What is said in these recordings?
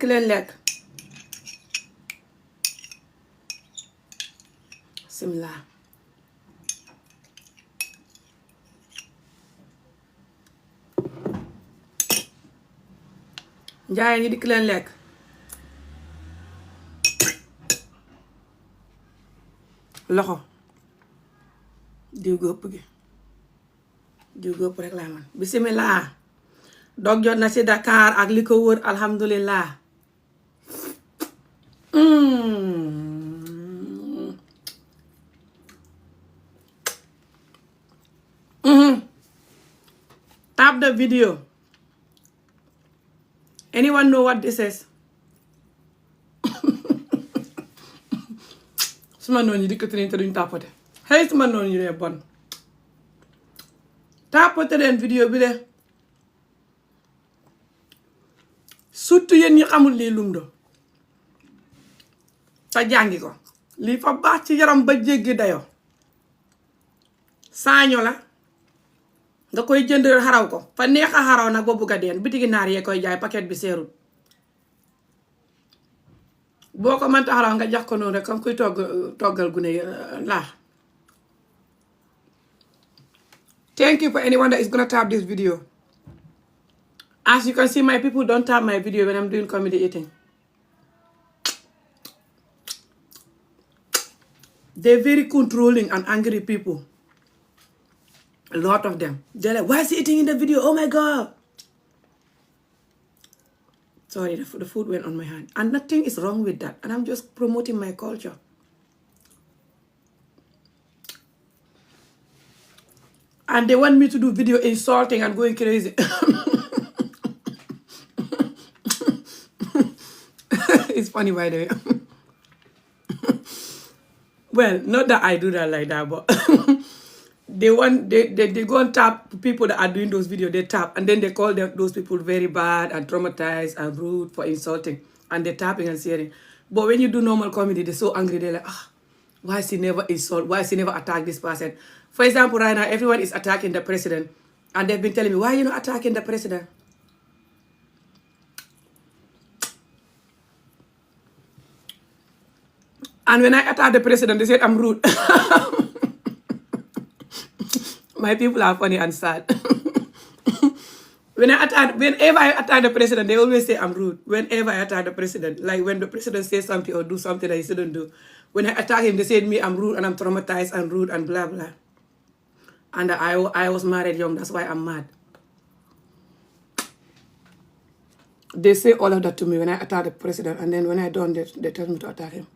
dikk leen lekk. Bismillah. Njaay ñi dikk leen lekk. Loxo. Diw góob gi. Diw góob rek laa man. Bismillah. Dog jot na ci Dakar ak li ko wër alhamdulillah. Tap the video. Anyone know what this is? Suma noonu yi dikkati nañ te duñ tapote. Hey suma noonu yi dee bon. Tapote leen video bi de. Surtout yéen ñi xamul lii lum do. Te jàngi ko. Lii fa baax ci yaram ba jéggi dayoo. Saaño la. Nga koy jënd xaraw ko. Fa neex a xaraw nag ba bugg a deen. Bitigi naar yee koy jaay paquet bi seerul. Boo ko mënta xaraw nga jax ko noonu rek comme kuy toggal gune laax. Thank you for anyone that is gonna tap this video. As you can see, my people don't tap my video when I'm doing comedy eating. They're very controlling and angry people. A lot of them. They're like, why is he eating in the video? Oh my God. Sorry, the food went on my hand. And nothing is wrong with that. And I'm just promoting my culture. And they want me to do video insulting and going crazy. It's funny, by the way. Well, not that I do that like that, but they go and tap people that are doing those videos. They tap and then they call those people very bad and traumatized and rude for insulting, and they're tapping and saying. But when you do normal comedy, they're so angry. They're like, why is he never insult? Why is he never attack this person? For example, right now everyone is attacking the president, and they've been telling me, why are you not attacking the president? And when I attack the president, they said I'm rude. My people are funny and sad. Whenever I attack the president, they always say I'm rude. Whenever I attack the president, like when the president says something or do something that he shouldn't do, when I attack him, they say me I'm rude and I'm traumatized and rude and blah blah. And I was married young, that's why I'm mad. They say all of that to me when I attack the president, and then when I don't, they tell me to attack him.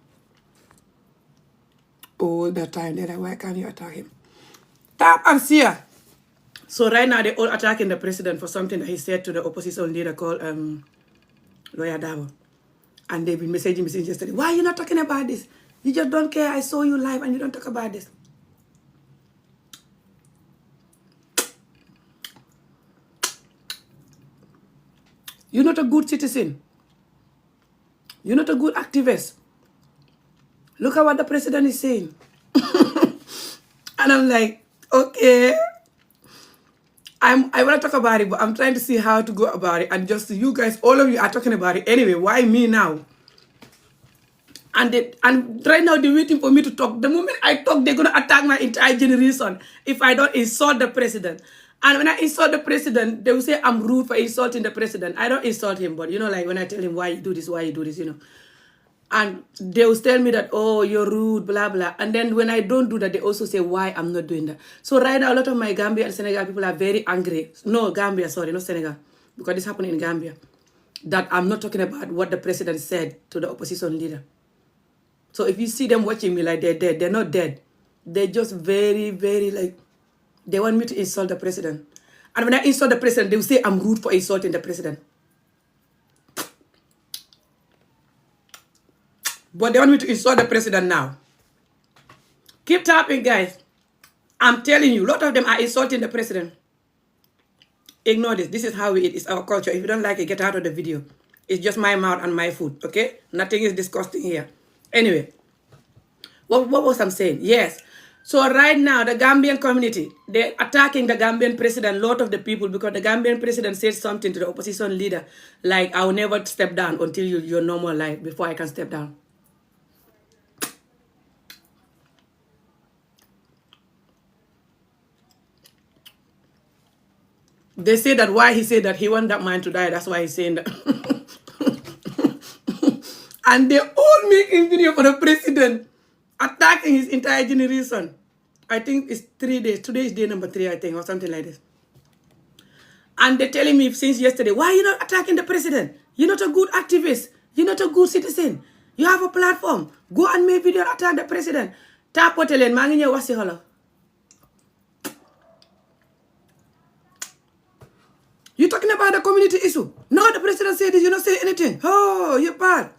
All the time, they're like, why can't you attack him? Tap and share. So right now, they're all attacking the president for something that he said to the opposition leader called Lawyer Dabo. And they've been messaging me since yesterday. Why are you not talking about this? You just don't care. I saw you live and you don't talk about this. You're not a good citizen. You're not a good activist. Look at what the president is saying. And I'm like, okay. I want to talk about it, but I'm trying to see how to go about it. And just you guys, all of you are talking about it anyway. Why me now? And right now they're waiting for me to talk. The moment I talk, they're going to attack my entire generation if I don't insult the president. And when I insult the president, they will say I'm rude for insulting the president. I don't insult him, but like when I tell him why you do this, And they will tell me that, oh, you're rude, blah, blah. And then when I don't do that, they also say why I'm not doing that. So right now, a lot of my Gambia and Senegal people are very angry. No, Gambia, sorry, not Senegal. Because this happened in Gambia. That I'm not talking about what the president said to the opposition leader. So if you see them watching me like they're dead, they're not dead. They're just very, very like, they want me to insult the president. And when I insult the president, they will say I'm rude for insulting the president. But they want me to insult the president now. Keep tapping, guys. I'm telling you, a lot of them are insulting the president. Ignore this. This is how we eat. It's our culture. If you don't like it, get out of the video. It's just my mouth and my food, okay? Nothing is disgusting here. Anyway, what was I saying? Yes. So right now, the Gambian community, they're attacking the Gambian president, a lot of the people, because the Gambian president said something to the opposition leader, like, I will never step down until your normal life, before I can step down. They say that why he said that he want that man to die, that's why he's saying that. And they're all making video for the president, attacking his entire generation. I think it's 3 days. Today is day number 3, I think, or something like this. And they're telling me since yesterday, why are you not attacking the president? You're not a good activist. You're not a good citizen. You have a platform. Go and make video attack the president. Tapote leen maa ngi ñëw wax si xolo. You talking about the community issue? No, the president said this. You not say anything. Oh, you're bad.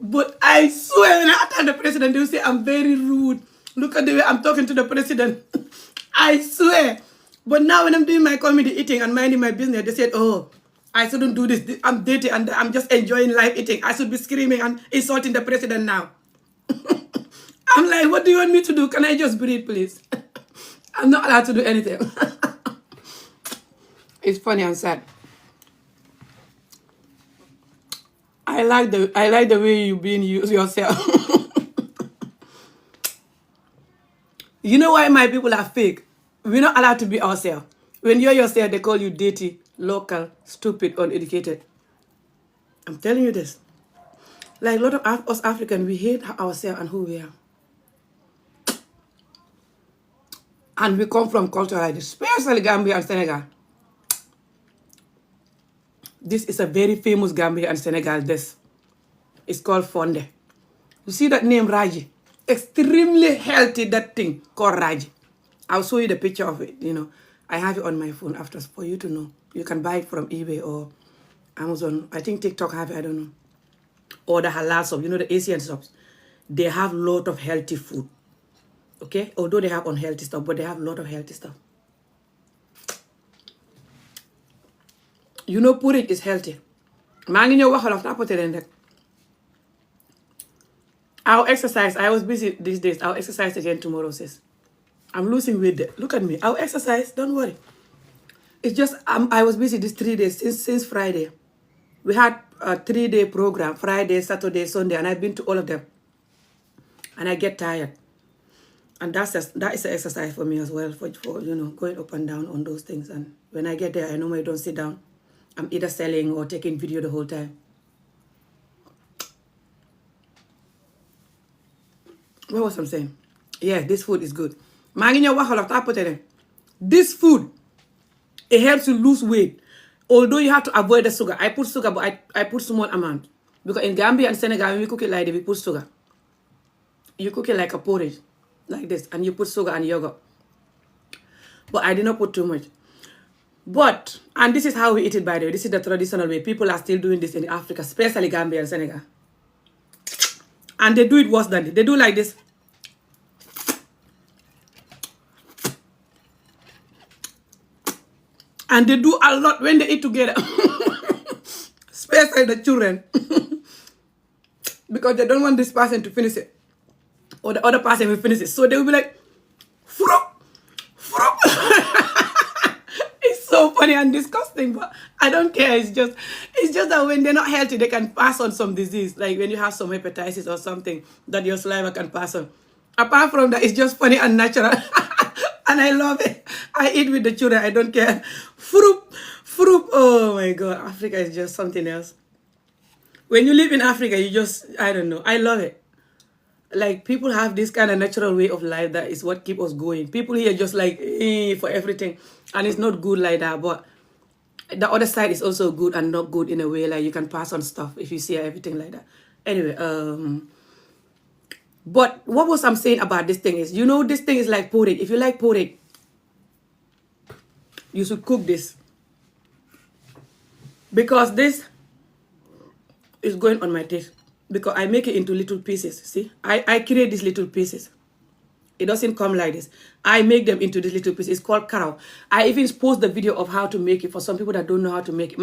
But I swear when I attack the president, they will say I'm very rude. Look at the way I'm talking to the president. I swear. But now when I'm doing my comedy eating and minding my business, they said, oh, I shouldn't do this. I'm dirty and I'm just enjoying life eating. I should be screaming and insulting the president now. I'm like, what do you want me to do? Can I just breathe, please? I'm not allowed to do anything. It's funny and sad. I like the way you being used yourself. You know why my people are fake? We're not allowed to be ourselves. When you're yourself, they call you dirty, local, stupid, uneducated. I'm telling you this. Like a lot of us Africans, we hate ourselves and who we are. And we come from culture like this, especially Gambia and Senegal. This is a very famous Gambia and Senegal dish. It's called Fonde. You see that name, Raji? Extremely healthy, that thing called Raji. I'll show you the picture of it, you know. I have it on my phone after for you to know. You can buy it from eBay or Amazon. I think TikTok have it, I don't know. Or the halal shop, you know, the Asian shops. They have a lot of healthy food. Okay? Although they have unhealthy stuff, but they have a lot of healthy stuff. You know, porridge is healthy. I'll exercise. I was busy these days. I'll exercise again tomorrow, sis. I'm losing weight there. Look at me. I'll exercise. Don't worry. It's just I was busy these 3 days since Friday. We had a 3-day program, Friday, Saturday, Sunday, and I've been to all of them. And I get tired. And that is an exercise for me as well, for you know, going up and down on those things. And when I get there, I normally don't sit down. I'm either selling or taking video the whole time. What was I saying? Yeah, this food is good. This food, it helps you lose weight. Although you have to avoid the sugar. I put sugar, but I put small amount. Because in Gambia and Senegal, when we cook it like this, we put sugar. You cook it like a porridge, like this, and you put sugar and yogurt. But I did not put too much. But, and this is how we eat it, by the way. This is the traditional way. People are still doing this in Africa, especially Gambia and Senegal. And they do it worse than it. They do like this. And they do a lot when they eat together. Especially the children. Because they don't want this person to finish it. Or the other person will finish it. So they will be like, frup, frup. It's so funny and disgusting, but I don't care. It's just that when they're not healthy, they can pass on some disease. Like when you have some hepatitis or something that your saliva can pass on. Apart from that, it's just funny and natural. And I love it. I eat with the children. I don't care. Fruit. Oh my God. Africa is just something else. When you live in Africa, you just, I don't know. I love it. Like people have this kind of natural way of life that is what keeps us going. People here just like for everything. And it's not good like that. But the other side is also good and not good in a way. Like you can pass on stuff if you see everything like that. Anyway, but what was I'm saying about this thing is, you know, this thing is like porridge. If you like porridge, you should cook this. Because this is going on my teeth. Because I make it into little pieces. See, I create these little pieces. It doesn't come like this. I make them into these little pieces. It's called karaw. I even post the video of how to make it for some people that don't know how to make it.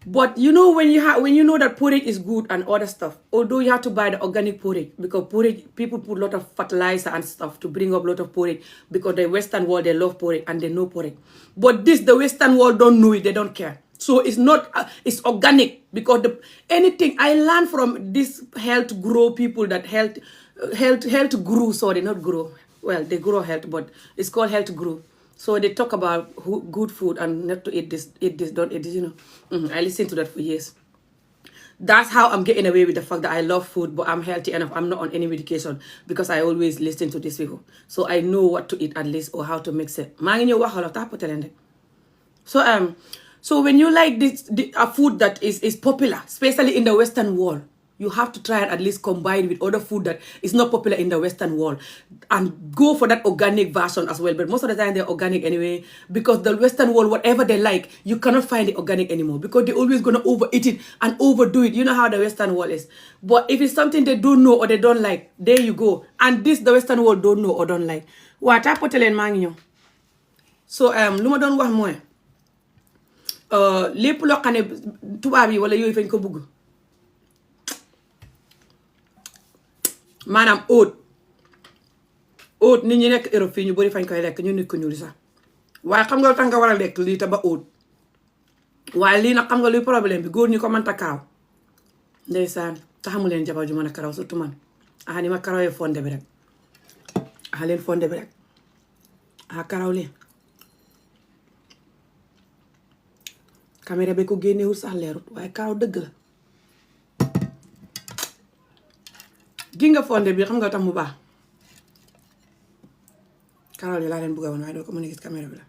But you know when you know that porridge is good and other stuff, although you have to buy the organic porridge because porridge people put a lot of fertilizer and stuff to bring up a lot of porridge because the Western world they love porridge and they know porridge. But the Western world don't know it, they don't care. So it's not it's organic because anything I learned from this health grow people that health guru, sorry, not grow. Well, they grow health, but it's called health guru. So they talk about good food and not to eat this, don't eat this, you know. I listened to that for years. That's how I'm getting away with the fact that I love food, but I'm healthy enough. I'm not on any medication because I always listen to these people. So I know what to eat at least or how to mix it. So when you like a food that is popular, especially in the Western world, you have to try and at least combine with other food that is not popular in the Western world and go for that organic version as well. But most of the time they're organic anyway because the Western world, whatever they like, you cannot find it organic anymore because they're always going to overeat it and overdo it. You know how the Western world is. But if it's something they don't know or they don't like, there you go. And this, the Western world don't know or don't like. So, lu ma doon wax mooy lépp loo xam ne tubaab yi wala yooyu fañ ko bugg maanaam oat nit ñi nekk Europe fii ñu bari fañ koy lekk ñu nit ko ñuul sax waaye xam nga lu tax nga war a lekk lii te ba oat waaye lii nag xam nga luy problème bi góor ñi ko mënta karaw ndeysaan taxamu leen jabar ju mën a karaw surtout man aha ni ma karawee fonde bi rek aha leen fonde bi rek aha karaw leen caméra bi ko génnewul sax leerut waaye karaw dëgg la gi nga fonde bi xam nga tax mu baax karaw li laa leen bëgga woon waaye doo ko mën a gis caméra bi la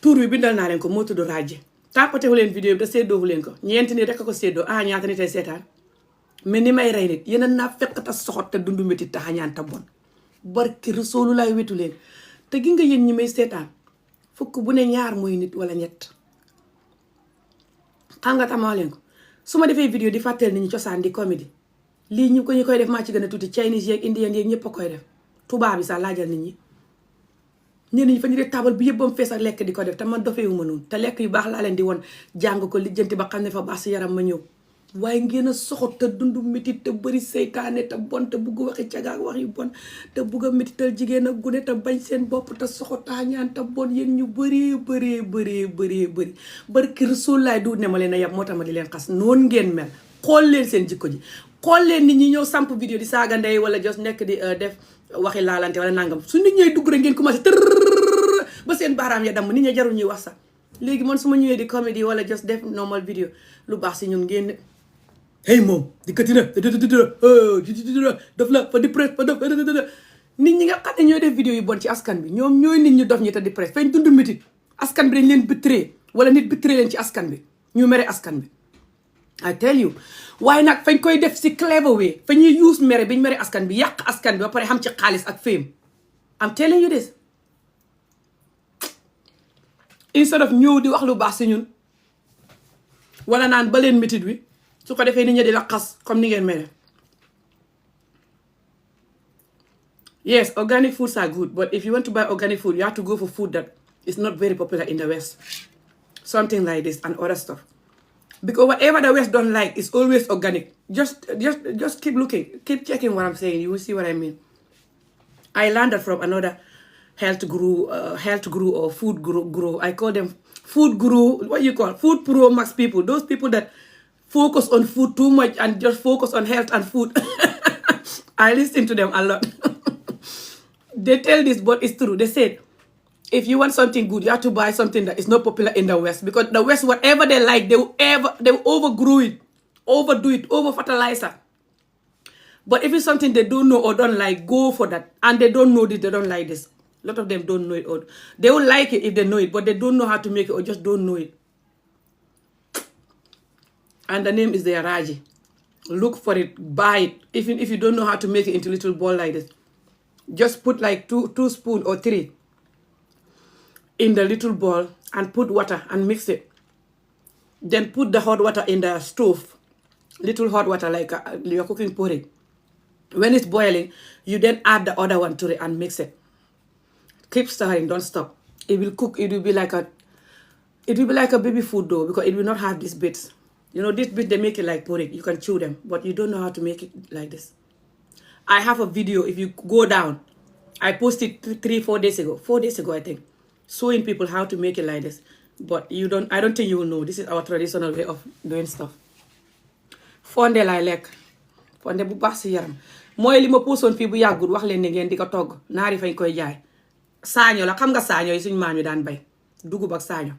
tur bi bindal naa leen ko moo tudd Raji tàppatewu leen vidéo bi te séddoowu leen ko ñeenti ni rek a ko séddoo ñaata nit ay seetaan mais ni may rey nit yéen naa fekk ta soxot te dundu métti te xañaan ta bon barki Rasuulu laay wetu leen te gi nga yéen ñi may seetaan fukk bu ne ñaar mooy nit wala ñett xam nga tamaa leen ko su ma defee vidéo di fàtteel nit ñi cosaan di comédie lii ñu koy def maa ci gën a tuuti Chinese yeeg Indian yeeg ñëpp a koy def tubaab bi sax laajal nit ñi ñenn ñi fa ñu def taabal bi yëpp ba mu fees ak lekk di ko def te man dofeewuma noonu te lekk yu baax laa leen di woon jàng ko lijjanti ba xam ne fa baax si yaram ma ñëw waaye ngeen a soxot te dundu métit te bëri seytaane te bon te bugg waxi cagaak wax yu bon te bugg a métital jigéen ak gune te bañ seen bopp te soxot taañaan te bon yéen ñu bëree barki Rasulaay du ne ma leen a yab moo tax ma di leen xas noonu ngeen mel xool leen seen jikko ji xool leen nit ñi ñëw samp vidéo di saaga ndey wala jos nekk di def waxi laalante wala nangam su nit ñooy dugg rek ngeen commencé tër ba seen baaraam ya damm nit ñi jarul ñuy wax sax léegi man su ma ñëwee di comédie wala jos def normal vidéo lu baax si ñun ngeen hey moom dikkati na daf la fa di presse fa def nit ñi nga xam ne ñooy def vidéo yu bon ci askan bi ñoom ñooy nit ñu dof ñi te di presse fañ dund métit askan bi dañ leen bitré wala nit bitré leen ci askan bi ñu mere askan bi I tell you waaye nag fañ koy def si clever way fa ñuy use mere biñ mere askan bi yàq askan bi ba pare xam ci xaalis ak fame I'm telling you this instead of ñëw di wax lu baax si ñun wala naan ba leen métit wi su ko defee nit ñi di la xas comme ni ngeen mel. Yes, organic foods are good, but if you want to buy organic food, you have to go for food that is not very popular in the West. Something like this and other stuff. Because whatever the West don't like is always organic. Just keep looking, keep checking what I'm saying. You will see what I mean. I learned that from another health guru or food guru. I call them food guru. What you call food pro max people? Those people that focus on food too much and just focus on health and food. I listen to them a lot. They tell this, but it's true. They said, if you want something good, you have to buy something that is not popular in the West. Because the West, whatever they like, they will overgrow it, overdo it, over-fertilizer. But if it's something they don't know or don't like, go for that. And they don't know this, they don't like this. A lot of them don't know it. Or they will like it if they know it, but they don't know how to make it or just don't know it. And the name is the Raji. Look for it, buy it. Even if you don't know how to make it into little ball like this. Just put like two spoons or 3 in the little bowl and put water and mix it. Then put the hot water in the stove. Little hot water like you're cooking porridge. When it's boiling, you then add the other one to it and mix it. Keep stirring, don't stop. It will cook, it will be like It will be like a baby food though, because it will not have these bits. You know, these bits, they make it like porridge. You can chew them, but you don't know how to make it like this. I have a video, if you go down, I posted 4 days ago, I think, showing people how to make it like this. But I don't think you will know. This is our traditional way of doing stuff. Fonde laay lekk. Fonde bu baax si yaram. Mooy li ma puusoon fii bu yàggul wax leen ne ngeen di ko togg. Naari fañ koy jaay. Saaño la, xam nga saaño yi suñu maam yi daan bay. Dugub ak saaño.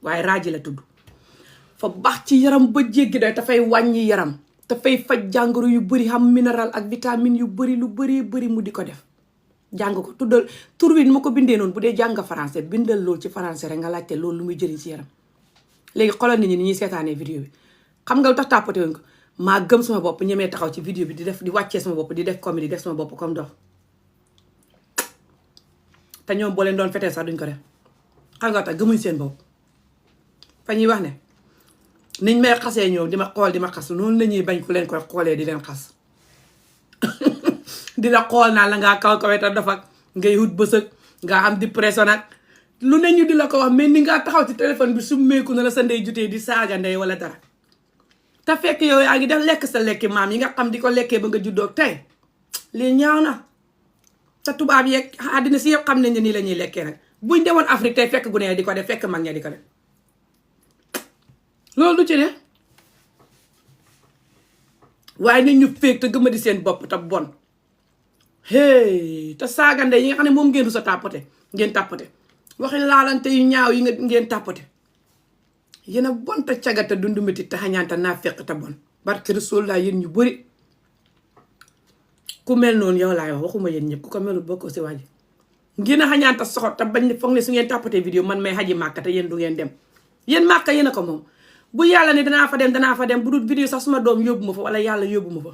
Waaye raaji la tudd. Fa baax ci yaram ba jéggi doy dafay wàññi yaram. Dafay faj jàngoro yu bëri, xam minéral ak vitamine yu bëri lu bëri mu di ko def. Jàng ko tuddal tur wi ma ko bindee noonu bu dee jàng français bindal loolu ci français rek nga laajte loolu lu muy jëriñ ci yaram. Léegi xoolal nit ñi ni ñuy seetaanee vidéo bi xam nga lu tax tàppate wuñ ko maa gëm sama bopp ñemee taxaw ci vidéo bi di wàccee sama bopp di def comédie def sama bopp comme dof te ñoom boo leen doon fetee sax duñ ko def xam nga tax gëmuñ seen bopp fa ñuy wax ne niñ may xasee ñoom di ma xool di ma xas noonu la ñuy bañ ku leen koy xoolee di leen xas di la xool naa la ngaa kaw kaweta dafa ngay wut bësëg nga am dépression ak lu ne ñu di la ko wax mais ni ngaa taxaw ci téléphone bi su meeku na la sa ndey jutee di saaga ndey wala dara te fekk yow yaa ngi def lekk sa lekki maam yi nga xam di ko lekkee ba nga juddoo tey lii ñaaw na te tubaab yeeg àddina si yëpp xam nañ ne nii la ñuy lekkee nag buñ demoon Afrique tey fekk gune di ko def fekk mag ña di ko def loolu du ci ne waaye nit ñu féeg te gëma di seen bopp te bon hey te saagande yi nga xam ne moom ngeen du sa tàppate ngeen tàppate waxi laalante yu ñaaw yi nga ngeen tàppate yéen a bon te cagata dundu métti te xañaanta naa fekk te bon barke Rasul laa yéen ñu bëri ku mel noonu yow laay wax waxuma yéen ñëpp ku ko melul bokkoo si wàññi ngeen a xañaanta soxot te bañ ne foog ne su ngeen tàppatee vidéo man may xaji màkka te yéen du ngeen dem yéen màkka yéen a ko moom bu yàlla ne danaa fa dem bu dul vidéo sax suma doom yóbbu ma fa wala yàlla yóbbu ma fa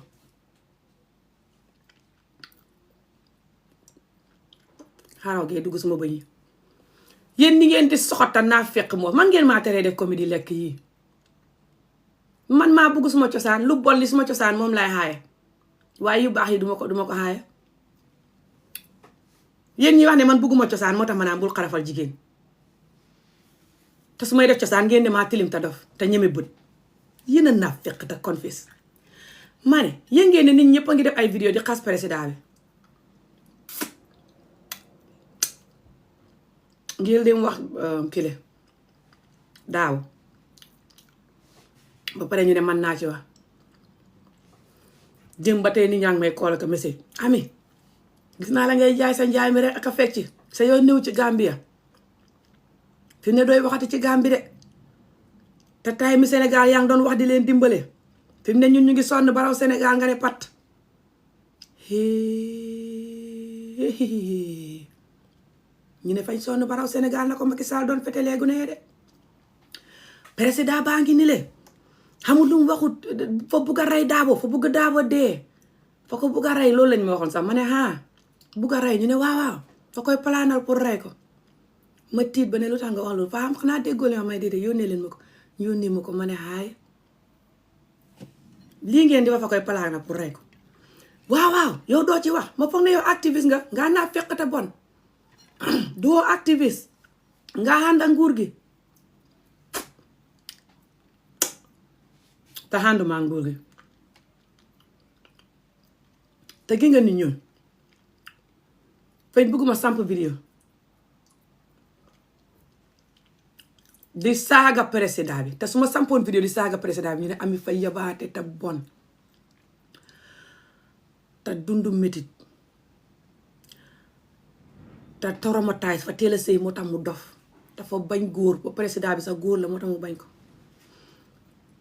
xaaral gee dugg suma bëñ yi yéen ni ngeen di soxota naa fekk moom man ngeen maa teree def comédie lekk yii man maa bugg suma cosaan lu bon li suma cosaan moom lay xaaye waaye yu baax yi duma ko xaaye yéen ñi wax ne man bugguma cosaan moo tax ma naan bul xarafal jigéen te su may def cosaan ngeen ne maa tilim te dof te ñeme bët yéen a naa fekk te confess ma ne yéen ngeen ne nit ñëpp a ngi def ay vidéo di xas président bi ngir dem wax kile daaw ba pare ñu ne man naa ci wax jëm ba tey ni ñaa ngi may call ak message ami gis naa la ngay jaay sa njaay mi rek ak a fekk ci sa yoon néew ci Gambia fi ne dooy waxati ci Gambie de te tay mi Sénégal yaa ngi doon wax di leen dimbale fi mu ne ñun ñu ngi sonn baraw Sénégal nga ne pat ñu ne fañ sonn baraw Sénégal na ko Macky Sall doon fete léegi ne de président baa ngi ni le xamul lu mu waxut fa bugg a rey Daabo fa bugg Daabo dee fa ko bugg a rey loolu lañ ma waxoon sax ma ne bugg a rey ñu ne waaw fa koy planal pour rey ko ma tiit ba ne lu tax nga wax loolu fa xam xanaa déggoo leen may déedéet yónnee leen ma ko yónnee ma ko ma ne lii ngeen di wax fa koy planal pour rey ko waaw yow doo ci wax ma foog ne yow activiste nga naa fekk te bon doo activiste nga ànd ak nguur gi te ànduma ak nguur gi te gi nga nit ñoon fañ bëgguma samp vidéo di saaga président bi te su ma sampoon vidéo di saaga président bi ñu ne Ami Faye yabaate te bon te dundu métit te traumatise fa teel a sëy moo tax mu dof dafa bañ góor ba président bi sax góor la moo tax mu bañ ko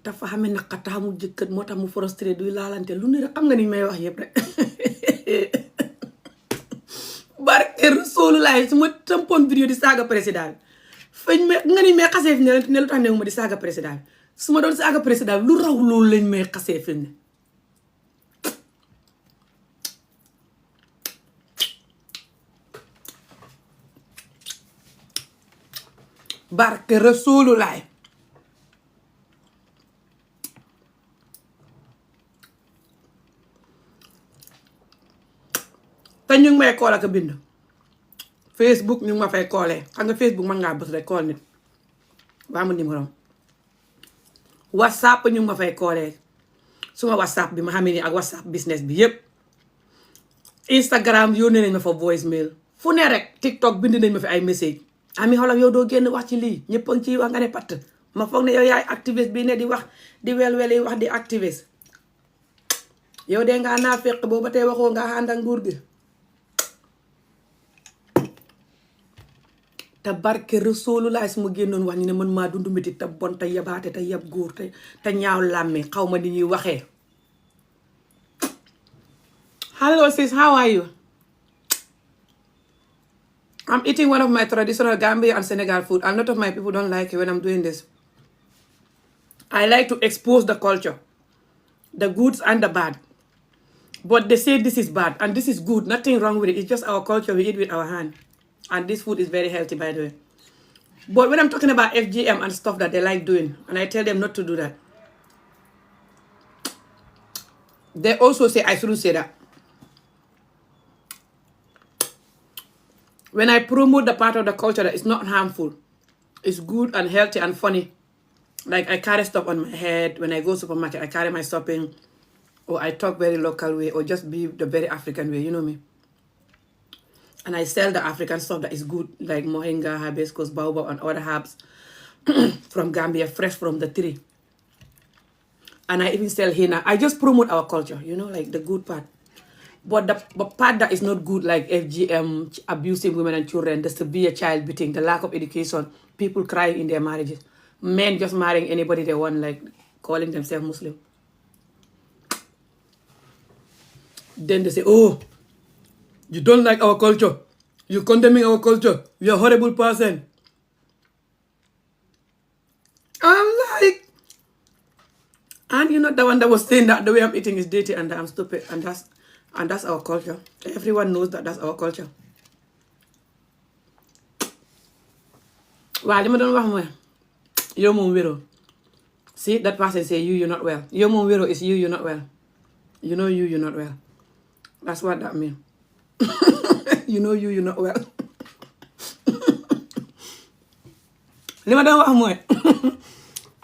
dafa xamee naqat te xamul jëkkër moo tax mu frustré duy laalante lu ne rek xam nga ni may wax yëpp rek barke Rasulullah su ma sampoon vidéo di saaga président bi fañ may nga ni may xasee fi ne lu tax ne ma di saaga président bi su ma doon saaga président bi lu raw loolu lañ may xasee fi ne barke Rasulullah te ñu ngi may kool ak a bind Facebook ñu ngi ma fay koolee xam nga Facebook mën ngaa bës rek kool nit ba amul numéro WhatsApp ñu ma fay koolee suma WhatsApp bi ma xam ne ak WhatsApp business bi yépp Instagram yónnee nañ ma fa voicemail fu ne rek TikTok bind nañ ma fi ay message ami xoolal yow doo génn wax ci lii ñëpp a ngi ciy wax nga ne patt ma foog ne yow yaay activiste bi ne di wax di wel yi wax di activiste yow de nga naa fekk booba tey waxoo nga ànd ak nguur gi te barke Rasulullah su ma génnoon wax ñu ne man maa dund métit te bon te yabaate te yab góor te ñaaw làmmi xaw ma ni ñuy waxee. Hello sis, how are you? I'm eating one of my traditional Gambia and Senegal food. A lot of my people don't like it when I'm doing this. I like to expose the culture, the goods and the bad. But they say this is bad and this is good. Nothing wrong with it. It's just our culture. We eat with our hand. And this food is very healthy, by the way. But when I'm talking about FGM and stuff that they like doing, and I tell them not to do that, they also say I shouldn't say that. When I promote the part of the culture that is not harmful, it's good and healthy and funny. Like I carry stuff on my head. When I go supermarket, I carry my shopping. Or I talk very local way. Or just be the very African way. You know me. And I sell the African stuff that is good. Like moringa, hibiscus, baobab, and other herbs. From Gambia, fresh from the tree. And I even sell henna. I just promote our culture. You know, like the good part. But the part that is not good, like FGM, abusing women and children, the severe child beating, the lack of education, people crying in their marriages, men just marrying anybody they want, like calling themselves Muslim. Then they say, oh, you don't like our culture. You're condemning our culture. You're a horrible person. I'm like, and you're not the one that was saying that the way I'm eating is dirty and that I'm stupid, and that's our culture. Everyone knows that that's our culture. Well, li ma doon wax mooy yow moom wéro. See, that person say you're not well. Yow moom wéro is you're not well. You know you're not well. That's what that means. You know you're not well. Li ma doon wax mooy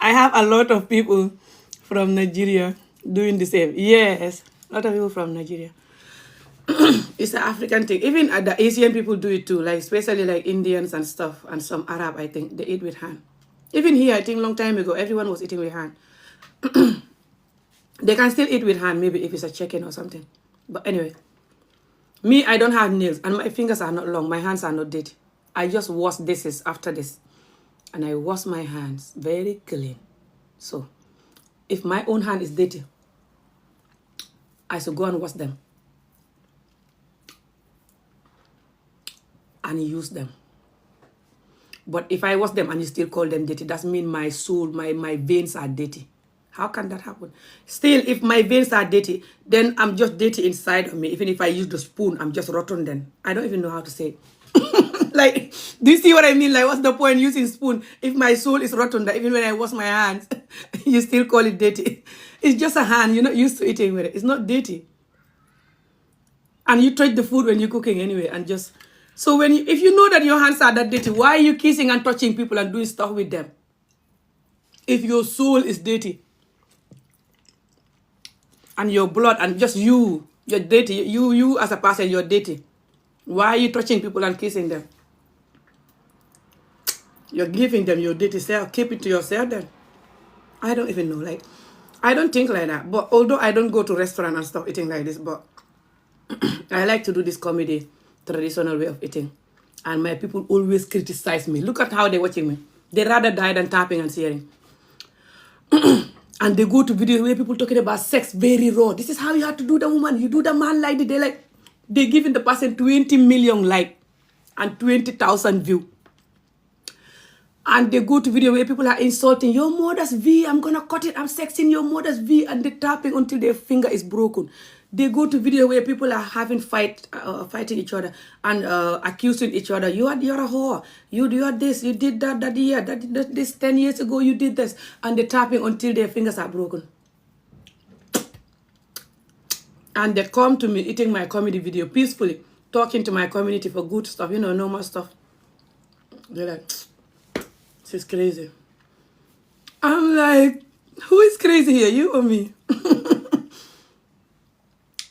I have a lot of people from Nigeria doing the same. Yes, a lot of people from Nigeria. It's an African thing. Even the Asian people do it too, like especially like Indians and stuff, and some Arab, I think, they eat with hand. Even here, I think long time ago, everyone was eating with hand. They can still eat with hand, maybe if it's a chicken or something. But anyway, me, I don't have nails, and my fingers are not long. My hands are not dirty. I just wash dishes after this. And I wash my hands very clean. So, if my own hand is dirty, I should go and wash them. And use them. But if I wash them and you still call them dirty, that means my soul, my veins are dirty. How can that happen? Still, if my veins are dirty, then I'm just dirty inside of me. Even if I use the spoon, I'm just rotten then. I don't even know how to say it. Like, do you see what I mean? Like, what's the point using spoon if my soul is rotten, that even when I wash my hands, you still call it dirty? It's just a hand. You're not used to eating with it. It's not dirty. And you touch the food when you're cooking anyway, and just... So if you know that your hands are that dirty, why are you kissing and touching people and doing stuff with them? If your soul is dirty. And your blood and just you're dirty. You as a person, you're dirty. Why are you touching people and kissing them? You're giving them your dirty self. Keep it to yourself then. I don't even know. Like, I don't think like that. But although I don't go to restaurant and stuff eating like this, but I like to do this comedy, traditional way of eating. And my people always criticize me. Look at how they're watching me. They rather die than tapping and sharing. And they go to videos where people talking about sex very raw. This is how you have to do the woman. You do the man like this. They're giving the person 20 million like and 20,000 view. And they go to video where people are insulting your mother's V. I'm gonna cut it. I'm sexing your mother's V, and they're tapping until their finger is broken. They go to video where people are having fighting each other and accusing each other. You're a whore. You are this. You did that year. This 10 years ago you did this, and they're tapping until their fingers are broken. And they come to me eating my comedy video peacefully, talking to my community for good stuff, normal stuff. They're like, this is crazy. like, who is crazy here, you or me?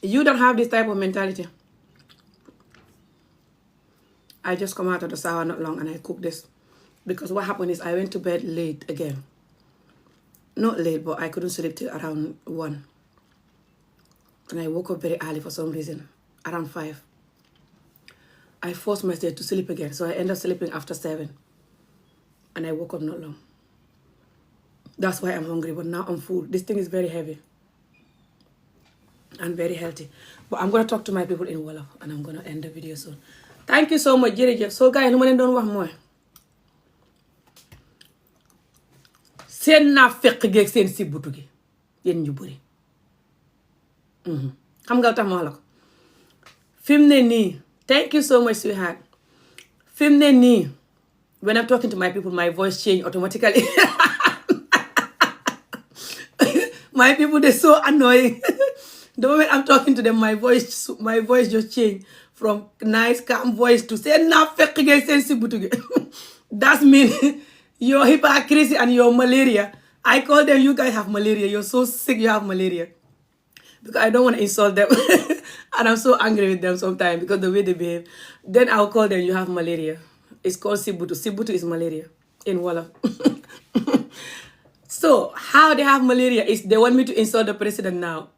You don't have this type of mentality. I just come out of the shower not long and I cook this. Because what happened is I went to bed late again. Not late, but I couldn't sleep till around 1. And I woke up very early for some reason, around 5. I forced myself to sleep again, so I ended up sleeping after 7. And I woke up not long. That's why I'm hungry, but now I'm full. This thing is very heavy and very healthy. But I'm going to talk to my people in Wolof and I'm going to end the video soon. Thank you so much, jërëjëf. So guys, lu ma leen doon wax mooy seen naa fekk geeg seen sibbutu gi yéen ñu bëri. Xam nga tax ma wax la ko. Fi mu ne nii, thank you so much, sweetheart. Fi mu ne nii, when I'm talking to my people, my voice change automatically. My people, they're so annoying. The moment I'm talking to them, my voice just changed from nice, calm voice to say, "Na fekk ngay seen sibbutu gi." That means your hypocrisy and your malaria. I call them, you guys have malaria. You're so sick, you have malaria. Because I don't want to insult them. And I'm so angry with them sometimes because the way they behave. Then I'll call them, you have malaria. It's called Sibutu. Sibutu is malaria in Wolof. So how they have malaria is they want me to insult the president now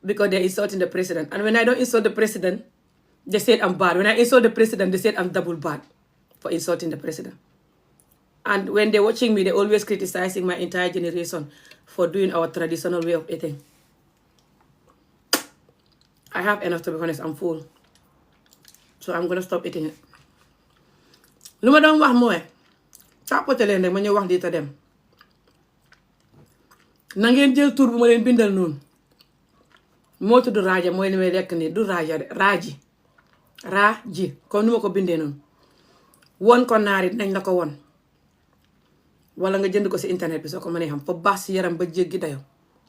because they're insulting the president. And when I don't insult the president, they said I'm bad. When I insult the president, they said I'm double bad for insulting the president. And when they're watching me, they're always criticizing my entire generation for doing our traditional way of eating. I have enough, to be honest. I'm full. So I'm going to stop eating it. Lu ma doon wax mooy tàppate leen rek ma ñëw wax lii ta dem. Na ngeen jël tur bu ma leen bindal noonu. Moo tudd raaja mooy li may lekk nii du raaja de raaji. Raaji comme ni ma ko bindee noonu. Won ko naari dinañ la ko won. Wala nga jënd ko si internet bi soo ko mënee xam fa baax si yaram ba jéggi dayo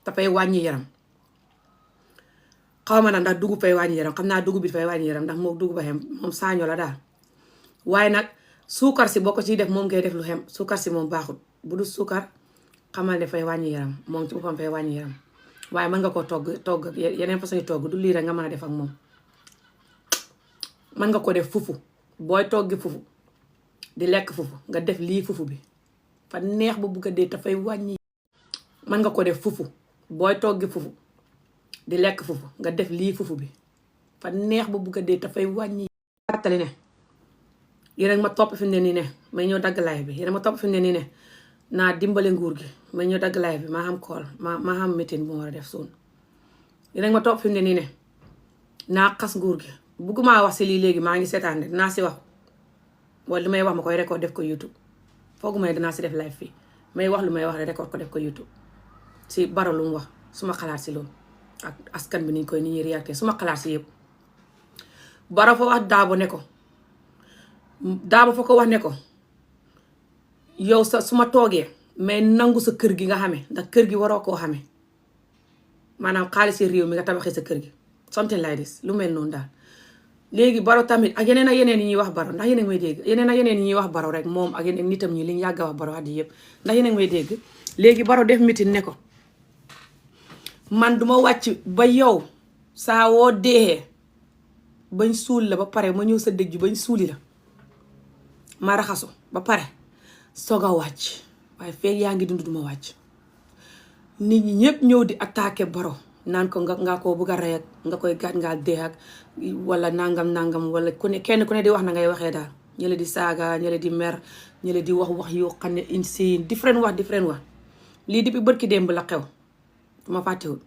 dafay wàññi yaram. Xaw ma na ndax dugub fay wàññi yaram xam naa dugub bi fay wàññi yaram ndax moom dugub ba xem moom saaño la daal. Waaye nag suukar si boo ko ciy def moom ngay def lu xem suukar si moom baaxul bu dul suukar xamal ne fay wàññi yaram moom ci boppam fay wàññi yaram. Waaye mën nga ko togg yeneen façon yi togg du lii rek nga mën a def ak moom. Mën nga ko def fufu booy toggi fufu di lekk fufu nga def lii fufu bi fa neex ba bugg a dee dafay wàññi. Mën nga ko def fufu booy toggi fufu di lekk fufu nga def lii fufu bi fa neex ba bugg a dee dafay wàññi. Fàttali ne yéen ma topp fi mu ne nii ne may ñëw dagg live bi yéen ma topp fi mu ne nii ne naa dimbale nguur gi may ñëw dagg live bi maa xam kool maa xam meeting bu ma war a def soon. Yéen ma topp fi mu ne nii ne naa xas nguur gi bugguma wax si lii léegi maa ngi seetaan de dinaa si wax wala li may wax ma koy record def ko YouTube fooguma ne dinaa si def live fii may wax lu may wax record ko def ko YouTube si Baro lu mu wax suma xalaat si loolu ak askan bi ni ñuy réacté suma xalaat si yëpp. Baro fa wax Daabo ne ko Daabo fa ko wax ne ko yow su ma toogee mais nangu sa kër gi nga xamee ndax kër gi waroo koo xamee maanaam xaalisi réew mi nga tabaxee sa kër gi something like this lu mel noonu daal. Léegi Baro tamit ak yeneen yi ñuy wax Baro ndax yéen a ngi may dégg yeneen yi ñuy wax Baro rek moom ak yeneen nitam ñi liñ yàgg a wax Baro at yëpp ndax yéen a ngi may dégg. Léegi Baro def meeting ne ko man duma wàcc ba yow saa woo deexee bañ suul la ba pare ma ñëw sa dëj bañ suuli la ma raxasu ba pare soog a wàcc waaye feeg yaa ngi dund duma wàcc. Nit ñi ñëpp ñëw di attaqué Baro naan ko nga ko bugg a rey ak nga koy gàtt ngaa dee ak wala nangam wala kenn ku ne di wax na ngay waxee daal ñële di saaga ñële di mer ñële di wax yoo xam ne insane different wax lii depuis bërki démb la xew ma fàttewul.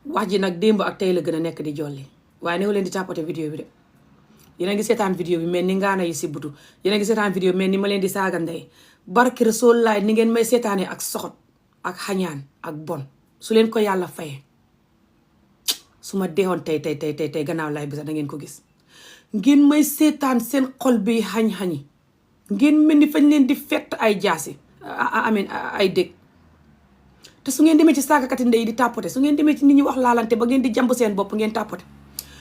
Wax ji nag démb ak tey la gën a nekk di jolli waaye ne leen di tàppate vidéo bi de yéen a ngi seetaan vidéo bi mel ni ngaana yi si butu yéen a ngi seetaan vidéo mel ni ma leen di saaga ndey barki Rasuul laay ni ngeen may seetaanee ak soxot ak xañaan ak bon su leen ko yàlla fayee su ma deexoon tey gannaaw laay bi sax da ngeen ko gis. Ngeen may seetaan seen xol bi xañ-xañi ngeen mel ni fañ leen di fett ay jaasi amin ay dégg. te su ngeen demee ci saagakati ndey di tàppate su ngeen demee ci nit ñi wax laalante ba ngeen di jàmb seen bopp ngeen tàppate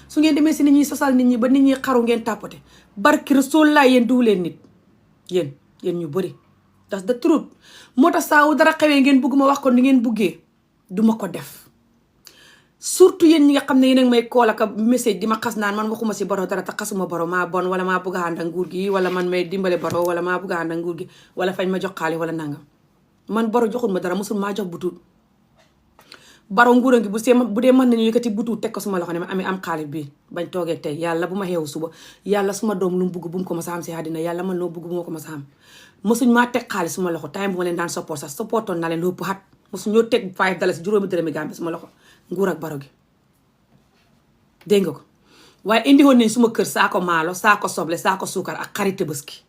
su ngeen demee si nit ñi sosal nit ñi ba nit ñi xaru ngeen tàppate barki Rasuul laay yéen duwu leen nit yéen ñu bëri that's the truth. moo tax saa wu dara xewee ngeen bugg ma wax ko ni ngeen buggee duma ko def. surtout yéen ñi nga xam ne yéen a ngi may call ak message di ma xas naan man waxuma si Barrow dara te xasuma Barrow maa bon wala maa bëgg a ànd ak nguur gi wala man may dimbale Barrow wala maa bëgg a ànd ak nguur gi wala fañ ma jox xaalis wala nangam. man Barrow joxul ma dara mosul maa jox butuut. Barrow nguuram gi bu dee mën nañu yëkkati butuut teg ko suma loxo ne ma amee am xaalis bii bañ toogee tey yàlla bu ma xeewu suba yàlla suma doom lu mu bugg bu mu ko ma sa am si àddina yàlla man loo bugg bu ma ko ma sa am. mosuñ maa teg xaalis suma loxo time bu ma leen daan support sax supportoon naa leen lu ëpp xat mosuñ ñoo teg $5 juróomi dërëmi Gambie suma loxo nguur ak Barrow gi. dégg nga ko waaye indi woon nañ suma kër saako maalo saako soble saako suukar ak xarit Tabaski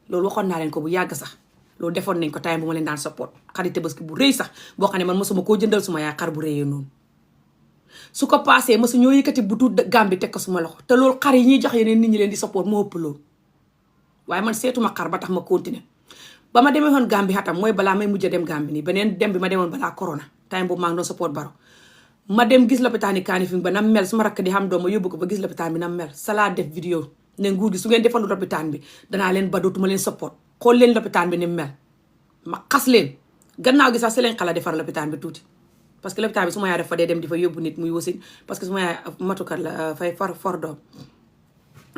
loolu waxoon naa leen ko bu yàgg sax loolu defoon nañ ko time bu ma leen daan support xarit Tabaski bu rëy sax boo xam ne man mosuma koo jëndal suma yaay xar bu rëyee noonu. su ko paasee mosu ñoo yëkkati bu tuut Gambie teg ko suma loxo te loolu xar yi ñuy jox yeneen nit ñi leen di support moo ëpp loolu waaye man seetuma xar ba tax ma continuer. ba ma demee woon Gambie xatam mooy balaa may mujj a dem Gambie nii beneen dem bi ma demoon balaa corona time boobu maa ngi doon support Barrow ma dem gis lopitaan yi Kanifing ba nam mel suma rakk di xam doom ma yóbbu ko ba gis lopitaan bi nam mel salaa def vidéo ne nguur gi su ngeen defalu lopitaan bi danaa leen ba dootuma leen support xool leen lopitaan bi ni mel ma xas leen gannaaw gi sax si leen xala defar lopitaan bi tuuti parce que lopitaan bi su ma yaay dafa dee dem di fa yóbbu nit muy wasin parce que su ma yaay matukat la fay for doom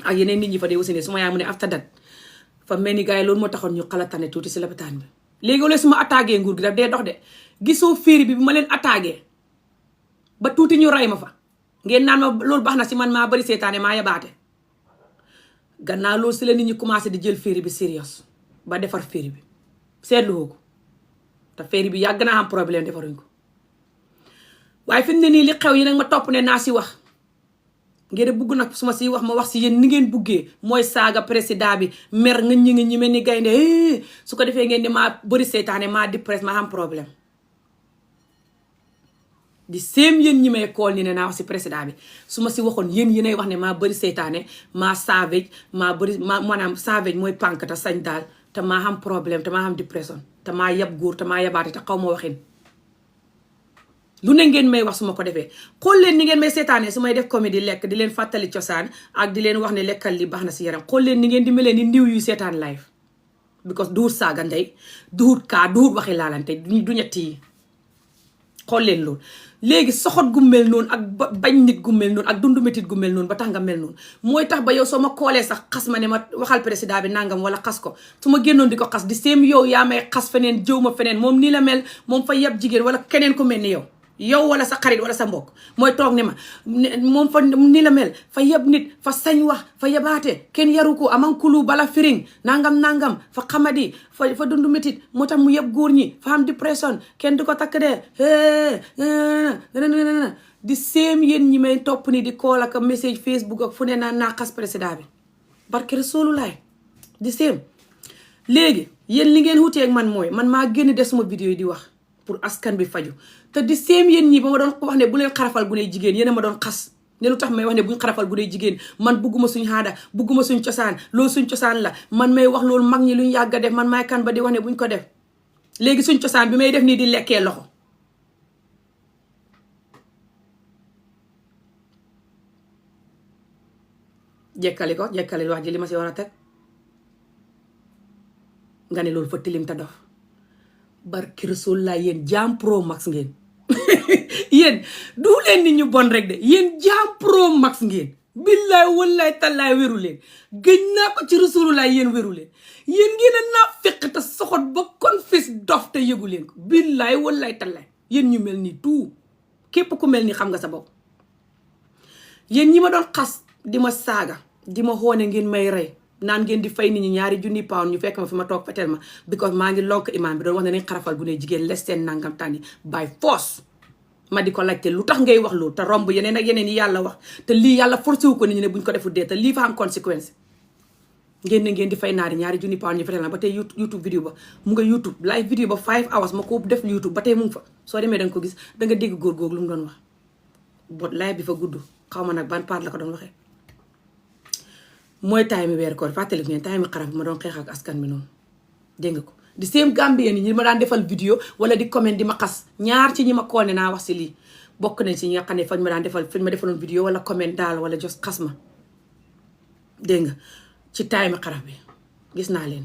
ak yeneen nit ñi fa dee wasin su ma yaay mu ne after that fa mel ni gars yi loolu moo taxoon ñu xala tane tuuti si lopitaan bi léegi wala su ma attaqué nguur gi daf dee dox de gisoo féeri bi ma leen attaqué ba tuuti ñu ray ma fa ngeen naan ma loolu baax na si man maa bari seetaane maa yabaate gannaaw loolu si la nit ñi commencé di jël féeri bi serious ba defar féeri bi seetlu ko te féeri bi yàgg naa am problème defaruñ ko waaye fi mu ne nii li xew yi nag ma topp ne naa si wax ngeen bugg nag su ma si wax ma wax si yéen ni ngeen buggee mooy saaga président bi mer nga ñi mel ni gaynde su ko defee ngeen ne maa bari seetaane maa depress maa am problème di séem yéen ñi may kool ni ne naa wax si président bi su ma si waxoon yéen yéenay wax ne maa bëri seytaane maa savage maa bëri maanaam savage mooy pànk te sañ daal te maa am problème te maa am dépression te maa yab góor te maa yabaate te xaw ma waxin lu ne ngeen may wax su ma ko defee xool leen ni ngeen may seetaane su may def comédie lekk di leen fàttali cosaan ak di leen wax ne lekkal li baax na si yaram xool leen ni ngeen di melee ni ndiw yuy seetaan live because duhut saaga ndey duhut kaa duhut waxi laalante du ñett yi xool leen loolu léegi soxot gu mel noonu ak bañ nit gu mel noonu ak dundu métit gu mel noonu ba tax nga mel noonu mooy tax ba yow soo ma koolee sax xas ma ne ma waxal président bi nangam wala xas ko su ma génnoon di ko xas di seem yow yaa may xas feneen jëw ma feneen moom nii la mel moom fa yeb jigéen wala keneen ku mel ni yow wala sa xarit wala sa mbokk mooy toog ne ma moom fa ni la mel fa yeb nit fa sañ wax fa yebaate kenn yaru ko amankulu bala firing nangam fa xamadi fa dundu métit moo tax mu yeb góor ñi fa am dépression kenn du ko takk de di séem yéen ñi may topp ni di call ak message Facebook ak fu ne naa xas président bi barke Rasulullaay di séem léegi yéen li ngeen wutee ak man mooy man maa génn des suma vidéo yi di wax pour askan bi faju te di séem yéen ñi ba ma doon wax ne bu leen xarafal gu ne jigéen yéen a ma doon xas ne lu tax may wax ne buñ xarafal gu ne jigéen man bugguma suñ aada bugguma suñ cosaan loolu suñ cosaan la man may wax loolu mag ñi luñ yàgg a def man may kan ba di wax ne buñ ko def léegi suñ cosaan bi may def nii di lekkee loxo jekkali wax ji li ma si war a teg nga ne loolu fa tilim te dof barki Rasulullah yéen Jam Pro Max ngeen yéen du leen nit ñu bon rek de yéen Jam Pro Max ngeen billaay wallaay tallaay wéru leen gëj naa ko ci Rasulullah yéen wéru leen yéen ngeen a naa fekk te soxot ba kon fis dof te yëgu leen ko billaay wallaay tallaay yéen ñu mel nii tout képp ku mel ni xam nga sa bopp yéen ñi ma doon xas di ma saaga di ma xoone ngeen may rey naan ngeen di fay nit ñi $2,000 ñu fekk ma fi ma toog fetel ma because maa ngi lonk imaam bi doon wax ne nañ xarafal bu ne jigéen les seen nangam tànni by force ma di ko laajte lu tax ngay wax loolu te romb yeneen ak yeneen yi yàlla wax te lii yàlla forcé wu ko nit ñi ne buñ ko defu dee te lii fa am conséquence ngeen di fay naari $2,000 ñu fetel ma ba tey YouTube vidéo ba mu nga YouTube live vidéo ba 5 hours ma ko def YouTube ba tey mu ngi fa soo demee da nga ko gis da nga dégg góor googu lu mu doon wax bot live bi fa gudd xaw ma nag ban part la ko doon waxee mooy time weer koor fàttali ngeen time xaraf bi ma doon xeex ak askan bi noonu dégg nga ko di same Gambien yi ñi ma daan defal vidéo wala di comment di ma xas ñaar ci ñi ma koone naa wax si lii bokk nañ si ñi nga xam ne fañ ma daan defal fañ ma defaloon vidéo wala comment daal wala just xas ma dégg nga ci time xaraf bi gis naa leen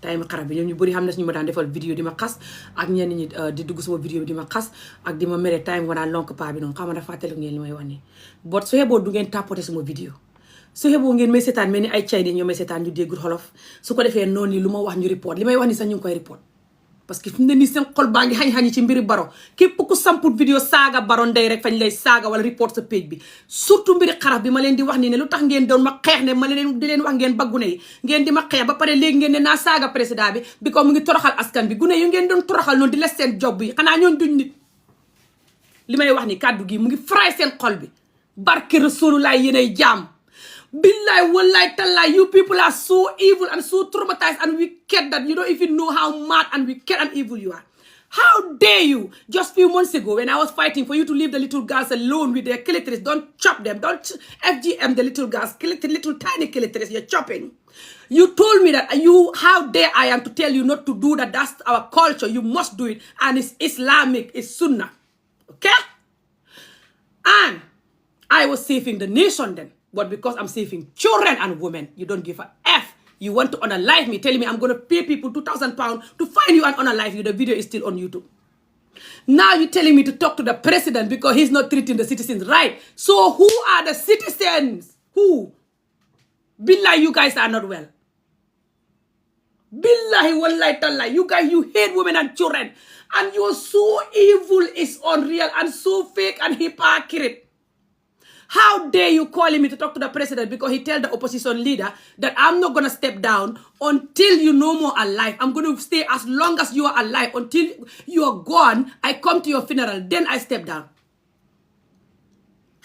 time xarab bi ñoom ñu bëri xam ne ñu ma daan defal vidéo di ma xas ak ñenn ñi di dugg sama vidéo di ma xas ak di ma mere time wanaa lonk paa bi noonu xam nga dafa fàttaliku ngeen li may wax nii bot su xeboo du ngeen tapoté sama vidéo su xeboo ngeen may seetaan mel ni ay cay ñoo may seetaan ñu déggul xolof su ko defee noonu nii lu ma wax ñu report li may wax ni sax ñu ngi koy report parce que fi mu ne nii seen xol baa ngi xañ-xañi ci mbiri baro képp ku samput vidéo saaga baro ndey rek fañ lay saaga wala report sa page bi surtout mbiri xaraf bi ma leen di wax nii ne lu tax ngeen doon ma xeex ne ma leen di leen wax ngeen ba gune yi ngeen di ma xeex ba pare léegi ngeen ne naa saaga président bi bi ko mu ngi toroxal askan bi gune yu ngeen doon toroxal noonu di les seen job yi xanaa ñoon duñ nit li may wax ni kàddu gi mu ngi fray seen xol bi barke Rasulullah yéenay jaam billahi wallahi tallahi you people are so evil and so traumatized and wicked that you don't even know how mad and wicked and evil you are. How dare you? Just few months ago when I was fighting for you to leave the little girls alone with their clitoris, don't chop them, don't FGM the little girls, little tiny clitoris you're chopping. You told me that how dare I am to tell you not to do that. That's our culture. You must do it. And it's Islamic, it's Sunnah. Okay? And I was saving the nation then. But because I'm saving children and women, you don't give a F. You want to unalive me, telling me I'm going to pay people £2,000 to find you and unalive you. The video is still on YouTube. Now you're telling me to talk to the president because he's not treating the citizens right. So who are the citizens? Who? Billahi, you guys are not well. Billahi, wallahi, tallahi. You guys, you hate women and children. And you're so evil, it's unreal, and so fake and hypocrite. How dare you calling me to talk to the president because he tell the opposition leader that I'm not going to step down until you no more alive. I'm going to stay as long as you are alive. Until you are gone, I come to your funeral. Then I step down.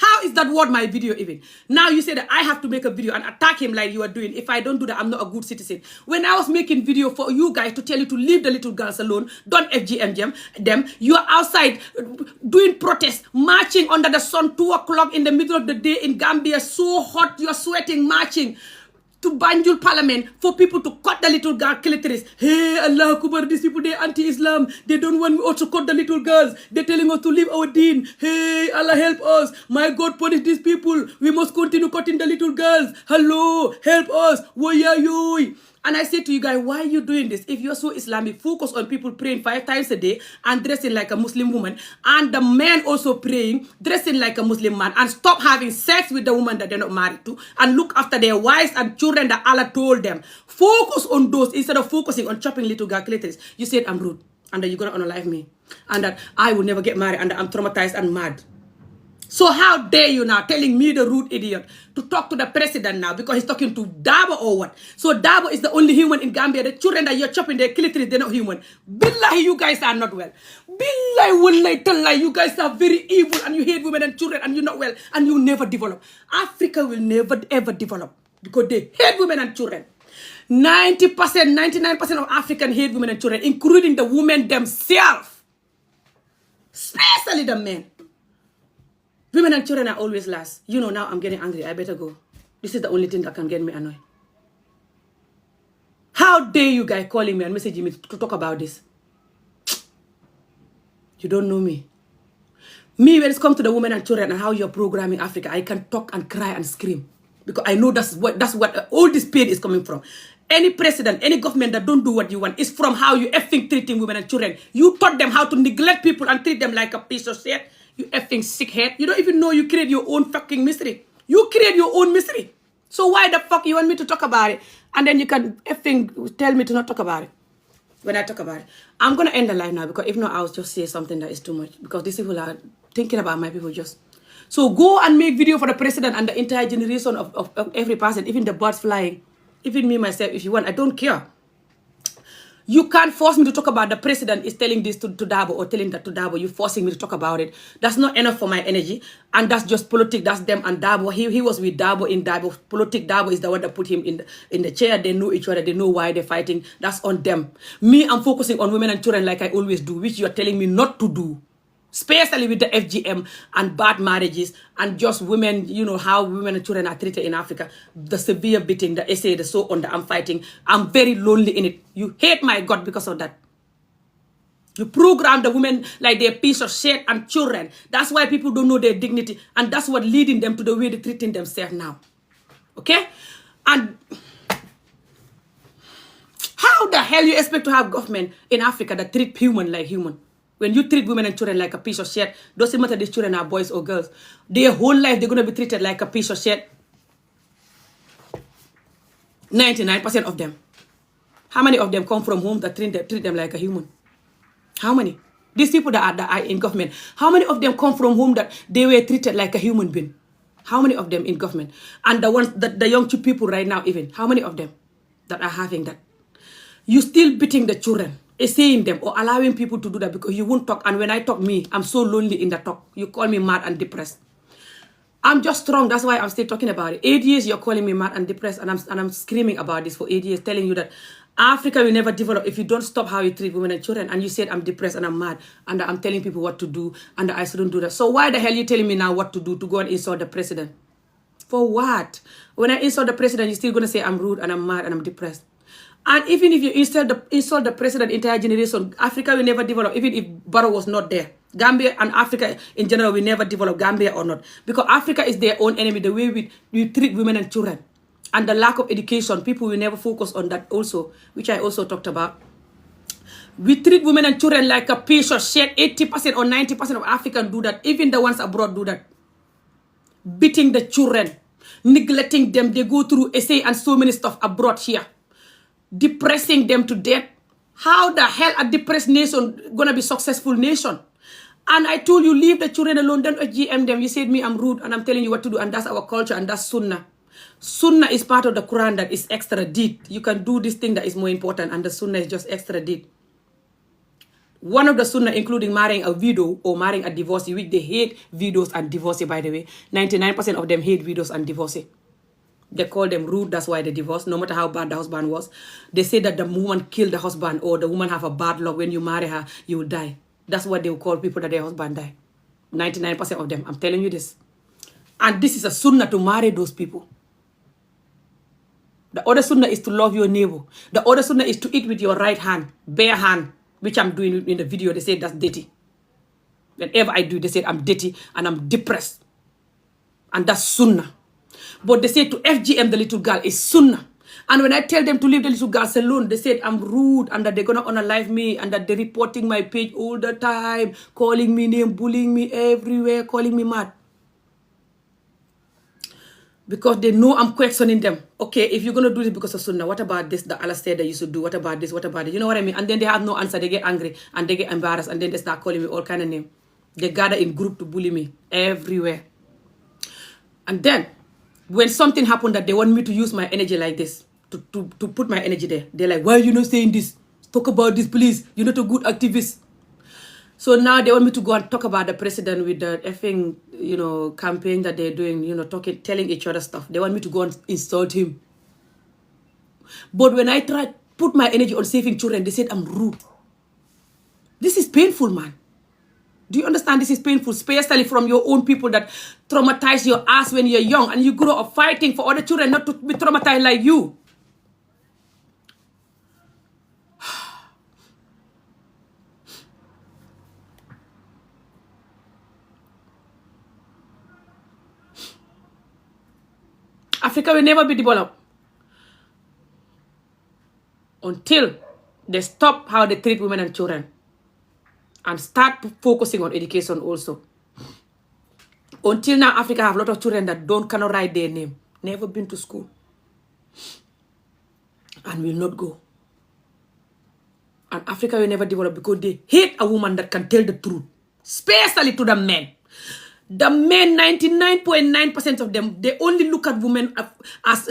How is that word my video even? Now you say that I have to make a video and attack him like you are doing. If I don't do that, I'm not a good citizen. When I was making video for you guys to tell you to leave the little girls alone, don't FGM them, you are outside doing protests, marching under the sun, 2 o'clock in the middle of the day in Gambia, so hot, you are sweating, marching to Banjul Parliament for people to cut the little girl clitoris. Hey, Allah Akbar, these people, they're anti-Islam. They don't want us to cut the little girls. They're telling us to leave our deen. Hey, Allah help us. My God, punish these people. We must continue cutting the little girls. Hello, help us. Wayayoy. And I say to you guys, why are you doing this? If you're so Islamic, focus on people praying 5 times a day and dressing like a Muslim woman. And the men also praying, dressing like a Muslim man. And stop having sex with the woman that they're not married to. And look after their wives and children that Allah told them. Focus on those instead of focusing on chopping little girl clitoris. You said I'm rude. And that you're going to unalive me. And that I will never get married. And that I'm traumatized and mad. So how dare you now telling me, the rude idiot, to talk to the president now because he's talking to Dabo or what? So Dabo is the only human in Gambia. The children that you're chopping their clitoris, they're not human. Billahi, you guys are not well. Billahi, wallahi, tallahi, you guys are very evil and you hate women and children and you're not well and you never develop. Africa will never ever develop because they hate women and children. 90%, 99% of Africans hate women and children, including the women themselves. Especially the men. Women and children are always last. You know, now I'm getting angry. I better go. This is the only thing that can get me annoyed. How dare you guys calling me and messaging me to talk about this? You don't know me. Me, when it comes to the women and children and how you're programming Africa, I can talk and cry and scream. Because I know that's what all this pain is coming from. Any president, any government that don't do what you want is from how you effing treating women and children. You taught them how to neglect people and treat them like a piece of shit. You effing sickhead. You don't even know you create your own fucking misery. You create your own misery. So why the fuck you want me to talk about it? And then you can effing tell me to not talk about it. When I talk about it. I'm going to end the live now because if not, I'll just say something that is too much. Because these people are thinking about my people just. So go and make video for the president and the entire generation of every person. Even the birds flying. Even me, myself, if you want. I don't care. You can't force me to talk about the president is telling this to Dabo or telling that to Dabo. You're forcing me to talk about it. That's not enough for my energy. And that's just politics. That's them and Dabo. He was with Dabo in Dabo. Politics. Dabo is the one that put him in the chair. They know each other. They know why they're fighting. That's on them. Me, I'm focusing on women and children like I always do, which you're telling me not to do. Especially with the FGM and bad marriages and just women, you know, how women and children are treated in Africa. The severe beating, the essay, the so on that I'm fighting. I'm very lonely in it. You hate my God because of that. You program the women like they're a piece of shit and children. That's why people don't know their dignity. And that's what leading them to the way they're treating themselves now. Okay? And How the hell you expect to have government in Africa that treat human like human? When you treat women and children like a piece of shit, doesn't matter these children are boys or girls. Their whole life, they're going to be treated like a piece of shit. 99% of them. How many of them come from home that treat them like a human? How many? These people that are in government, how many of them come from home that they were treated like a human being? How many of them in government? And the ones that the young people right now even, how many of them that are having that? You still beating the children, saying them or allowing people to do that because you won't talk. And when I talk, I'm so lonely in the talk. You call me mad and depressed. I'm just strong. That's why I'm still talking about it. 8 years you're calling me mad and depressed, and I'm screaming about this for 8 years, telling you that Africa will never develop if you don't stop how you treat women and children. And you said I'm depressed and I'm mad, and I'm telling people what to do, and I shouldn't do that. So why the hell are you telling me now what to do, to go and insult the president? For what? When I insult the president, you're still going to say I'm rude and I'm mad and I'm depressed. And even if you insult the president, entire generation, Africa will never develop, even if Barrow was not there. Gambia and Africa in general will never develop, Gambia or not. Because Africa is their own enemy, the way we treat women and children. And the lack of education, people will never focus on that also, which I also talked about. We treat women and children like a piece of shit. 80% or 90% of Africans do that. Even the ones abroad do that. Beating the children, neglecting them. They go through essay and so many stuff abroad here. Depressing them to death. How the hell a depressed nation gonna be successful nation? And I told you, leave the children alone, don't GM them. You said me I'm rude and I'm telling you what to do, and that's our culture and that's sunnah. Sunnah is part of the Quran that is extra deed. You can do this thing that is more important, and the sunnah is just extra deed. One of the sunnah including marrying a widow or marrying a divorcee, which they hate widows and divorcee, by the way. 99% of them hate widows and divorcee. They call them rude, that's why they divorce, no matter how bad the husband was. They say that the woman killed the husband, or the woman have a bad luck. When you marry her, you will die. That's what they will call people that their husband die. 99% of them, I'm telling you this. And this is a sunnah to marry those people. The other sunnah is to love your neighbor. The other sunnah is to eat with your right hand, bare hand, which I'm doing in the video. They say that's dirty. Whenever I do, they say I'm dirty and I'm depressed. And that's sunnah. But they say to FGM, the little girl, is sunnah. And when I tell them to leave the little girls alone, they said I'm rude and that they're going to unalive me and that they're reporting my page all the time, calling me name, bullying me everywhere, calling me mad. Because they know I'm questioning them. Okay, if you're going to do this because of sunnah, what about this that Allah said that you should do? What about this? What about it? You know what I mean? And then they have no answer. They get angry and they get embarrassed and then they start calling me all kind of names. They gather in group to bully me everywhere. And then when something happened that they want me to use my energy like this, to put my energy there, they're like, why are you not saying this? Talk about this, please. You're not a good activist. So now they want me to go and talk about the president with the effing, campaign that they're doing, telling each other stuff. They want me to go and insult him. But when I try to put my energy on saving children, they said I'm rude. This is painful, man. Do you understand? This is painful, especially from your own people that traumatize your ass when you're young and you grow up fighting for other children not to be traumatized like you. Africa will never be developed until they stop how they treat women and children and start focusing on education also. Until now, Africa have a lot of children that cannot write their name, never been to school, and will not go. And Africa will never develop because they hate a woman that can tell the truth, especially to the men. The men, 99.9% of them, they only look at women as,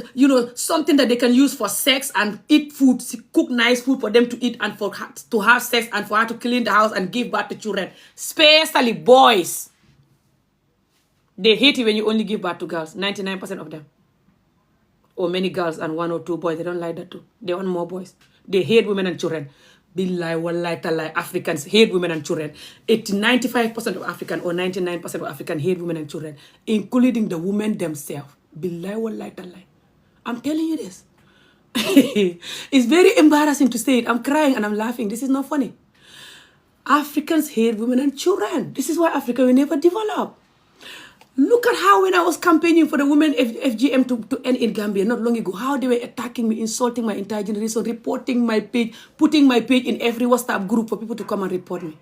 something that they can use for sex and eat food, cook nice food for them to eat and for her to have sex and for her to clean the house and give birth to children, especially boys. They hate it when you only give birth to girls, 99% of them. Or many girls and 1 or 2 boys, they don't like that too. They want more boys. They hate women and children. Billahi, wallahi, talai, Africans hate women and children. 95% of African or 99% of African hate women and children, including the women themselves. Billahi, wallahi, talai. I'm telling you this. It's very embarrassing to say it. I'm crying and I'm laughing. This is not funny. Africans hate women and children. This is why Africa will never develop. Look at how when I was campaigning for the women FGM to end in Gambia not long ago, how they were attacking me, insulting my entire generation, reporting my page, putting my page in every WhatsApp group for people to come and report me.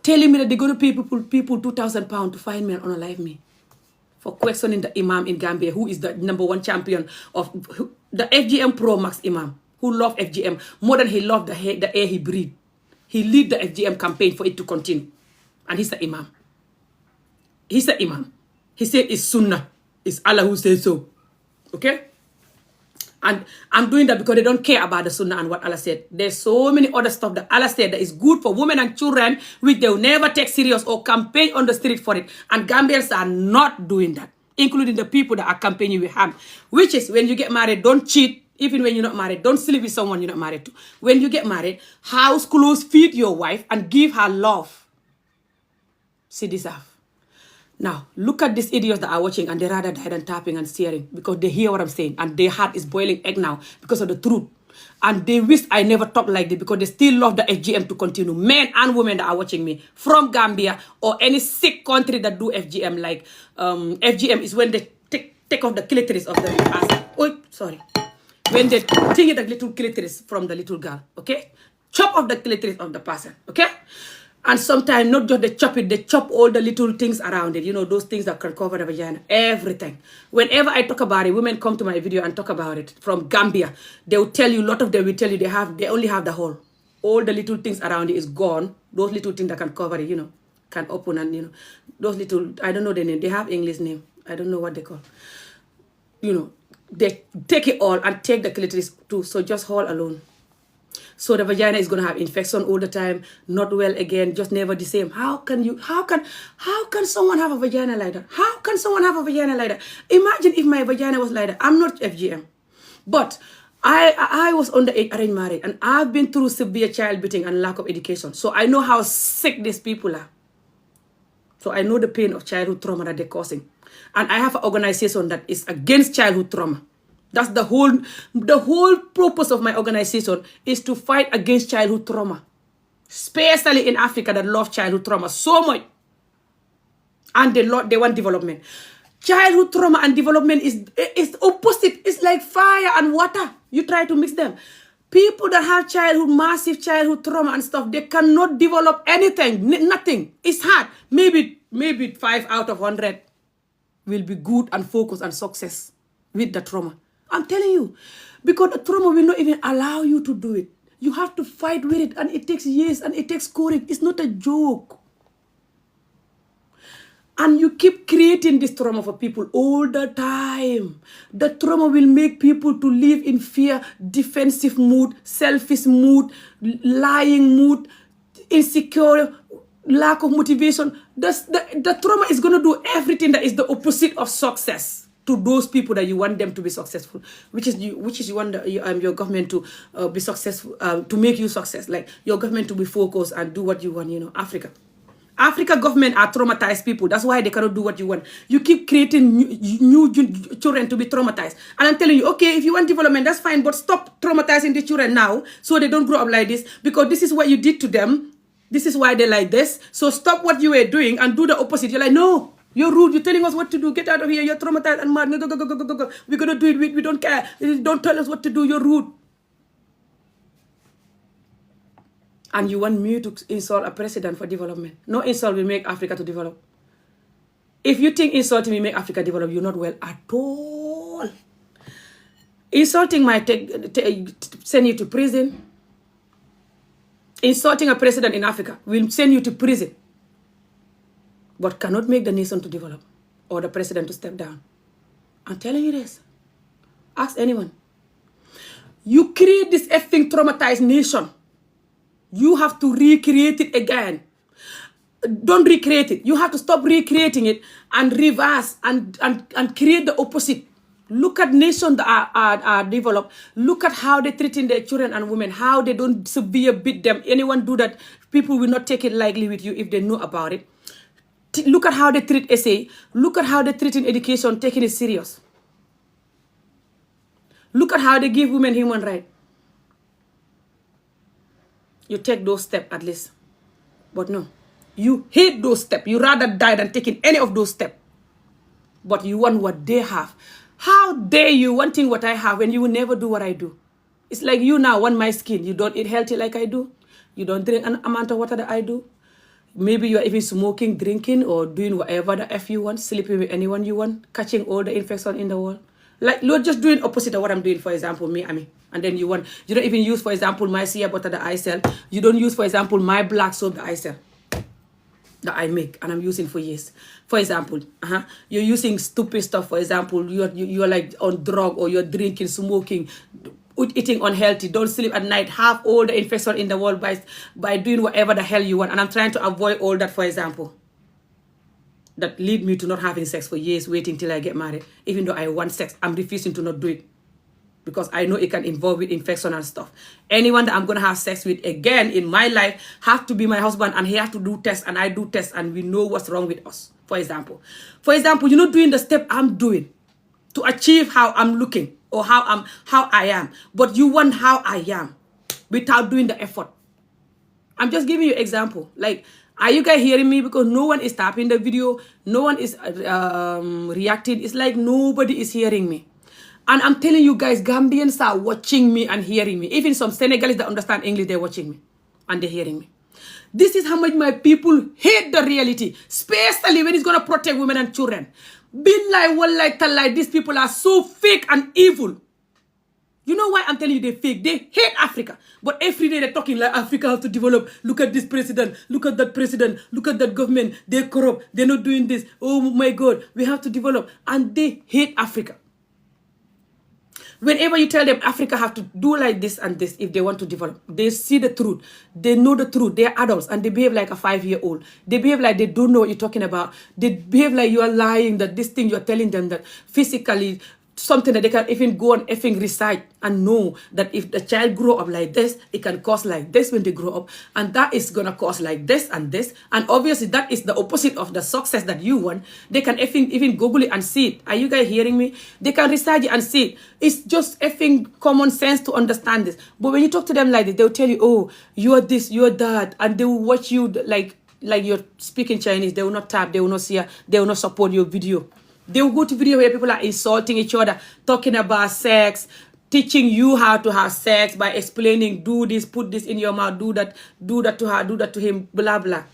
Telling me that they're going to pay people £2,000 to find me and unalive me for questioning the Imam in Gambia, who is the #1 champion of the FGM Pro Max Imam, who loved FGM more than he loved the air he breathed. He led the FGM campaign for it to continue. And he's the Imam. He's the Imam. He said it's Sunnah. It's Allah who says so. Okay? And I'm doing that because they don't care about the Sunnah and what Allah said. There's so many other stuff that Allah said that is good for women and children, which they will never take serious or campaign on the street for it. And Gambians are not doing that, including the people that are campaigning with him. Which is, when you get married, don't cheat. Even when you're not married, don't sleep with someone you're not married to. When you get married, house clothes, feed your wife, and give her love. She deserves. Now, look at these idiots that are watching and they rather die than tapping and staring because they hear what I'm saying and their heart is boiling egg now because of the truth. And they wish I never talk like this because they still love the FGM to continue. Men and women that are watching me from Gambia or any sick country that do FGM, like FGM is when they take off the clitoris of the person. Oh, sorry. When they take the little clitoris from the little girl, okay? Chop off the clitoris of the person, okay? And sometimes not just they chop it, they chop all the little things around it. You know, those things that can cover the vagina. Everything. Whenever I talk about it, women come to my video and talk about it from Gambia. They will tell you, a lot of them will tell you they only have the hole. All the little things around it is gone. Those little things that can cover it, you know, can open and, you know, those little, I don't know the name. They have English name. I don't know what they call. You know, they take it all and take the clitoris too. So just hole alone. So the vagina is going to have infection all the time, not well again, just never the same. How can someone have a vagina like that? How can someone have a vagina like that? Imagine if my vagina was like that. I'm not FGM. But I was underage arranged marriage and I've been through severe child beating and lack of education. So I know how sick these people are. So I know the pain of childhood trauma that they're causing. And I have an organization that is against childhood trauma. That's the whole purpose of my organization is to fight against childhood trauma. Especially in Africa that love childhood trauma so much. And they want development. Childhood trauma and development is opposite. It's like fire and water. You try to mix them. People that have massive childhood trauma and stuff, they cannot develop anything, nothing. It's hard. Maybe 5 out of 100 will be good and focus and success with the trauma. I'm telling you, because the trauma will not even allow you to do it. You have to fight with it, and it takes years, and it takes courage. It's not a joke. And you keep creating this trauma for people all the time. The trauma will make people to live in fear, defensive mood, selfish mood, lying mood, insecure, lack of motivation. The trauma is going to do everything that is the opposite of success to those people that you want them to be successful, which is you want your government to be successful, to make you success, like your government to be focused and do what you want. You know, Africa government are traumatized people. That's why they cannot do what you want. You keep creating new children to be traumatized. And I'm telling you, okay, if you want development, that's fine, but stop traumatizing the children now so they don't grow up like this, because this is what you did to them. This is why they're like this. So stop what you were doing and do the opposite. You're like, no, you're rude. You're telling us what to do. Get out of here. You're traumatized and mad. Go. We're going to do it. We don't care. Don't tell us what to do. You're rude. And you want me to insult a president for development. No insult will make Africa to develop. If you think insulting will make Africa develop, you're not well at all. Insulting might send you to prison. Insulting a president in Africa will send you to prison, but cannot make the nation to develop or the president to step down. I'm telling you this. Ask anyone. You create this effing traumatized nation. You have to recreate it again. Don't recreate it. You have to stop recreating it and reverse and create the opposite. Look at nations that are developed. Look at how they're treating their children and women, how they don't severe beat them. Anyone do that, people will not take it lightly with you if they know about it. Look at how they treat SA. Look at how they treat in education, taking it serious. Look at how they give women human rights. You take those steps at least. But no, you hate those steps. You rather die than taking any of those steps. but you want what they have. How dare you wanting what I have when you will never do what I do? It's like you now want my skin. You don't eat healthy like I do. You don't drink an amount of water that I do. Maybe you're even smoking, drinking, or doing whatever the F you want, sleeping with anyone you want, catching all the infection in the world. Like, you're just doing opposite of what I'm doing, for example, me, and then you don't even use, for example, my shea butter that I sell. You don't use, for example, my black soap that I sell, that I make, and I'm using for years. For example, you're using stupid stuff, for example, you're like on drug, or you're drinking, smoking, eating unhealthy, don't sleep at night, have all the infection in the world by doing whatever the hell you want. And I'm trying to avoid all that, for example, that lead me to not having sex for years, waiting till I get married. Even though I want sex, I'm refusing to not do it, because I know it can involve with infection and stuff. Anyone that I'm going to have sex with again in my life have to be my husband, and he has to do tests, and I do tests, and we know what's wrong with us, for example. For example, you're not doing the step I'm doing to achieve how I'm looking, or how I am, but you want how I am without doing the effort. I'm just giving you an example. Like, are you guys hearing me? Because no one is tapping the video, no one is reacting. It's like nobody is hearing me. And I'm telling you guys, Gambians are watching me and hearing me. Even some Senegalese that understand English, they're watching me and they're hearing me. This is how much my people hate the reality, especially when it's going to protect women and children. Billahi, wallahi, tallahi, these people are so fake and evil. You know why I'm telling you they're fake? They hate Africa. But every day they're talking like Africa has to develop. Look at this president. Look at that president. Look at that government. They're corrupt. They're not doing this. Oh my God, we have to develop. And they hate Africa. Whenever you tell them Africa have to do like this and this if they want to develop, they see the truth. They know the truth. They're adults and they behave like a 5-year-old. They behave like they don't know what you're talking about. They behave like you are lying, that this thing you're telling them that physically something that they can even go and effing recite and know that if the child grow up like this, it can cause like this when they grow up, and that is gonna cause like this and this, and obviously that is the opposite of the success that you want. They can effing even Google it and see it. Are you guys hearing me? They can recite it and see it. It's just effing common sense to understand this. But when you talk to them like this, they'll tell you, oh, you're this, you're that, and they will watch you like you're speaking Chinese. They will not tap, they will not see, they will not support your video. They will go to video where people are insulting each other, talking about sex, teaching you how to have sex by explaining, do this, put this in your mouth, do that to her, do that to him, blah, blah.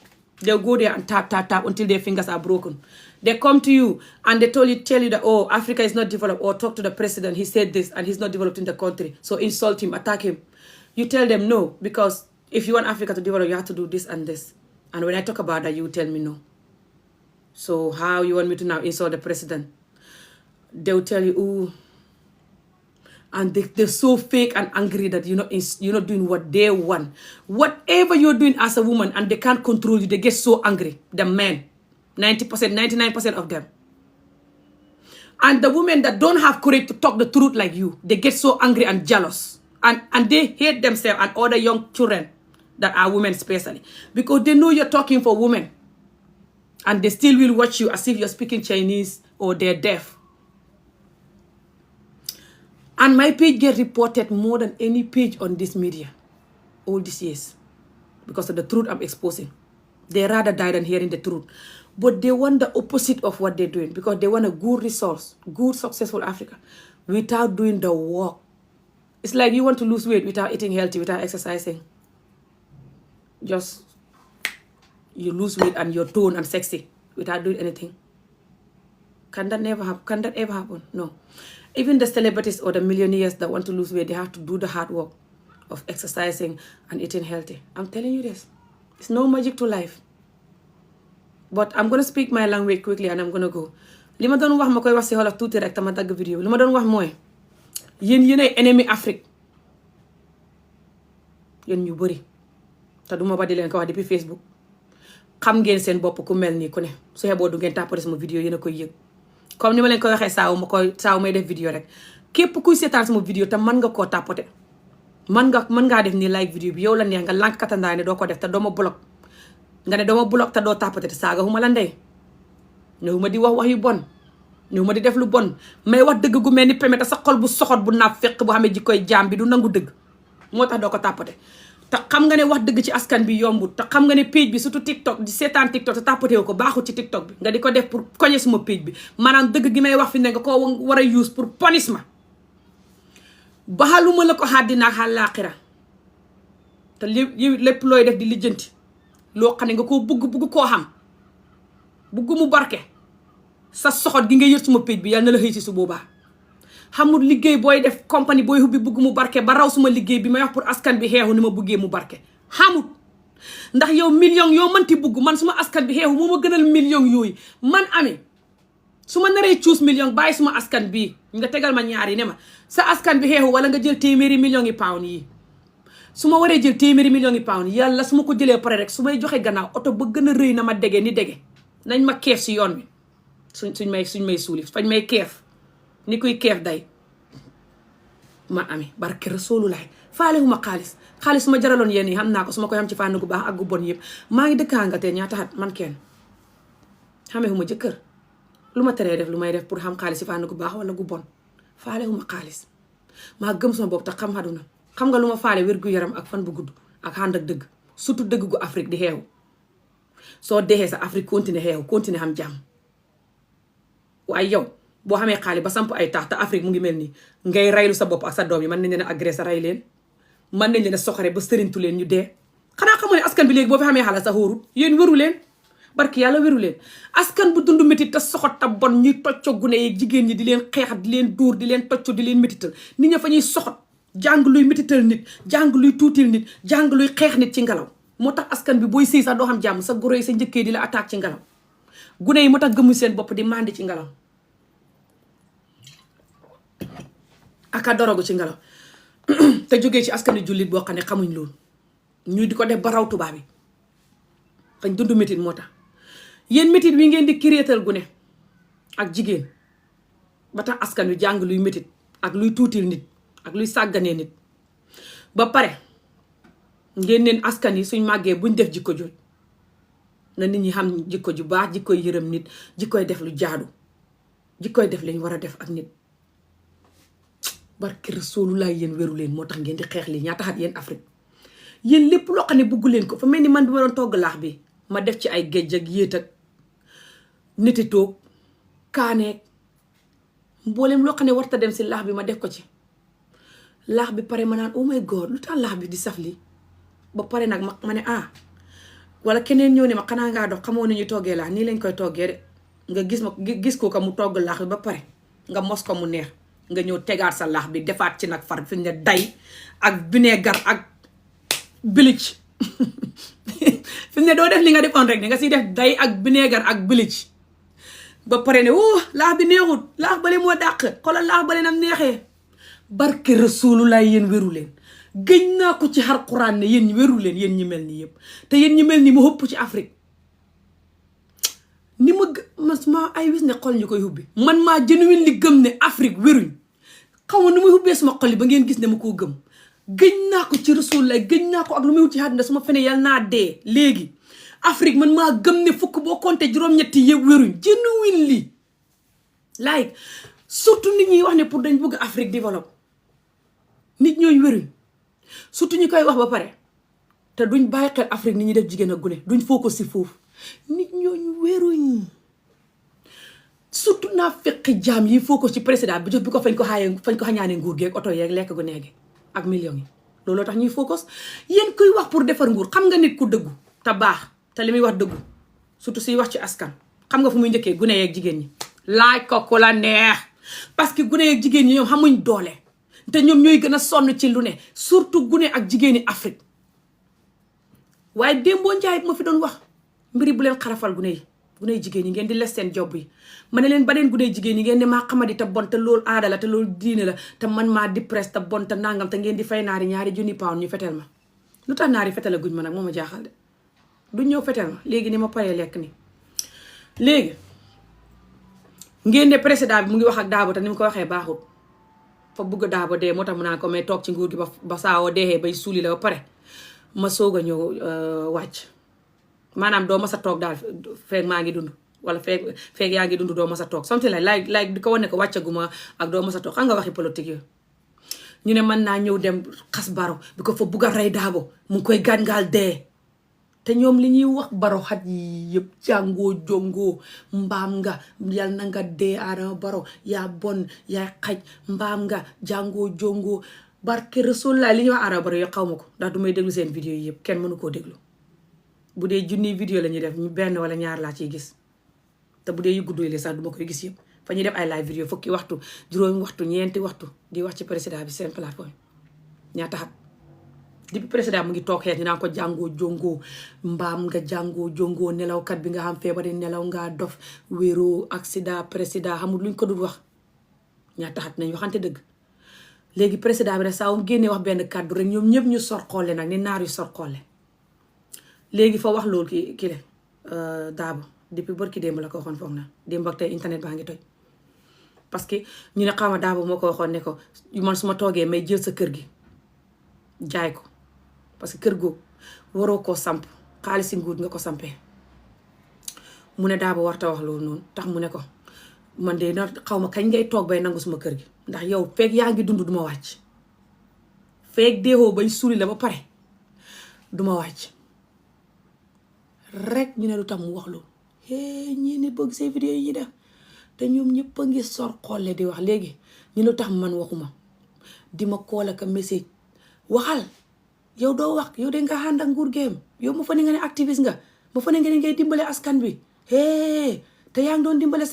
They'll go there and tap, tap, tap until their fingers are broken. They come to you and they tell you that, oh, Africa is not developed, or talk to the president, he said this and he's not developed in the country. So insult him, attack him. You tell them no, because if you want Africa to develop, you have to do this and this. And when I talk about that, you tell me no. So how you want me to now insult the president? They'll tell you, ooh. And they're so fake and angry that you're not doing what they want. Whatever you're doing as a woman and they can't control you, they get so angry. The men, 90%, 99% of them. And the women that don't have courage to talk the truth like you, they get so angry and jealous. And they hate themselves and other young children that are women especially. Because they know you're talking for women. And they still will watch you as if you're speaking Chinese or they're deaf. And my page get reported more than any page on this media all these years because of the truth I'm exposing. They rather die than hearing the truth. But they want the opposite of what they're doing because they want a good resource, good, successful Africa without doing the work. It's like you want to lose weight without eating healthy, without exercising. Just... you lose weight and you're toned and sexy without doing anything. Can that ever happen? No. Even the celebrities or the millionaires that want to lose weight, they have to do the hard work of exercising and eating healthy. I'm telling you this. It's no magic to life. But I'm going to speak my language quickly and I'm going to go. Li ma doon wax ma koy wax si wolof tuuti rek tama dagg vidéo. Li ma doon wax mooy yéenay ennemi Afrique. Yéen ñu bëri. Te duma ba di leen ko wax depuis Facebook. Xam ngeen seen bopp ku mel nii ku ne su xeboo du ngeen tàppale sama vidéo yéen a koy yëg comme ni ma leen koy waxee saaw may def vidéo rek képp kuy seetaan sama vidéo te mën nga koo tàppate mën ngaa def nii like vidéo bi yow la neex nga lànk katandaay ne doo ko def te doo ma block nga ne doo ma block te doo tàppate te saaga huma la ndey ñëw ma di wax yu bon ñëw ma di def lu bon may wax dëgg gu mel ni peme te sa xol bu soxot bu naaf fekk bu xamee jikkoy jaam bi du nangu dëgg moo tax doo ko tàppate te xam nga ne wax dëgg ci askan bi yombul te xam nga ne page bi surtout TikTok di seetaan TikTok te tàppatewu ko baaxul ci TikTok bi nga di ko def pour koñe suma page bi maanaam dëgg gi may wax fi ne nga koo war a use pour ponis ma baxaluma la ko àddina ak àllaaxira te lépp looy def di lijjanti loo xam ne nga koo bugg koo xam bugg mu barke sa soxot gi nga yër suma page bi yàlla na la xëy si su boobaa xamul liggéey booy def compagnie booy hubbi bugg mu barke ba raw suma liggéey bi may wax pour askan bi xeexu ni ma buggee mu barke xamul ndax yow million yoo manti bugg man suma askan bi xeexu moo ma gënal million yooyu man amee su ma naree cuus million bàyyi suma askan bii nga tegal ma ñaari ne ma sa askan bi xeexu wala nga jël téeméeri millions yi pound yi su ma waree jël téeméeri millions yi pound yàlla su ma ko jëlee pare rek su may joxe gannaaw oto ba gën a rëy na ma dege ni dege nañ ma keef si yoon bi suñ may suuli fañ may keef ni kuy keef day ma amee barke Rasulullaay faalewuma xaalis su ma jaraloon yéen yi xam naa ko su ma koy xam ci fànn gu baax ak gu bon yëpp maa ngi dëkk Angleterre ñaata at man kenn xamewuma jëkkër lu ma teree def lu may def pour xam xaalis si fànn gu baax wala gu bon faalewuma xaalis maa gëm sama bopp te xam àdduna xam nga lu ma faale wér gu yaram ak fan bu gudd ak ànd ak dëgg surtout dëgg gu Afrique di xeew soo dexee sa Afrique continuer xeew continuer xam jàmm waaye yow boo xamee xaalis ba samp ay taax te Afrique mu ngi mel nii ngay raylu sa bopp ak sa doom yi mën nañ leen a agressé ray leen mën nañ leen a soxore ba sërintu leen ñu dee xanaa xamoo ne askan bi léegi boo fi xamee xaalis sa xóorut yéen wéru leen barki yàlla wéru leen askan bu dund métit te soxot te bon ñuy tocco gune yi jigéen ñi di leen xeex di leen dóor di leen tocco di leen métital nit ña fa ñuy soxot jàng luy métital nit jàng luy tuutil nit jàng luy xeex nit ci ngelaw moo tax askan bi booy sëy sax doo xam jàmm sa goro yi sa njëkkee di la attaque ci ngelaw gune yi moo tax gëmu seen bopp di mandi ci ngelaw aka dorogu ci ngelaw te jógee ci askanu jullit boo xam ne xamuñ loolu ñu di ko def ba raw tubaab yi dañ dund métit moo tax yéen métit wi ngeen di kiréetal gune ak jigéen ba tax askan wi jàng luy métit ak luy tuutil nit ak luy sàgganee nit ba pare ngeen neen askan yi suñ màggee buñ def jikko jooj na nit ñi xam jikko ju baax jikkoy yërëm nit jikkoy def lu jaadu jikkoy def lañ war a def ak nit barke Rasulullaay yéen wéru leen moo tax ngeen di xeex lii ñaata xat yéen Afrique yéen lépp loo xam ne bugg leen ko fa mel ni man bi ma doon togg laax bi ma def ci ay géej ak yéet ak netitoog kaaneeg mboolem loo xam ne warta dem si laax bi ma def ko ci laax bi pare ma naan oh my god lu tax laax bi di saf li ba pare nag ma ne wala keneen ñëw ne ma xanaa ngaa dox xamoo ni ñu toggee laax nii lañ koy toggee de nga gis ko mu togg laax bi ba pare nga mos ko mu neex nga ñëw tegaat sa laax bi defaat ci nag far fi ne day ak vinaigre ak bilic fi ne doo def li nga defoon rek ne nga siy def day ak vinaigre ak bilic ba pare ne laax bi neexut laax bale moo dàq xoolal laax bale nam neexee barke Rasulullah yéen wéru leen gëñ naa ko ci Alxuraan ne yéen ñi wéru leen yéen ñi mel nii yëpp te yéen ñi mel nii mu hëpp ci Afrique ni ma ay wis ne xol ñu koy hubbi man maa genuine li gëm ne Afrique wéruñ xaw ma nu muy hubbee suma xol yi ba ngeen gis ne ma koo gëm gëñ naa ko ci Rasulullah gëñ naa ko ak lu muy wut ci àddina suma fene yàlla naa dee léegi Afrique man maa gëm ne fukk boo compté juróom-ñetti yëpp wéruñ genuine li like surtout nit ñi wax ne pour dañ bëgg Afrique développe nit ñooñu wéruñ surtout ñi koy wax ba pare te duñ bàyyi xel Afrique ni ñuy def jigéen ak gune duñ focus si foofu nit ñooñu wéruñ surtout naa fekk jaam yi focus ci président bi jox bi ko fañ ko xañaane nguur gi ak oto yeeg lekk gu neegi ak millions yi looloo tax ñuy focus yéen kuy wax pour defar nguur xam nga nit ku dëggu te baax te li muy wax dëggu surtout siy wax ci askan xam nga fu muy njëkkee gune yeeg jigéen ñi laaj ko ku la neex parce que gune yeeg jigéen ñi ñoom xamuñ doole te ñoom ñooy gën a sonn ci lu ne surtout gune ak jigéeni Afrique waaye démboo njaay bu ma fi doon wax mbiri bu leen xarafal gune yi jigéen ñi ngeen di les seen job yi ma ne leen baneen gune jigéen ñi ngeen ne maa xamadi te bon te loolu aada la te loolu diine la te man maa depress te bon te nangam te ngeen di fay naari ñaari junni pound ñu fetel ma lu tax naari fetel a guñ ma nag moo ma jaaxal de duñ ñëw fetel ma léegi ni ma paree lekk ni léegi ngeen ne président bi mu ngi wax ak Daabo te ni mu ko waxee baaxul fa bugg Daabo dee moo tax mu naan ko may toog ci nguur gi ba saawoo deexee bay suuli la ba pare ma soog a ñëw wàcc maanaam doo ma sa toog daal feeg maa ngi dund wala feeg yaa ngi dund doo ma sa toog something like di ko wane ko wàccaguma ak doo ma sa toog xam nga waxi politique yooyu ñu ne mën naa ñëw dem xas Barrow bi ko fa bugg a rey Darboe mu ngi koy gàngaal dee te ñoom li ñuy wax Barrow xat yi yëpp jàngoo jongoo mbaam nga yal na nga dee Adama Barrow yaa bon yaa xaj mbaam nga jàngoo jongoo barke Rasulullah li ñuy wax Adama Barrow yo xaw ma ko ndax du may déglu seen vidéo yi yëpp kenn mënu koo déglu bu dee junniy vidéo la ñuy def benn wala ñaar laa ciy gis te bu dee yu gudd yi sax du ma koy gis yëpp fa ñuy def ay live vidéo fukki waxtu juróomi waxtu ñeenti waxtu di wax ci président bi seen plateforme ñaata xat depuis président mu ngi toog xeet ñu naan ko jàngoo jongoo mbaam nga jàngoo jongoo nelawkat bi nga xam feebari nelaw ngaa dof wéeroo accident président xamul luñ ko dul wax ñaata xat nañ waxante dëgg léegi président bi rek saa mu génnee wax benn kàddu rek ñoom ñëpp ñu sor xoole nag ni naar yu sor xoole léegi fa wax loolu ki le Darboe depuis barki démb la ko waxoon foog na démb ak tey internet baa ngi toj parce que ñu ne xawma Darboe moo ko waxoon ne ko man su ma toogee may jël sa kër gi jaay ko parce que kër googu waroo koo samp xaalisi nguur nga ko sampee mu ne Darboe warta wax loolu noonu tax mu ne ko man de na xaw ma kañ ngay toog bay nangu suma kër gi ndax yow feeg yaa ngi dund duma wàcc feeg deewoo bay suuli la ba pare duma wàcc rek ñu ne lu tax mu wax loolu ñii ni bëgg ces vidéo yi def te ñoom ñëpp a ngi sor xolle di wax léegi ñu lu tax man waxuma di ma call ak message waxal yow doo wax yow de nga ànd ak nguur géem yow ma fa ne nga ne activiste nga ma fa ne nga ne ngay dimbale askan bi te yaa ngi doon dimbale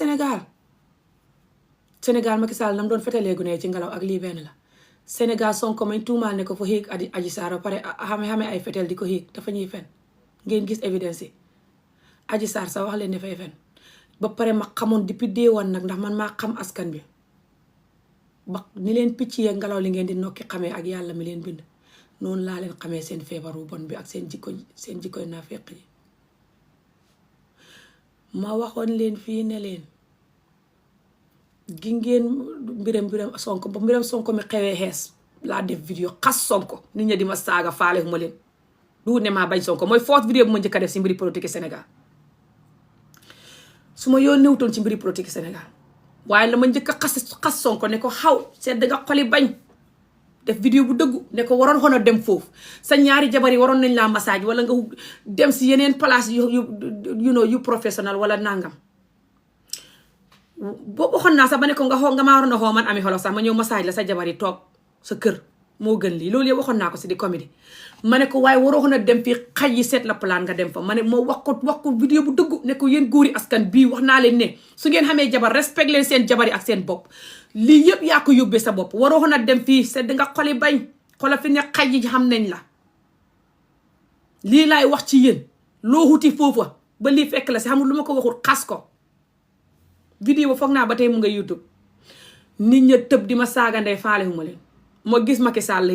Sénégal Macky Sall nam doon fetalee gune ci ngelaw ak lii benn la Sénégal Sonko mañ tuumaal ne ko fa xiig Adji Sarr ba pare xame ay fetel di ko xiig dafa ñuy fen ngeen gis évidence yi Adji Sarr sax wax leen ne fay fen ba pare ma xamoon depuis dee woon nag ndax man maa xam askan bi ba ni leen picc yeeg ngelaw li ngeen di nokki xamee ak yàlla mi leen bind noonu laa leen xamee seen feebaru bon bi ak seen jikkoy naafeq yi ma waxoon leen fii ne leen gi ngeen mbiram Sonko ba mbiram Sonko mi xewee xees laa def vidéo xas Sonko nit ñi di ma saaga faale fu ma leen du ne maa bañ Sonko mooy fourth vidéo bu ma njëkk a def si mbiri politique Sénégal su ma yoon newutoon ci mbiri politique Sénégal waaye la ma njëkk a xas Sonko ne ko xaw seet nga xoli bañ def vidéo bu dëggu ne ko waroon xoon a dem foofu sa ñaari jabar yi waroon nañ laa massage wala nga dem si yeneen place yu professionnel wala nangam boobu waxoon naa sax ba ne ko nga maa waroon a xoo man Ami Xolo sax ma ñëw massage la sa jabar yi toog sa kër moo gën lii loolu yëpp waxoon naa ko si di comédie ma ne ko waaye waroo xoon a dem fii xaj yi seet la plan nga dem fa ma ne moo wax ko vidéo bu dëggu ne ko yéen góori askan bii wax naa leen ne su ngeen xamee jabar respect leen seen jabar yi ak seen bopp lii yëpp yaa ko yóbbee sa bopp waroo xoon a dem fii sedd nga xoli bañ xola fi ne xaj yi xam nañ la lii laay wax ci yéen loo xuti foofa ba lii fekk la si xamul lu ma ko waxul xas ko vidéo foog naa ba tey mu nga YouTube nit ña tëb di ma saaga ndey faale wu ma leen ma gis Macky Sall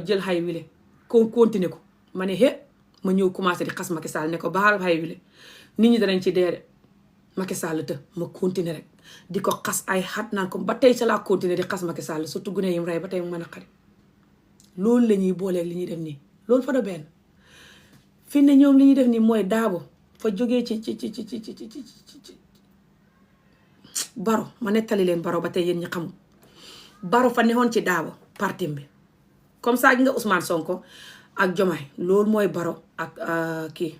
jël xay wile ko continuer ko ma ne ma ñëw commencé di xas Macky Sall ne ko baal xay wile nit ñi danañ ci deede Macky Sall te ma continuer rek di ko xas ay xat naan ko ba tey sa laa continuer di xas Macky Sall surtout gune yim rey ba tey mu mën a xari loolu la ñuy booleeg li ñuy def nii loolu fa da benn fi ne ñoom li ñuy def nii mooy Darboe fa jógee ci Barrow ma nettali leen Barrow ba tey yéen ñi xamul Barrow fa neexoon ci Darboe partim bi comme ça gi nga Ousmane Sonko ak Diomaye loolu mooy Barrow ak kii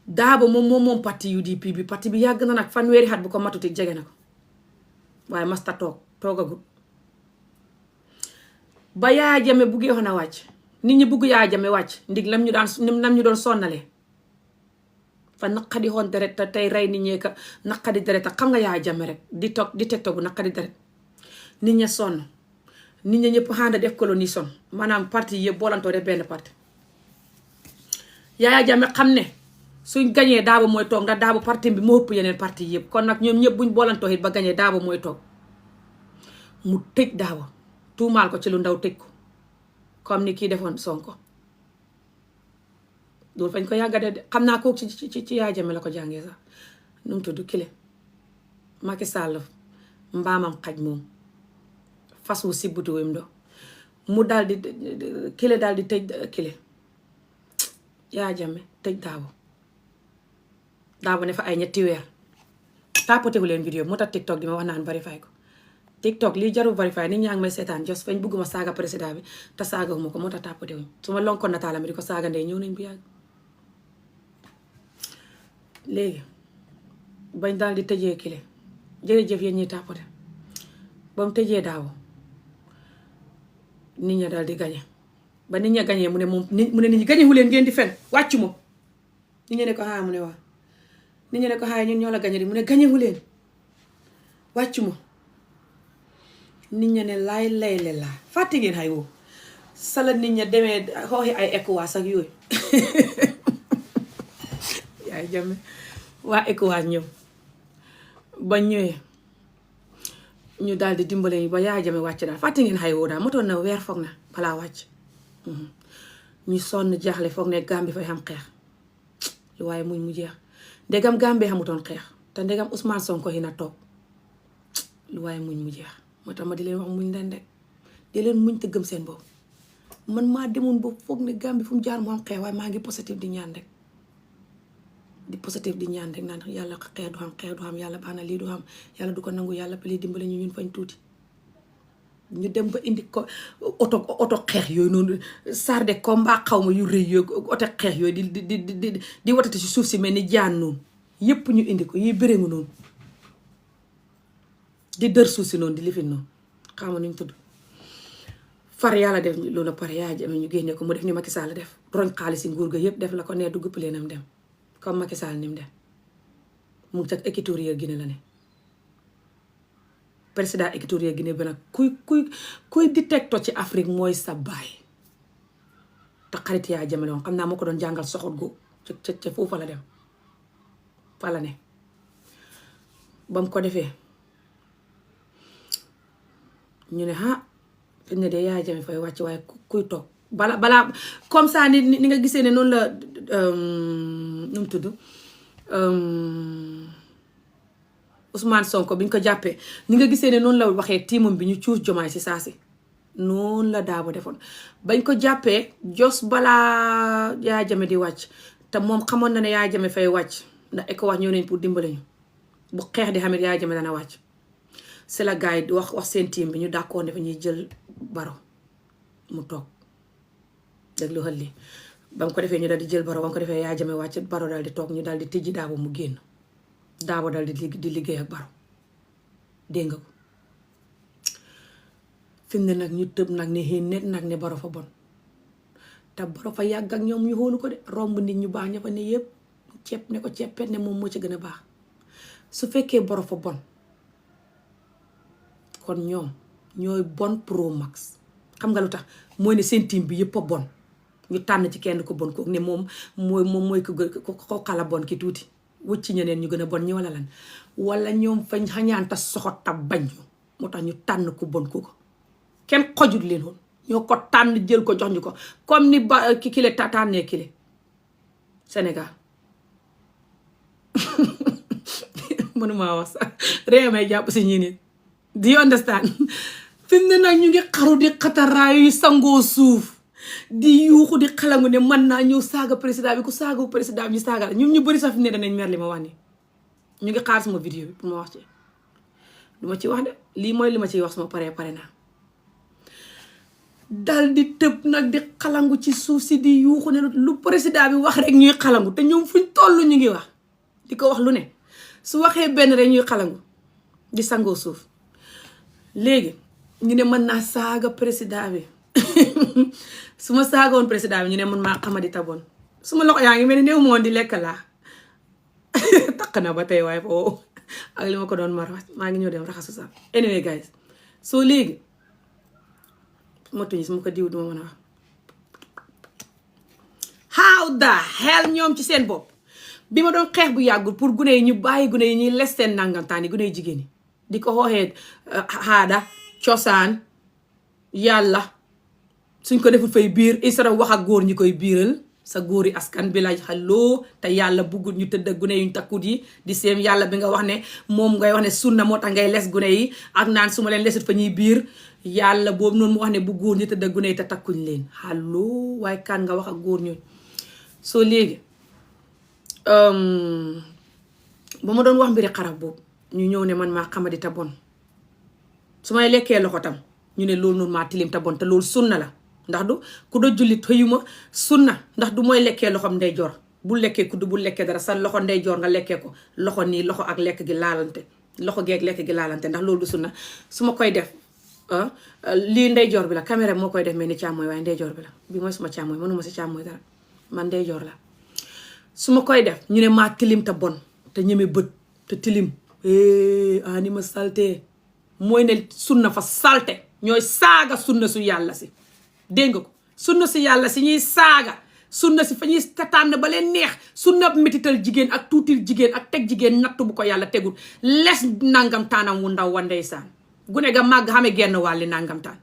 Darboe moom parti UDP bi parti bi yàgg na nag fanweeri at bu ko matuti jege na ko waaye masta toogagul ba Yaya Jammeh buggee woon a wàcc nit ñi bugg Yaya Jammeh wàcc ndig lam ñu doon sonnalee fa naqadi xoon deret te tey rey nit ñee ka naqadi deret xam nga Yaya Jammeh rek di teg toog bu naqadi deret nit ña sonn nit ña ñëpp xanda def colonie son maanaam parti yëpp boolantoo def benn parti Yaya Jammeh xam ne suñ gañee Darboe mooy toog ndax Darboe parti bi moo ëpp yeneen parti yëpp kon nag ñoom ñëpp buñ boolantoo it ba gañee Darboe mooy toog mu tëj Darboe tuumaal ko ci lu ndaw tëj ko comme ni kii defoon Sonko loolu fañ ko yàgga de xam naa kooku ci Yaya Jammeh la ko jàngee sax nu mu tudd kile Macky Sall mbaamam xaj moom fas wu sibbutu wim do mu daal di kile daal di tëj kile Yaya Jammeh tëj Darboe ne fa ay ñetti weer tapotewu leen vidéo moo tax TikTok di ma wax naan bari fay ko TikTok lii jarul verify nit ñaa ngi may seetaan jos fañ bëgguma saaga président bi te saaga ma ko moo tax tàppate wuñ su ma lonkoon nataalam bi di ko saaga ndey ñëw nañ bu yàgg léegi bañ daal di tëjee kile jërëjëf yéen ñuy tàppate ba mu tëjee daaw nit ña daal di gañe ba nit ña gañee mu ne moom mu ne nit ñi gañewu leen ngeen di fen wàccu ma nit ñi ne ko xaa mu ne waaw nit ñi ne ko xaay ñun ñoo la gañe di mu ne gañewu leen wàccu ma nit ña ne laay layle laa fàtte ngeen xay woo sala nit ña demee xooxi ay ECOWAS ak yooyu yaay jame waa ECOWAS ñëw ba ñëwee ñu daal di dimbale ñu ba yaay jame wàcc daal fàtte ngeen xay woo daal motoon na weer foog na balaa wàcc ñu sonn jaaxle foog ne Gambie fay xam xeex lu waaye muñ mu jeex ndegam Gambie xamutoon xeex te ndegam Ousmane Sonko yi na toog lu waaye muñ mu jeex moo tax ma di leen wax muñ leen de di leen muñ te gëm seen bopp man maa demoon boobu foog ne Gambie fu mu jaar mu am xeex waaye maa ngi positif di ñaan rek di positif di ñaan rek naan yàlla xeex du xam yàlla baax na lii du xam yàlla du ko nangu yàlla pali dimbale ñu ñun fañ tuuti ñu dem ba indi ko oto xeex yooyu noonu sar de combat xaw ma yu rëy yooyu oto xeex yooyu di watati si suuf si mel ni jaan noonu yépp ñu indi ko yi bëréngu noonu di dër suuf si noonu di lifin noonu xam nga nuñ tudd far yàlla def loolu pare yaa jame ñu génne ko mu def ni Macky Sall def roñ xaalis si nguur ga yépp def la ko nee dugg pleenam dem comme Macky Sall ni mu dem mu ngi teg Équatorial Guinée la ne président Équatorial Guinée bi nag kuy dictateur ci Afrique mooy sa baay te xarit yaa jame woon xam naa moo ko doon jàngal soxot go ca foofa la dem fa la ne ba mu ko defee ñu ne fi ne de yaay jame fay wàcc waaye kuy toog balaa comme ça ni nga gisee ne noonu la nu mu tudd Ousmane Sonko bi ñu ko jàppee ni nga gisee ne noonu la waxee tiimam bi ñu cuus jomaay si saa si noonu la Daabo defoon bañ ko jàppee jos balaa yaay jame di wàcc te moom xamoon na ne yaay jame fay wàcc ndax ECOWAS ñëw nañ pour dimbale ñu bu xeex di xamit yaay jame dana wàcc c'est la gars yi di wax seen team bi ñu d'accord dafa ñuy jël baro mu toog déglu xel li ba mu ko defee ñu daal di jël baro ba mu ko defee yaa jame wàcc baro daal di toog ñu daal di tijji Daabo mu génn Daabo daal di liggéey ak baro dégg nga ko fi mu ne nag ñu tëb nag ne xéen net nag ne baro fa bon te baro fa yàgg ak ñoom ñu xoolu ko de romb nit ñu baax ña fa ne yëpp ceeb ne ko ceppet ne moom moo ci gën a baax su fekkee baro fa bon kon ñoom ñooy bon pro max xam nga lu tax mooy ne seen team bi yëpp a bon ñu tànn ci kenn ko bon ko ne moom mooy ko xala bon ki tuuti wut ci ñeneen ñu gën a bon ñi wala lan wala ñoom fañ xañaanta soxot ta bañ moo tax ñu tànn ko bon ko kenn xojut leen woon ñoo ko tànn jël ko jox ñu ko comme ni ba kile tànnee kile Sénégal mënuma wax sax réew may jàpp si ñii nit do you understand fi mu ne nag ñu ngi xaru di xataraayu sangoo suuf di yuuxu di xalangu ne mën naa ñëw saaga président bi ku saaga président bi ñu saaga la ñun ñu bëri sax fi mu ne danañ mer li ma wax ni ñu ngi xaar sama vidéo bi pour ma wax ci du ma ci wax de lii mooy li ma ciy wax sama pare naa dal di tëb nag di xalangu ci suuf si di yuuxu ne lu président bi wax rek ñuy xalangu te ñoom fuñ toll ñu ngi wax di ko wax lu ne su waxee benn rek ñuy xalangu di sangoo suuf léegi ñu ne mën naa saaga président bi su ma saagoon président bi ñu ne man maa xamadi taboon su ma loxo yaa ngi mel ni néew moon di lekk laa takk na ba tey waaye foofu ak li ma ko doon mar maa ngi ñëw dem raxasu sax anyway guys soo léegi ma tuñi su ma ko diw duma mën a wax how the hell ñoom ci seen bopp bi ma doon xeex bu yàggul pour gune yi ñu bàyyi gune yi ñuy les seen nangamtaan yi gune yi jigéen yi di ko xooxee aada cosaan yàlla suñ ko deful fay biir isra wax ak góor ñi koy biiral sa góori askan bi la xaloo te yàlla buggut ñu tëdd gune yuñ takkut yi di seem yàlla bi nga wax ne moom ngay wax ne sunna moo tax ngay les gune yi ak naan su ma leen lesut fa ñuy biir yàlla boobu noonu mu wax ne bu góor ñi tëdd gune yi te takkuñ leen xaloo waaye kan nga wax ak góor ñooñ soo léegi ba ma doon wax mbiri xarab boobu ñu ñëw ne man maa xamadi ta bon su may lekkee loxo tam ñu ne loolu noonu maa tilim te bon te loolu sunna la ndax du ku do jullit xëyuma sunna ndax du mooy lekkee loxom ndeyjoor bu lekkee kudd bu lekkee dara sa loxo ndeyjoor nga lekkee ko loxo nii loxo ak lekk gi laalante loxo geeg lekk gi laalante ndax loolu du sunna su ma koy def lii ndeyjoor bi la caméra moo koy def mais ni càmmooy waaye ndeyjoor bi la bi mooy suma càmmooy mënuma si càmmooy dara man ndeyjoor la su ma koy def ñu ne maa tilim te bon te ñeme bët te tilim ni ma salte mooy ne sunna fa salte ñooy saaga sunna su yàlla si dégg nga ko sunna si yàlla si ñuy saaga sunna si fa ñuy tànn ba leen neex sunna métital jigéen ak tuutil jigéen ak teg jigéen nattu bu ko yàlla tegul les nangam taanam wu ndaw wa ndeysaan gune ga màgg xamee genn wàlli nangam taan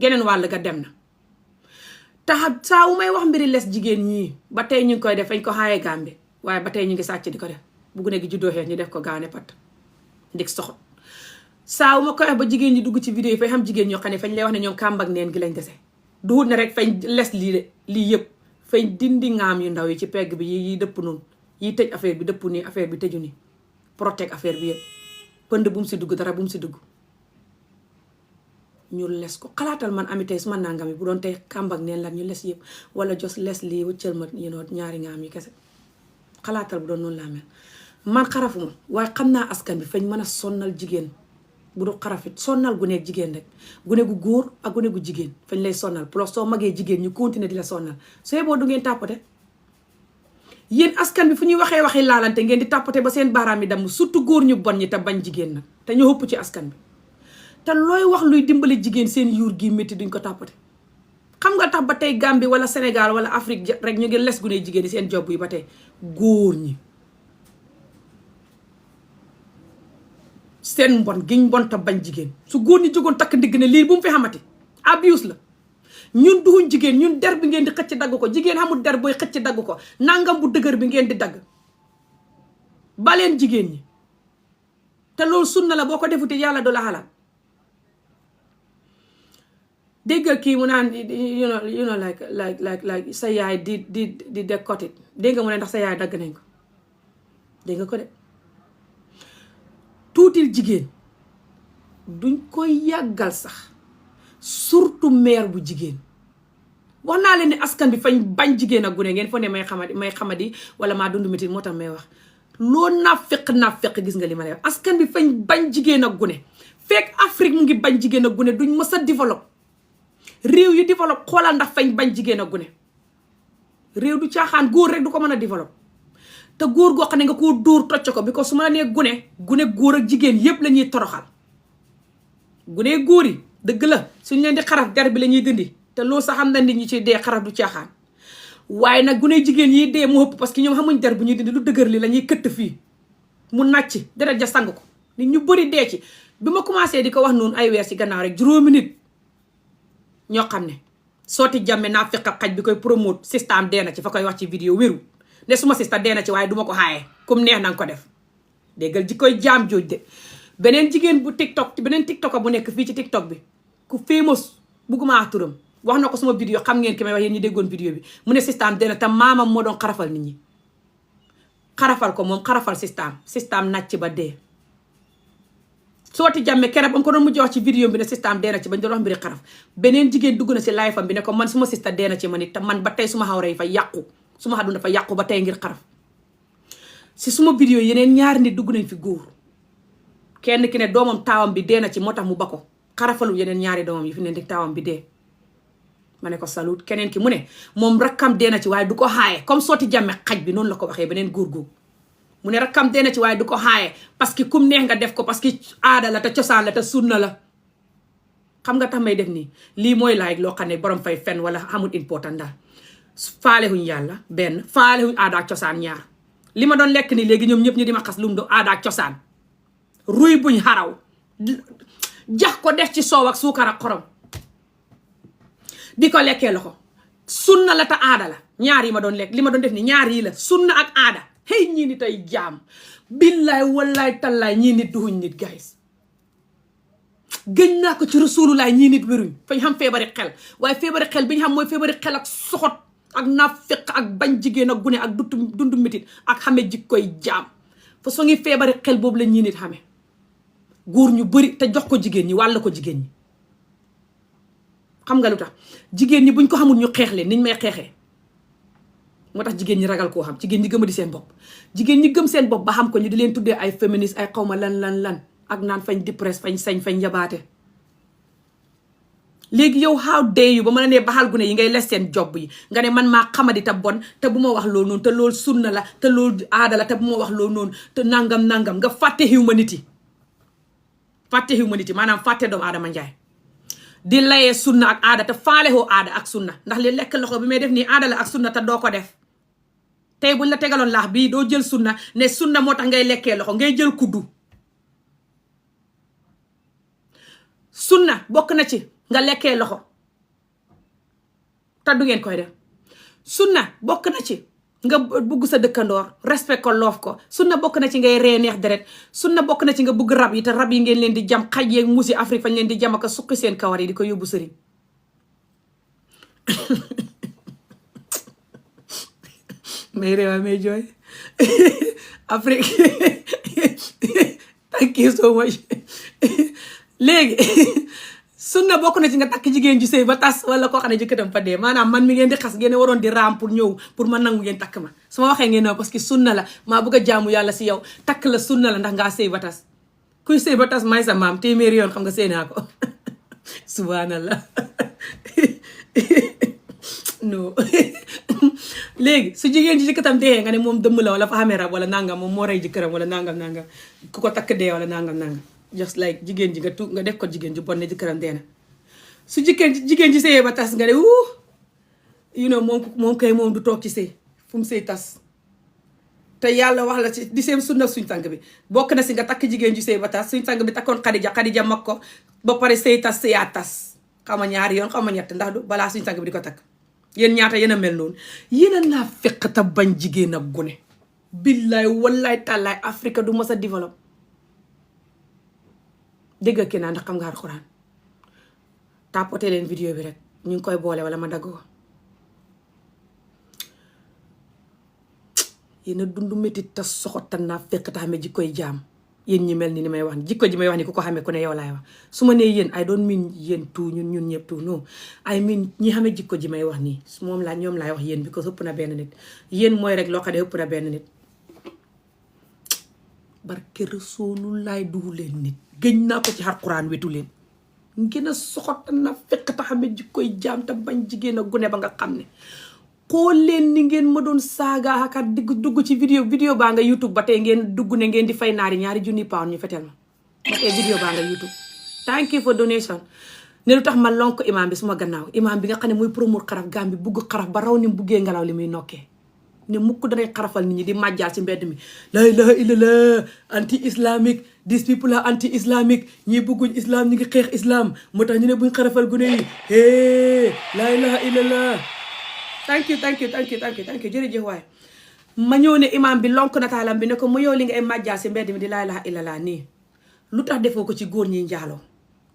geneen wàll ga dem na tax saa wu may wax mbiri les jigéen ñii ba tey ñu ngi koy def fañ ko xaaye Gàmbi waaye ba tey ñu ngi sàcc di ko def bu gune gi juddoo xeet ñu def ko gaane pat ndig soxot saa wu ma koy wax ba jigéen ñi dugg ci vidéo yi fay xam jigéen ñoo xam ne fañ lay wax ne ñoom kàmbak neen gi lañ dese duhut ne rek fañ les lii de lii yëpp fañ dindi ngaam yu ndaw yi ci pegg bi yi dëpp noonu yi tëj affaire bi dëpp nii affaire bi tëju nii protect affaire bi yëpp pënd bu mu si dugg dara bu mu si dugg ñu les ko xalaatal man ami tey suma nangam yi bu doon tey kàmbak neen la ñu les yëpp wala jos les lii wëccal ma ñaari ngaam yi kese xalaatal bu doon noonu laa mel man xarafuma waaye xam naa askan bi fañ mën a sonnal jigéen bu du xarafit sonnal gu nekk jigéen rek gune gu góor ak gune gu jigéen fañ lay sonnal plus soo magee jigéen ñu continuer di la sonnal soo yeboo du ngeen tàppate yéen askan bi fu ñuy waxee laalante ngeen di tàppate ba seen baaraam yi damm surtout góor ñu bon ñi te bañ jigéen nag te ñu ëpp ci askan bi te looy wax luy dimbali jigéen seen yuur gi métti duñ ko tàppate xam nga tax ba tey Gambie wala Sénégal wala Afrique rek ñu ngi les gune jigéen yi seen job yi ba tey góor ñi seen mbon giñ mbon te bañ jigéen su góor ñi jógoon takk ndigg ne lii bu mu fi xamati abuse la ñun duhuñ jigéen ñun der bi ngeen di xëcc dagg ko jigéen xamul der booy xëcc dagg ko nangam bu dëgër bi ngeen di dagg baleen jigéen ñi te loolu sunna la boo ko defuti yàlla du la xalaat dégg kii mu naan you know like sa yaay di décoté dégg nga mu ne ndax sa yaay dagg nañ ko dégg nga ko de tuutil jigéen duñ koy yàggal sax surtout mère bu jigéen wax naa leen ne askan bi fañ bañ jigéen ak gune ngeen fo ne may xamadi wala maa dund métit moo tax may wax loo naafeq gis nga li ma lay wax askan bi fañ bañ jigéen ak gune fekk Afrique mu ngi bañ jigéen ak gune duñ mës a développe réew yu développe xoolal ndax fañ bañ jigéen ak gune réew du caaxaan góor rek du ko mën a développe te góor goo xam ne nga koo dóor tocc ko bi ko su ma la nee gune góor ak jigéen yépp la ñuy toroxal gune góor yi dëgg la suñ leen di xaraf der bi la ñuy dindi te loolu sax xam na nit ñi ci dee xaraf du caaxaan waaye nag gune jigéen yi dee mu ëpp parce que ñoom xamuñ der bu ñuy dindi lu dëgër li la ñuy këtt fii mu nàcc deret ja sang ko nit ñu bëri dee ci bi ma commencé di ko wax noonu ay weer ci gannaaw rek 5 nit ñoo xam ne sooti jàmme naa fekk xaj bi koy promote système dee na ci fa koy wax ci vidéo wéru ne suma sista dee na ci waaye duma ko xaaye comme neex nanga ko def déggal ji koy jaam jooj de beneen jigéen bu TikTok beneen TikTok bu nekk fii ci TikTok bi ku famous bugguma wax turam wax na ko suma vidéo xam ngeen ki may wax yéen ñi déggoon vidéo bi mu ne système dee na te maamam moo doon xarafal nit ñi xarafal ko moom xarafal système nàcc ba dee sooti jàmme keroog ba mu ko doon mujj wax ci vidéo bi ne système dee na ci bañ doon wax mbiri xaraf beneen jigéen dugg na si live am bi ne ko man suma sista dee na ci man it te man ba tey suma xawra yi fa yàqu suma xaduna dafa yàqu ba tey ngir xaraf si suma vidéo yeneen ñaari nit dugg nañ fi góor kenn ki ne doomam taawam bi dee na ci moo tax mu ba ko xarafalu yeneen ñaari doomam yi fi ne di taawam bi dee ma ne ko salut keneen ki mu ne moom rakkam dee na ci waaye du ko xaaye comme sooti jàmme xaj bi noonu la ko waxee beneen góor googu mu ne rakkam dee na ci waaye du ko xaaye parce que kum neex nga def ko parce que aada la te cosaan la te sunna la xam nga tax may def nii lii mooy laay loo xam ne borom fay fen wala xamul important daal faalewuñ yàlla benn faalewuñ aada ak cosaan ñaar li ma doon lekk nii léegi ñoom ñëpp ñu di ma xas lu mu doon aada ak cosaan ruy buñ xaraw jax ko def ci soow ak suukar ak xorom di ko lekkee loxo sunna la te aada la ñaar yi ma doon lekk li ma doon def ni ñaar yi la sunna ak aada hey ñii nit ay jaam billaay wallaay tallaay ñii nit duhuñ nit guys gëñ naa ko ci rasulullaay ñii nit wéruñ fañ xam feebari xel waaye feebari xel bi ñu xam mooy feebari xel ak soxot ak naafeq ak bañ jigéen ak gune ak dundu métit ak xame jikkoy jaam fa soo ngi feebari xel boobu la ñii nit xame góor ñu bëri te jox ko jigéen ñi wàll ko jigéen ñi. xam nga lu tax jigéen ñi buñ ko xamul ñu xeex leen niñ may xeexee moo tax jigéen ñi ragal koo xam jigéen ñi gëm di seen bopp. jigéen ñi gëm seen bopp ba xam ko ñu di leen tuddee ay féministes ay xawma lan ak naan fañ depress fañ sañ fañ yabaate. léegi yow how dare you ba mën a nee baxal gune yi ngay les seen job yi nga ne man maa xamadi te bon te bu ma wax loolu noonu te loolu sunna la te loolu aada la te bu ma wax loolu noonu te nangam nga fàtte humanity maanaam fàtte doomu aadama njaay di layee sunna ak aada te faalewoo aada ak sunna ndax li lekk loxo bi may def nii aada la ak sunna te doo ko def. tey buñ la tegaloon laax bii doo jël sunna ne sunna moo tax ngay lekkee loxo ngay jël kuddu. sunna bokk na ci nga lekkee loxo te du ngeen koy def. sunna bokk na ci nga bugg sa dëkkandoor respect ko loof ko. sunna bokk na ci ngay ree neex deret. sunna bokk na ci nga bugg rab yi te rab yi ngeen leen di jam xaj yeeg musi Afrique fañ leen di jam ak suqi seen kawar yi di ko yóbbu sëriñ. may réewa may jooy Afrique thank you so much. léegi sunna bokk na ci nga takk jigéen ju sëy ba tas wala koo xam ne jëkkëram fa dee maanaam man mi ngeen di xas ngeen waroon di raam pour ñëw pour ma nangu ngeen takk ma su ma waxee ngeen ne parce que sunna la maa bëgg a jaamu yàlla si yow takk la sunna la ndax ngaa sëy ba tas. kuy sëy ba tas may sa maam téeméeri yoon xam nga sëy naa ko subhanallah non léegi su jigéen ji jëkkëram dee nga ne moom dëmm la wala fa xamee rab wala nangam moom moo rey jëkkëram wala nangam ku ko takk dee wala nangam just like jigéen ji nga def ko jigéen ji bon ne jëkkëram dee na su jigéen ji sëyee ba tas nga ne moom kay moom du toog ci sëy fu mu sëy tas. te yàlla wax la ci di seen sunna suñ sang bi bokk na si nga takk jigéen ju sëy ba tas suñ sang bi takkoon Xadija mag ko ba pare sëy tas sëyaat tas xam nga ñaari yoon xam nga ñett ndax du balaa suñ sang bi di ko takk. yéen ñaata yéen a mel noonu yéen a naa fekk te bañ jigéen ak gune. billaay wallaay tàllaay Afrique du mos a développe. dégg ki naa ndax xam nga alxuraan tapoté leen vidéo bi rek ñu ngi koy boole wala ma dagg ko. yéen a dund métti te soxotan naa fekk te xamee jikkoy jaam yéen ñi mel ni may wax jikko ji may wax ni ku ko xamee ku ne yow laay wax su ma nee yéen ay doon miin yéen tout ñun ñëpp tout non ay miin ñi xamee jikko ji may wax nii moom laa ñoom laay wax yéen bi ko ëpp na benn nit yéen mooy rek loo xam ne ëpp na benn nit barke Rasulullaay duhu leen nit gëñ naa ko ci alxuraan wetu leen ngeen a soxotan naa fekk te xamee jikkoy jaam te bañ jigéen a gune ba nga xam ne xool leen ni ngeen ma doon saaga ak dugg ci vidéo baa nga YouTube ba tey ngeen dugg ne ngeen di fay naari £2,000 ñu fetel ma ba tey vidéo baa nga YouTube. thank you for donation. ne lu tax ma lonk imam bi suma gannaaw imam bi nga xam ne muy promote xaraf gam bi bugg xaraf ba raw ni mu buggee ngelaw li muy nokkee ne mukk danay xarafal nit ñi di màjjaal ci mbedd mi la ilaha illallah anti islamique these people are anti islamique ñii bëgguñ islam ñi ngi xeex islam moo tax ñu ne buñ xarafal gune yi la ilaha illallah. thank you jërëjëf waay ma ñëw ne imam bi lonk nataalam bi ne ko mu yow li nga ay màjjaa si mbedd mi di laa ilaha illallah nii lu tax defoo ko ci góor ñi njaaloo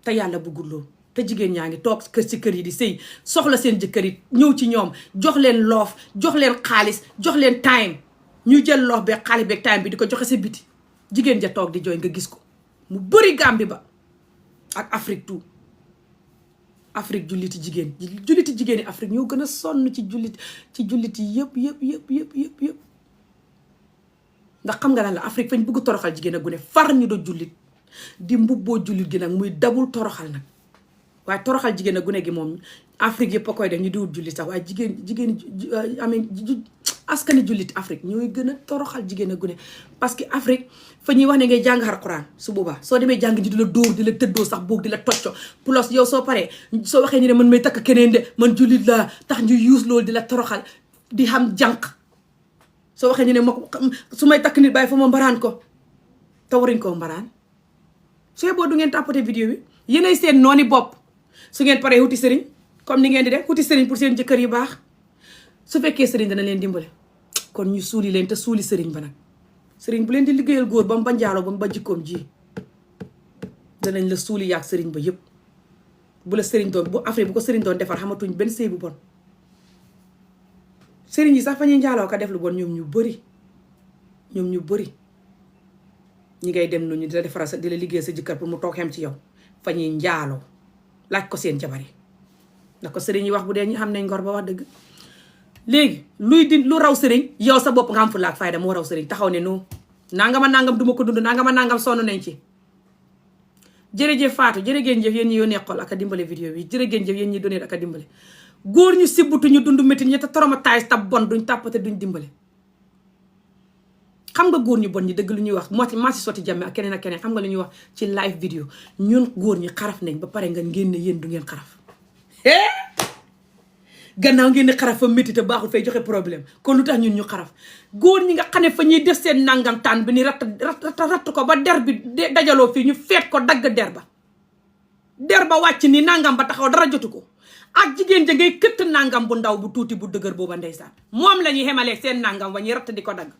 te yàlla bëggul loolu te jigéen ñaa ngi toog kër ci kër yi di sëy soxla seen jëkkër yi ñëw ci ñoom jox leen loof jox leen xaalis jox leen time ñu jël loof beeg xaalis beeg time bi di ko joxe sa biti jigéen ja toog di jooy nga gis ko mu bëri Gàmbi ba ak Afrique tout Afrique julliti jigéen yi Afrique ñoo gën a sonn ci julliti yëpp ndax xam nga lan la Afrique fañ bëgg toroxal jigéen a gune far ñu do jullit di mbubboo jullit gi nag muy dabul toroxal nag waaye toroxal jigéen a gune gi moom Afrique yëpp a koy def ñu diwut jullit sax waaye jigéen askani jullit Afrique ñooy gën a toroxal jigéen a gune parce que Afrique fa ñuy wax ne ngay jàng Alxuraan su boobaa soo demee jàng ji di la dóor di la tëddoo sax boog di la tocco plus yow soo paree soo waxee ñu ne man may takk keneen de man jullit laa tax ñu yuus loolu di la toroxal di xam jànq soo waxee ñu ne su may takk nit bàyyi fa ma mbaraan ko te waruñ koo mbaraan sooy boo du ngeen tàppate vidéo bi yéenay seen nooni bopp su ngeen paree wuti sëriñ comme ni ngeen di def wuti sëriñ pour seen jëkkër yu baax su fekkee sëriñ dana leen dimbale kon ñu suuli leen te suuli sëriñ ba nag sëriñ bu leen di liggéeyal góor ba mu ba njaaloo ba mu ba jikkoom ji danañ la suuli yaag sëriñ ba yëpp bu la sëriñ doon bu Afrique bu ko sëriñ doon defar xamatuñ benn sëy bu bon sëriñ yi sax fa ñuy njaaloo ka def lu bon ñoom ñu bëri ñi ngay dem noonu di la defaral sa di la liggéey sa jëkkër pour mu toog xem ci yow fa ñuy njaaloo laaj ko seen jabar yi ndax ko sëriñ yi wax bu dee ñu xam nañ ngor ba wax dëgg. léegi lu raw sëriñ yow sa bopp nga am fu laak fayda moo raw sëriñ taxaw ne non nangama nangam duma ko dund nangama nangam sonn nañ ci. jërëjëf Fatou jërëgeen jëf yéen ñi yónnee xool ak a dimbale vidéo bi jërëgeen jëf yéen ñi donné ak a dimbale góor ñu sibbutu ñu dund métti ñu te traumatise tab bon duñ tàppate duñ dimbale. xam nga góor ñu bon ñi dëgg lu ñuy wax maa si sotti jàmme ak keneen xam nga lu ñuy wax ci live vidéo ñun góor ñi xaraf nañ ba pare nga ngeen ne yéen du ngeen xaraf gannaaw ngeen ne xaraf fa métti te baaxul fay joxe problème kon lu tax ñun ñu xaraf góor ñi nga xam ne fa ñuy def seen nangam taan bi ni ratt ko ba der bi dajaloo fii ñu feet ko dagg der ba wàcc ni nangam ba taxaw dara jotu ko ak jigéen ja ngay këtt nangam bu ndaw bu tuuti bu dëgër booba ndeysaan moom la ñuy xemalee seen nangam wa ñuy ratt di ko dagg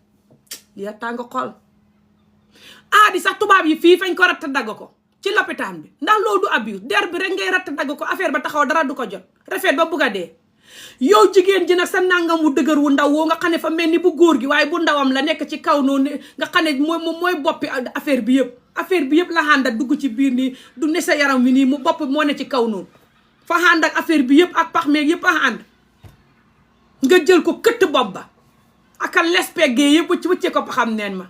li tàng xol di sax tubaab yi fii fañ ko ratt dagg ko ci lopitaan bi ndax loolu du abus der bi rek ngay ratt dagg ko affaire ba taxaw dara du ko jot rafet ba bugg a dee yow jigéen ji nag sa nangam wu dëgër wu ndaw woo nga xam ne fa mel ni bu góor gi waaye bu ndawam la nekk ci kaw noonu nga xam ne mooy boppi affaire bi yëpp la xànd ak dugg ci biir nii du ne sa yaram wi nii mu bopp moo ne ci kaw noonu fa xànd ak affaire bi yëpp ak pax meeg yëpp a xànd nga jël ko këtt bopp ba aka lespeggee yëpp wëcce ko xam neen ma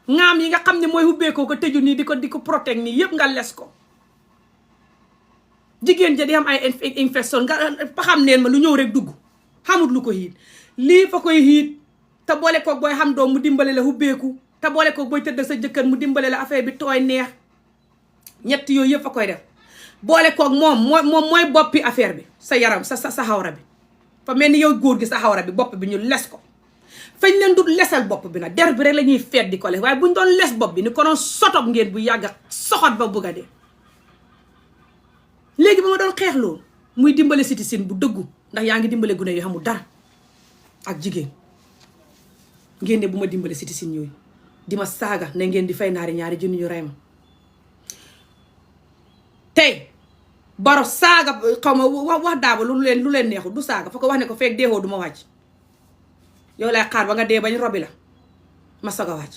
ngaam yi nga xam ne mooy ubbeekoo ko tëju nii di ko protect nii yëpp nga les ko jigéen ja di am ay infection nga xam neen ma lu ñëw rek dugg xamut lu ko xiit lii fa koy xiit te boole koog booy xam doom mu dimbale la ubbeeku te boole koog booy tëdd sa jëkkër mu dimbale la affaire bi tooy neex ñett yooyu yëpp fa koy def boole koog moom mooy boppi affaire bi sa yaram sa xawra bi fa mel ni yow góor gi sa xawra bi bopp bi ñu les ko fañ leen dut lesal bopp bi nag der bi rek la ñuy feet di ko les waaye buñ doon les bopp bi ni ko doon sotob ngeen bu yàgga soxot ba bugg a dee léegi ba ma doon xeex loolu muy dimbale citizen bu dëggu ndax yaa ngi dimbale gune yu xamul dara ak jigéen ngeen ne bu ma dimbale citizen yooyu di ma saaga ne ngeen di fay ñaari junni ñu rey ma tey baro saaga xaw ma wax daaba lu leen neexul du saaga fa ko wax ne ko fekk deexoo du ma wàcc yow lay xaar ba nga dee bañ robi la ma soog a wàcc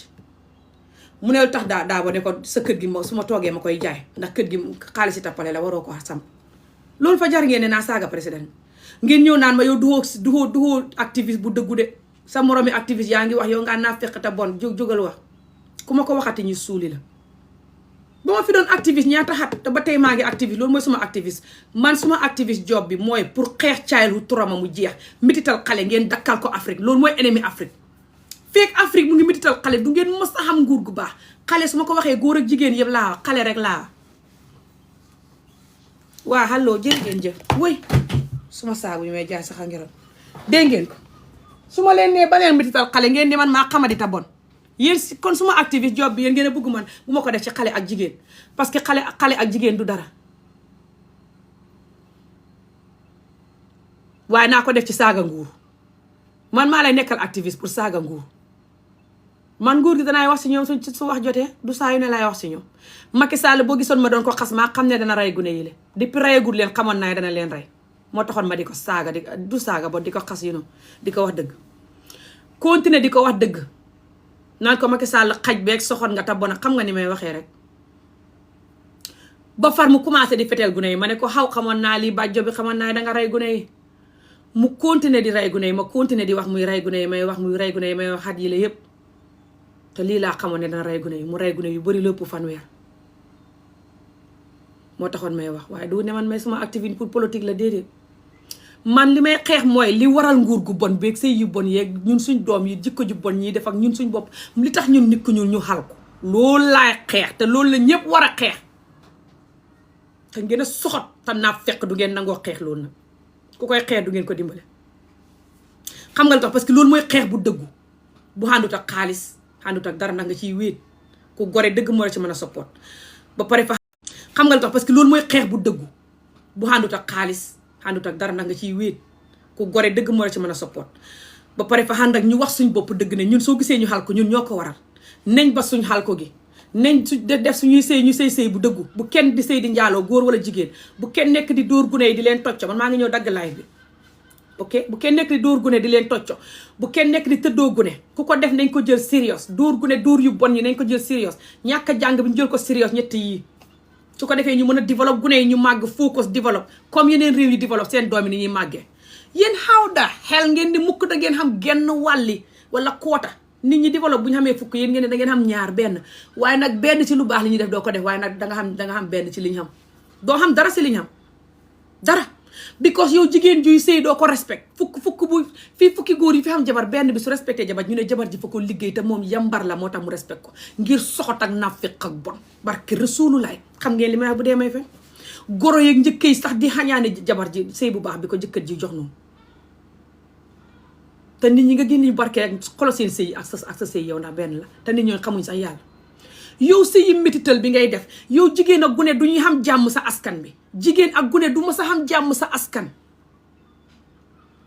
mu ne lu tax daaba ne ko sa kër gi su ma toogee ma koy jaay ndax kër gi xaalis si tappale la waroo ko sam loolu fa jar ngeen ne naa saaga président ngeen ñëw naan ma yow duhoo activiste bu dëggu de sa moromi activiste yaa ngi wax yow nga naa fekk te bon jógal wax ku ma ko waxati ñu suuli la ba ma fi doon activiste ñaata xat te ba tey maa ngi activiste loolu mooy suma activiste man suma activiste job bi mooy pour xeex childhood trauma mu jeex mitital xale ngeen dakkal ko Afrique loolu mooy ennemi Afrique fekk Afrique mu ngi mitital xale du ngeen mës a xam nguur gu baax xale su ma ko waxee góor ak jigéen yëpp laa xale rek laa waa allo jërëngeen jëf woy suma saabu yi may jaay sax a ngeroon dégg ngeen ko su ma leen nee ba leen mitital xale ngeen di man maa xamadi ta bon yéen si kon suma activiste job bi yéen ngeen a bëgg man bu ma ko def ci xale ak jigéen parce que xale ak jigéen du dara waaye naa ko def ci saaga nguur man maa lay nekkal activiste pour saaga nguur man nguur gi danaay wax si ñoom su wax jotee du saa yu ne laay wax si ñoom Macky Sall boo gisoon ma doon ko xas maa xam ne dana rey gune yi le depuis reyagul leen xamoon naa dana leen rey moo taxoon ma di ko saaga du saaga ba di ko xas yu di ko wax dëgg continuer di ko wax dëgg naan ko Macky Sall xaj beeg soxoon nga ta bon xam nga ni may waxee rek ba far mu commencé di feteel gune yi ma ne ko xaw xamoon naa lii bàjjo bi xamoon naa danga rey gune yi mu continuer di rey gune yi ma continuer di wax muy rey gune yi may wax muy rey gune yi may wax xat yi la yëpp te lii laa xamoon ne dana rey gune yi mu rey gune yu bari lépp fanweer moo taxoon may wax waaye du ne man may suma activité pour politique la déedéet man li may xeex mooy li waral nguur gu bon beeg sëy yu bon yeeg ñun suñ doom yi jikko ju bon ñiy def ak ñun suñ bopp li tax ñun nit ku ñun ñu xal ko loolu laay xeex te loolu la ñëpp war a xeex te ngeen a soxot te naa fekk du ngeen nangoo xeex loolu nag ku koy xeex du ngeen ko dimbale xam nga lu tax parce que loolu mooy xeex bu dëggu bu àndut ak xaalis àndut ak dara ndax nga ciy wéet ku gore dëgg moo la ci mën a support ba pare fa xam nga lu tax parce que loolu mooy xeex bu dëggu bu àndut ak xaalis àndut ak dara ndax nga ciy wéet ku gore dëgg moo la ci mën a support ba pare fa ànd ak ñu wax suñ bopp dëgg ne ñun soo gisee ñu xal ko ñun ñoo ko waral nañ ba suñ xal ko gi nañ su def suñuy sëy ñu sëy bu dëggu bu kenn di sëy di njaaloo góor wala jigéen bu kenn nekk di dóor gune yi di leen tocc man maa ngi ñëw dagg live bi ok bu kenn nekk di dóor gune di leen tocco bu kenn nekk di tëddoo gune ku ko def nañ ko jël serious dóor gune dóor yu bon yi nañ ko jël serious ñàkk a jàng bi ñu jël ko serious ñett yii su ko defee ñu mën a développe gune yi ñu màgg focus développe comme yeneen réew yi développe seen doom yi ni ñuy màggee yéen how the hell ngeen di mukk da ngeen xam genn wàlli wala koota nit ñi développe bu ñu xamee fukk yéen ngeen ne da ngeen xam ñaar benn waaye nag benn ci lu baax li ñuy def doo ko def waaye nag da nga xam benn ci li ñu xam doo xam dara si li ñu xam dara because yow jigéen juy sëy doo ko respect fukk bu fii fukki góor yi fi xam jabar benn bi su respecté jabar ñu ne jabar ji fa ko liggéey te moom yambar la moo tax mu respect ko ngir soxot ak nafiq ak bon barke Rasulullah xam ngeen li may wax bu dee may fen goro yeeg njëkk yi sax di xañaane jabar ji sëy bu baax bi ko jëkkër ji jox noonu te nit ñi nga génn ñu barke rek xolo seen sëy ak sa sëy yow ndax benn la te nit ñooy xamuñ sax yàlla yow sëyi métital bi ngay def yow jigéen ak gune du ñuy xam jàmm sa askan bi jigéen ak gune du ma sa xam jàmm sa askan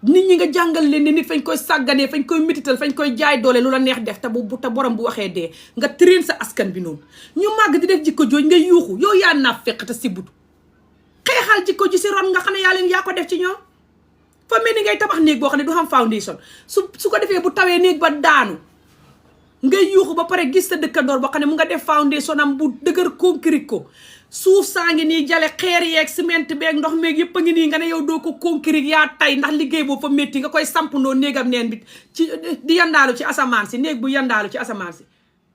nit ñi nga jàngal leen ne nit fañ koy sàgganee fañ koy métital fañ koy jaay doole lu la neex def te borom bu waxee dee nga train sa askan bi noonu ñu màgg di def jikko jooj ngay yuuxu yow yaa naa fekk te sibbutu xeexal jikko ji si ron nga xam ne yaa ko def ci ñoom fa mel ni ngay tabax néeg boo xam ne du xam foundation su ko defee bu tawee néeg ba daanu ngay yuuxu ba pare gis sa dëkkandoor boo xam ne mu nga def foundation am bu dëgër concret ko suuf saa ngi nii jale xeer yeeg ciment beeg ndox meeg yëpp a ngi nii nga ne yow doo ko concret yaa tay ndax liggéey boobu fa métti nga koy sampandoo néegam neen bi ci di yandaalu ci asamaan si néeg bu yandaalu ci asamaan si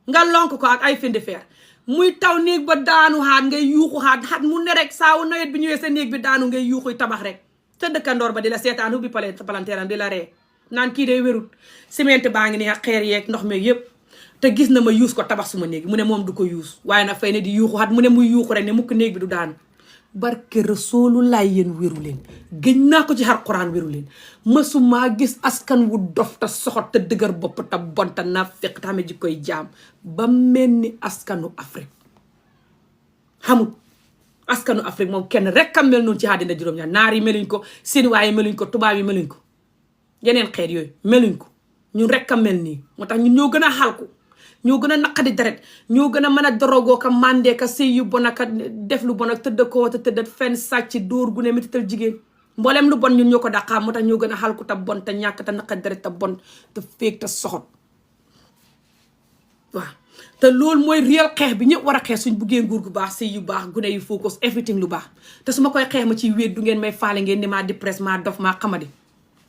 nga lonk ko ak ay fin de fer muy taw néeg ba daanu xaat ngay yuuxu xaat mu ne rek saawu nawet bi ñëwee sa néeg bi daanu ngay yuuxuy tabax rek sa dëkkandoor ba di la seetaan ubbi palanteeram di la ree naan kii day wérut ciment baa ngi nii ak xeer yeeg ndox meeg yëpp te gis na ma yuus ko tabax suma néeg mu ne moom du ko yuus waaye nag fay ne di yuuxu xat mu ne muy yuuxu rek ne mukk néeg bi du daanu barke Rasulullah yéen wéru leen gëñ naa ko ci Alxuraan wéru leen mësumaa gis askan wu dof te soxot te dëgër bopp te bon te naa fekk te xame ji koy jaam ba mel ni askanu Afrique xamul askanu Afrique moom kenn rek am mel noonu ci àddina juróom-ñaar naar yi meluñ ko Sinois yi meluñ ko tubaab yi meluñ ko yeneen xeet yooyu meluñ ko ñun rek a mel nii moo tax ñun ñoo gën a xalku ñoo gën a naqadi deret ñoo gën a mën a dorogoo ka mandee ka sëy yu bon ak def lu bon ak tëdd ko te tëdd fenn sàcc dóor gu ne métital jigéen mboolem lu bon ñun ñoo ko daqaa moo tax ñoo gën a xalku te bon te ñàkk te naqadi deret te bon te féeg te soxot waaw te loolu mooy réel xeex bi ñëpp war a xeex suñ buggee nguur gu baax sëy yu baax gune yu focus everything lu baax te su ma koy xeex ma ciy wéet du ngeen may faale ngeen ni maa depress maa dof maa xamadi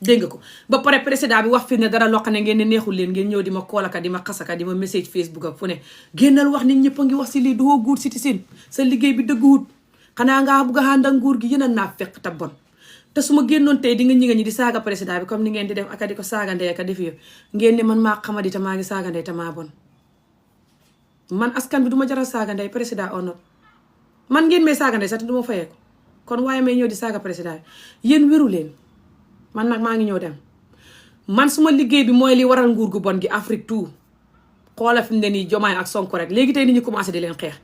dégg nga ko ba pare président bi wax fi ne dara loo xam ne ngeen ne neexul leen ngeen ñëw di ma koolaka di ma xasaka di ma message Facebook ak fu ne génnal wax nit ñëpp a ngi wax si lii doo guur citizen sa liggéey bi dëgguwut xanaa ngaa bugg a ànd ak nguur gi yéen a naa fekk te bon te su ma génnoon tey di nga ñi nga ñi di saaga président bi comme ni ngeen di def aka di ko saagandee aka def yo ngeen ne man maa xamadi te maa ngi saagandee te maa bon man askan bi du ma jaral saagandee président onot man ngeen may saagandee sax te du ma fayee ko kon waaye may ñëw di saaga président bi yéen wéru leen man nag maa ngi ñëw dem man suma liggéey bi mooy li waral nguur gu bon gi Afrique tout xoola fi mu ne nii Jomaay ak Sonko rek léegi tey nit ñi commencé di leen xeex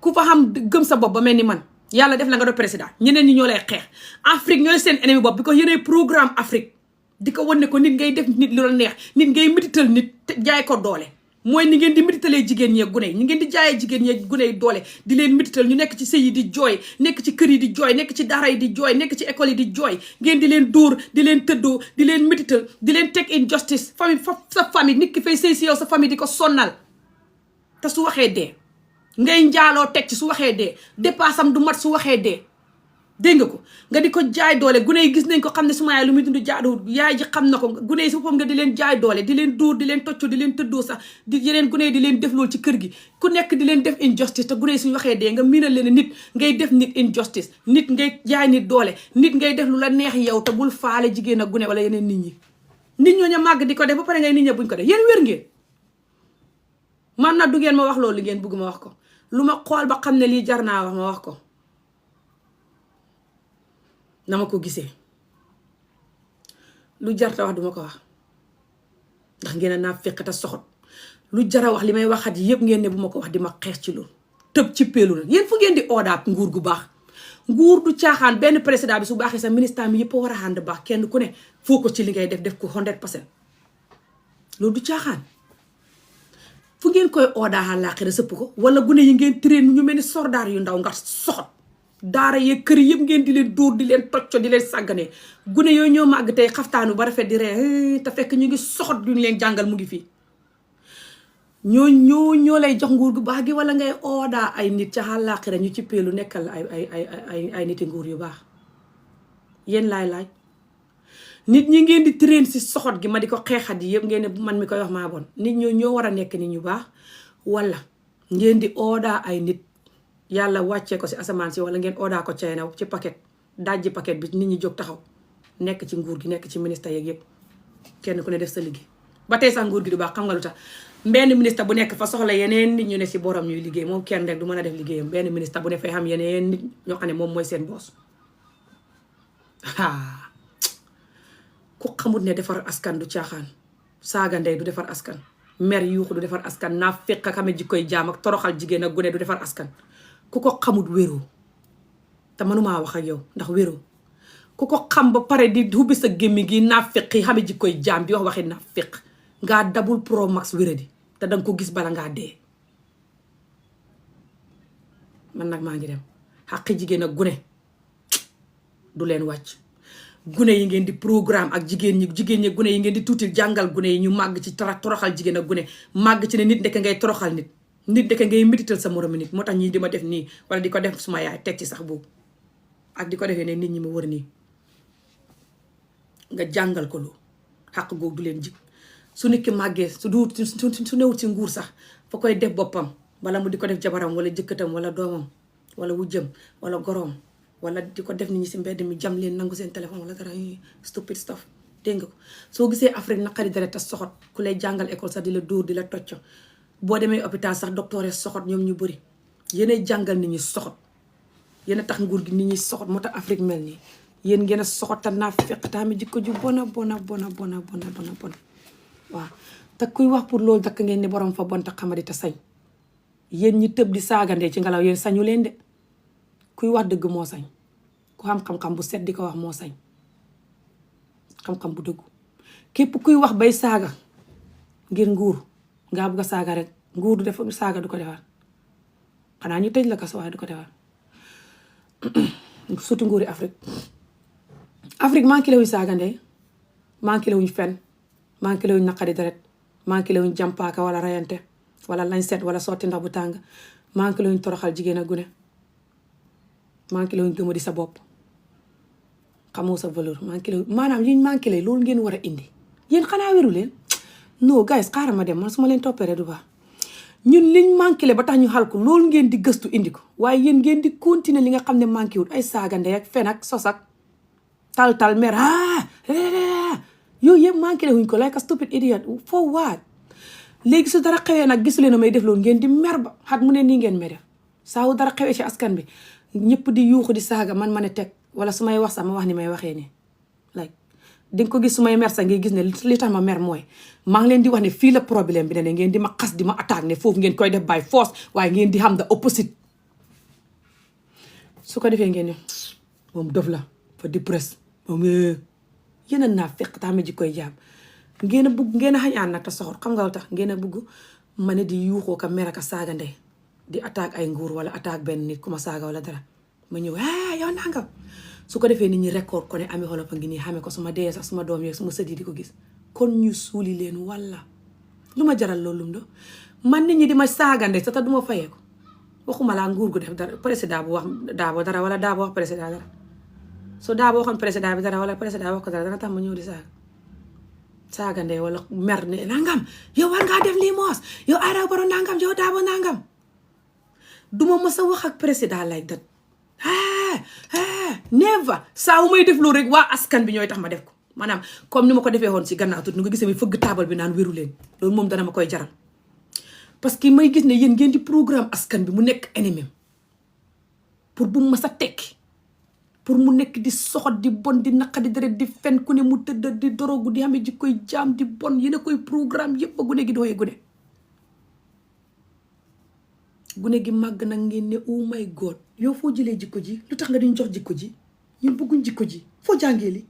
ku fa xam gëm sa bopp ba mel ni man yàlla def la nga do président ñeneen ñi ñoo lay xeex Afrique ñoo lay seen ennemi bopp bi ko yéenee programme Afrique di ko wan ne ko nit ngay def nit lu la neex nit ngay métital nit jaay ko doole mooy ni ngeen di métitalee jigéen ñee gune yi ñi ngeen di jaayee jigéen ñee gune yi doole di leen métital ñu nekk ci sëy yi di jooy nekk ci kër yi di jooy nekk ci daara yi di jooy nekk ci école yi di jooy ngeen di leen dóor di leen tëddoo di leen métital di leen teg injustice famille sa famille nit ki fay sëy si yow sa famille di ko sonnal te su waxee dee ngay njaaloo teg ci su waxee dee dépassam du mat su waxee dee dégg nga ko nga di ko jaay doole gune yi gis nañ ko xam ne suma yaay lu muy dund jaaduwul yaay ji xam na ko gune yi si boppam nga di leen jaay doole di leen dóor di leen tocco di leen tëddoo sax di yeneen gune yi di leen def loolu ci kër gi ku nekk di leen def injustice te gune yi suñu waxee dee nga miinal leen nit ngay def nit injustice nit ngay jaay nit doole nit ngay def lu la neex yow te bul faale jigéen ak gune wala yeneen nit ñoo ña màgg di ko def ba pare ngay nit ña buñ ko def yéen wér ngeen man nag du ngeen ma wax loolu li ngeen bëgg ma wax ko lu ma xool ba xam ne lii jar naa wax ma wax ko na ma ko gisee lu jarta wax duma ko wax ndax ngeen a naa fekk te soxot lu jara wax li may waxat yëpp ngeen ne bu ma ko wax di ma xeex ci loolu tëb ci peelu na yéen fu ngeen di oodaat nguur gu baax nguur du caaxaan benn président bi su baaxee sa ministre mi yëpp war a ànd baax kenn ku ne foo ko ci li ngay def ko 100% loolu du caaxaan fu ngeen koy oodaa laaxira sëpp ko wala gune yi ngeen train ñu mel ni soldaar yu ndaw nga soxot daara yee kër yëpp ngeen di leen dóor di leen tocco di leen sàggane gune yooyu ñoo màgg tey xaftaanu ba rafet di ree te fekk ñu ngi soxot duñu leen jàngal mu ngi fii ñoo lay jox nguur gu baax gi wala ngay oodaa ay nit ca àllaaxira ñu ci peelu nekkal ay niti nguur yu baax yéen laay laaj nit ñi ngeen di train si soxot gi ma di ko xeexat yi yëpp ngeen ne man mi koy wax maa bon nit ñoo war a nekk nit ñu baax wala ngeen di oodaa ay nit yàlla wàccee ko si asamaan si wala ngeen oodaa ko China ci paquet dajji paquet bi nit ñi jóg taxaw nekk ci nguur gi nekk ci ministre yeeg yëpp kenn ku ne def sa liggéey ba tey sax nguur gi du baax xam nga lu tax benn ministre bu nekk fa soxla yeneen nit ñu ne si borom ñuy liggéey moom kenn rek du mën a def liggéeyam benn ministre bu ne fay xam yeneen nit ñoo xam ne moom mooy seen boos ku xamut ne defar askan du caaxaan saaga ndey du defar askan mer yuuxu du defar askan naa fekk ak xame jikkoy jaam ak toroxal jigéen ak gune du defar askan ku ko xamut wéroo te mënumaa wax ak yow ndax wéroo ku ko xam ba pare di hubbi sa gémmi gi naa fekk yi xame jikkoy jaam di wax waxi naa fekk ngaa dabul pro max wéradi te danga ko gis bala ngaa dee man nag maa ngi dem xaqi jigéen ak gune du leen wàcc gune yi ngeen di programme ak jigéen ñi gune yi ngeen di tuutil jàngal gune yi ñu màgg ci toroxal jigéen ak gune màgg ci ne nit ndeke ngay toroxal nit ndeke ngay métital sa moromi nit moo tax ñii di ma def nii wala di ko def suma yaay teg ci sax boobu ak di ko defee ne nit ñi ma wër nii nga jàngal ko lu xaq googu du leen jig su nit ki màggee su newut ci nguur sax fa koy def boppam wala mu di ko def jabaram wala jëkkatam wala doomam wala wujjam wala goroom wala di ko def nit ñi si mbedd mi jam leen nangu seen téléphone wala dara stupid stuff dégg nga ko soo gisee Afrique naqari dara te soxot ku lay jàngal école sax di la dóor di la tocco boo demee hôpital sax docteur soxot ñoom ñu bëri yéenay jàngal nit ñi soxot yéen a tax nguur gi nit ñi soxot moo tax Afrique mel nii yéen ngeen a soxot te naa fekk tamit jikko ju bona waaw te kuy wax pour loolu dakk ngeen ni borom fa bon te xamadi te sañ yéen ñi tëb di saagandee ci ngelaw yéen sañu leen de kuy wax dëgg moo sañ ku xam xam-xam bu set di ko wax moo sañ xam-xam bu dëggu képp kuy wax bay saaga ngir nguur ngaa bugg a saaga rek nguur du def saaga du ko defar xanaa ñu tëj la kaso waaye du ko defar surtout nguuri Afrique manqué lewuñ saagandee manqué lewuñ fen manqué lewuñ naqari deret manqué lewuñ jàmpaaka wala rayante wala lañ set wala sotti ndax bu tàng manqué lewuñ toroxal jigéen ak gune manqué lewuñ gëma di sa bopp xamoo sa valeur manqué lewuñ maanaam liñ manqué lay loolu ngeen war a indi yéen xanaa wéru leen non guys xaaral ma dem man su ma leen toppee du baax ñun liñ manqué le ba tax ñu xal ko loolu ngeen di gëstu indi ko waaye yéen ngeen di continuer li nga xam ne manqué wul ay saagande ak fen ak sos ak tal mer yooyu yëpp manqué le wuñ ko like a stupid idiot for what léegi su dara xewee nag gisu leen a may def loolu ngeen di mer ba xat mu ne nii ngeen may def saa wu dara xewee ci askan bi ñëpp di yuuxu di saaga man ma ne teg wala su may wax sax ma wax ni may waxee nii like di nga ko gis su may mer sax ngay gis ne li tax ma mer mooy maa ngi leen di wax ne fii la problème bi ne ngeen di ma xas di ma attaque ne foofu ngeen koy def by force waaye ngeen di xam the opposite su ko defee ngeen ne moom dof la fa di presse moom yéen a naa fekk tax ma ji koy jaam ngeen a bugg ngeen a xañaan nag te soxor xam nga lu tax ngeen a bugg ma ne di yuuxoo ka mer ak saaga ndey di attaque ay nguur wala attaque benn nit ku ma saaga wala dara ma ñëw yow nangam su ko defee nit ñi record ko ne Ami Olof a ngi nii xamee ko suma dee sax suma doom yeeg suma sët yi di ko gis kon ñu suuli leen walla lu ma jaral loolu do man nit ñi di ma saaga ndey sax te du ma fayee ko waxuma laa nguur gu def dara président bu wax Daabo dara wala Daabo wax président dara so Daabo waxoon président bi dara wala président wax ko dara dana tax ma ñëw di saaga ndey wala mer ne nangam yow war ngaa def lii moos yow Adama Barrow nangam yow Daabo nangam duma mës a wax ak président like that never saa wu may def loolu rek waa askan bi ñooy tax ma def ko maanaam comme ni ma ko defee woon ci gannaaw tuuti nu nga gisee mi fëgg taabal bi naan wéru leen loolu moom dana ma koy jaral parce que may gis ne yéen ngeen di programme askan bi mu nekk ennemi pour bu mu mas a tekki pour mu nekk di soxot di bon di naqadi deret di fen ku ne mu tëdd di dorogu di xamee ji koy jaam di bon yéen a koy programme yépp ba gune gi dooyee gune gi màgg nag ngeen ne oh my god yow foo jëlee jikko ji lu tax nga duñ jox jikko ji ñun bëgguñ jikko ji foo jàngee li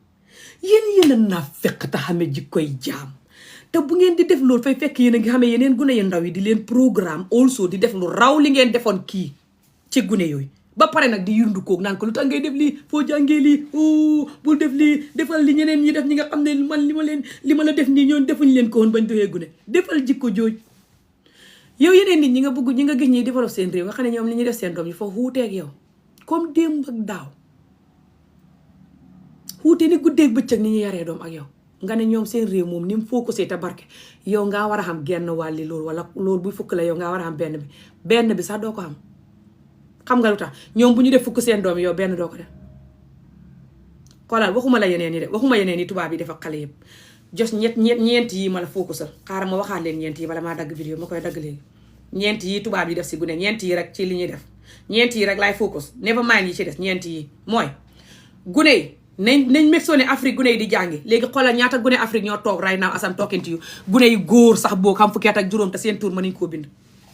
yéen a naa fekk te xamee jikkoy jaam te bu ngeen di def loolu fay fekk yéen a ngi xamee yeneen gune yu ndaw yi di leen programme also di def lu raw li ngeen defoon kii ci gune yooyu ba pare nag di yundu koog naan ko lu tax ngay def lii foo jàngee lii bul def lii defal li ñeneen ñi def ñi nga xam ne man li ma la def nii ñoon defuñ leen ko woon bañ doxee gune defal jikko jooj yow yeneen nit ñi nga bëgg ñi nga gis ñi développe seen réew nga xam ne ñoom li ñuy def seen doom yi foofu wuuteeg yow comme démb ak daaw wuute ni guddeeg bëccëg ni ñu yaree doom ak yow nga ne ñoom seen réew moom ni mu focusé te barke yow ngaa war a xam genn wàlli loolu wala loolu buy fukk la yow ngaa war a xam benn bi sax doo ko xam nga lu tax ñoom bu ñu def fukk seen doom yow benn doo ko def xoolal waxuma la yeneen yi de waxuma yeneen yi tubaab yi def ak xale yëpp jos ñeent yi ma la focusal xaaral ma waxaat leen ñeent yi bala maa dagg vidéo ma koy dagg léegi ñeent yi tubaab yi def si gune ñeent yi rek ci li ñuy def ñeent yi rek laay focus never mind yi ci des ñeent yi mooy gune yi nañ meg soo ne Afrique gune yi di jàngi léegi xoolal ñaata gune Afrique ñoo toog right now asam talking to you gune yi góor sax boo xam fukki at ak juróom te seen tur mënuñ koo bind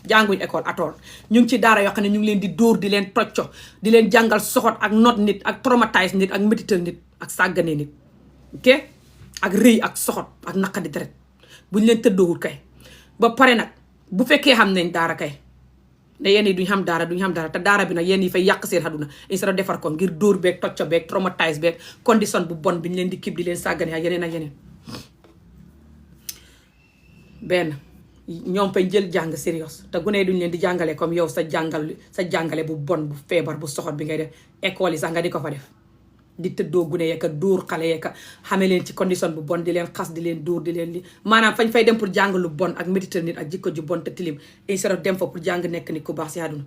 jànguñ école atool ñu ngi ci daara yoo xam ne ñu ngi leen di dóor di leen tocco di leen jàngal soxot ak not nit ak traumatise nit ak métital nit ak sàggane nit ok ak rëy ak soxot ak naqadi deret buñ leen tëddoowul kay ba pare nag bu fekkee xam nañ daara kay ne yenn yi duñ xam daara te daara bi nag yenn yi fay yàq seen àdduna instead of defar ko ngir dóor beeg tocco beeg traumatise beeg condition bu bon bi ñu leen di kib di leen sàggane ak yeneen benn ñoom fay jël jàng sérieux te gune yi duñ leen di jàngale comme yow sa jàngale bu bon bu feebar bu soxot bi ngay def école yi sax nga di ko fa def di tëddoo gune yeeka dóor xale yeeka xamee leen ci condition bu bon di leen xas di leen dóor di leen li maanaam fañ fay dem pour jàng lu bon ak métital nit ak jikko ju bon te tilim instead of dem fa pour jàng nekk nit ku baax si àdduna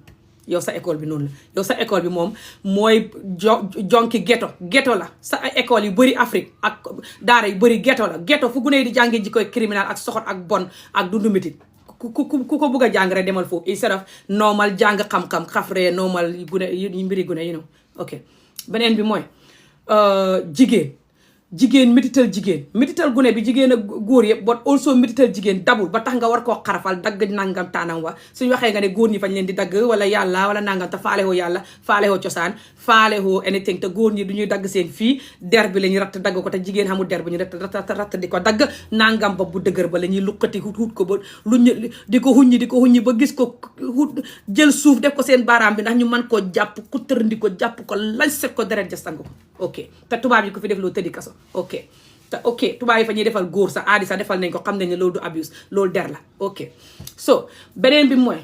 yow sa école bi noonu la yow sa école bi moom mooy jonki ghetto la sa école yu bëri Afrique ak daara yu bëri ghetto fu gune yi di jàngee jikkoy criminal ak soxot ak bon ak dundu métit ku ko bugg a jàng rek demal foofu instead of normal jàng xam-xam xafree normal gune mbiri gune you know ok beneen bi mooy jigéen métital gune bi jigéen ak góor yëpp but also métital jigéen dabul ba tax nga war koo xarafal dagg nangam taanam wa suñu waxee nga ne góor ñi fañ leen di dagg wala yàlla wala nangam te faalewoo yàlla faalewoo cosaan faalewoo anything te góor ñi du ñuy dagg seen fii der bi la ñuy ratt dagg ko te jigéen xamul der bi ñu ratt di ko dagg nangam ba bu dëgër ba la ñuy luqati hut ko ba luñ di ko huññi ba gis ko jël suuf def ko seen baaraam bi ndax ñu mën koo jàpp ku tërndi ko jàpp ko lañ set ko deret ja sang ko ok te tubaab yi ko fi def loo tëddi kaso ok tubaab yi fa ñuy defal góor sax aadi sax defal nañ ko xam nañ ne loolu du abuse loolu der la ok so beneen bi mooy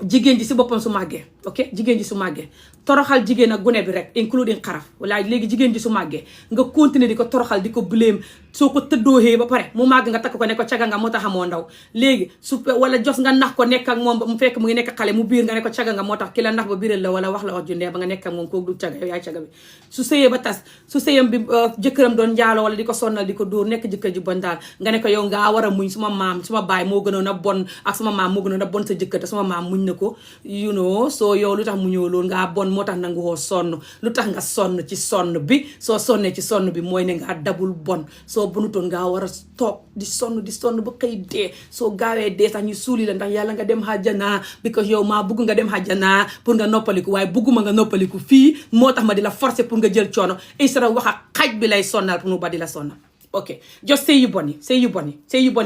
jigéen ji si boppam su màggee ok jigéen ji su màggee toroxal jigéen ak gune bi rek including xaraf wala léegi jigéen ji su màggee nga continuer di ko toroxal di ko blame soo ko tëddooxee ba pare mu màgg nga takk ko ne ko caga nga moo tax amoo ndaw léegi su wala jos nga nax ko nekk ak moom mu fekk mu ngi nekk xale mu biir nga ne ko caga nga moo tax ki la nax ba biiral la wala wax la wax ju ndee ba nga nekk ak moom kooku du caga yow yaay caga bi su sëyee ba tas su sëyam bi jëkkëram doon njaaloo wala di ko sonnal di ko dóor nekk jëkkër ji bon daal nga ne ko yow ngaa war a muñ suma maam suma baay moo gënoon a bon ak suma maam moo gënoon a bon sa jëkkër te suma maam muñ na ko you know soo yow lu tax mu ñëw loolu ngaa bon moo tax nangu woo sonn lu tax nga sonn ci sonn bi soo sonnee ci sonn bi mooy ne ngaa dabul bon soo bonutoon ngaa war a toog di sonn ba xëy dee soo gaawee dee sax ñu suuli la ndax yàlla nga dem hajjana because yow maa bugg nga dem hajjana pour nga noppaliku waaye bugguma nga noppaliku fii moo tax ma di la forcer pour nga jël coono instead wax ak xaj bi lay sonnal pour mu ba di la sonnal ok jos sëy yu bon yi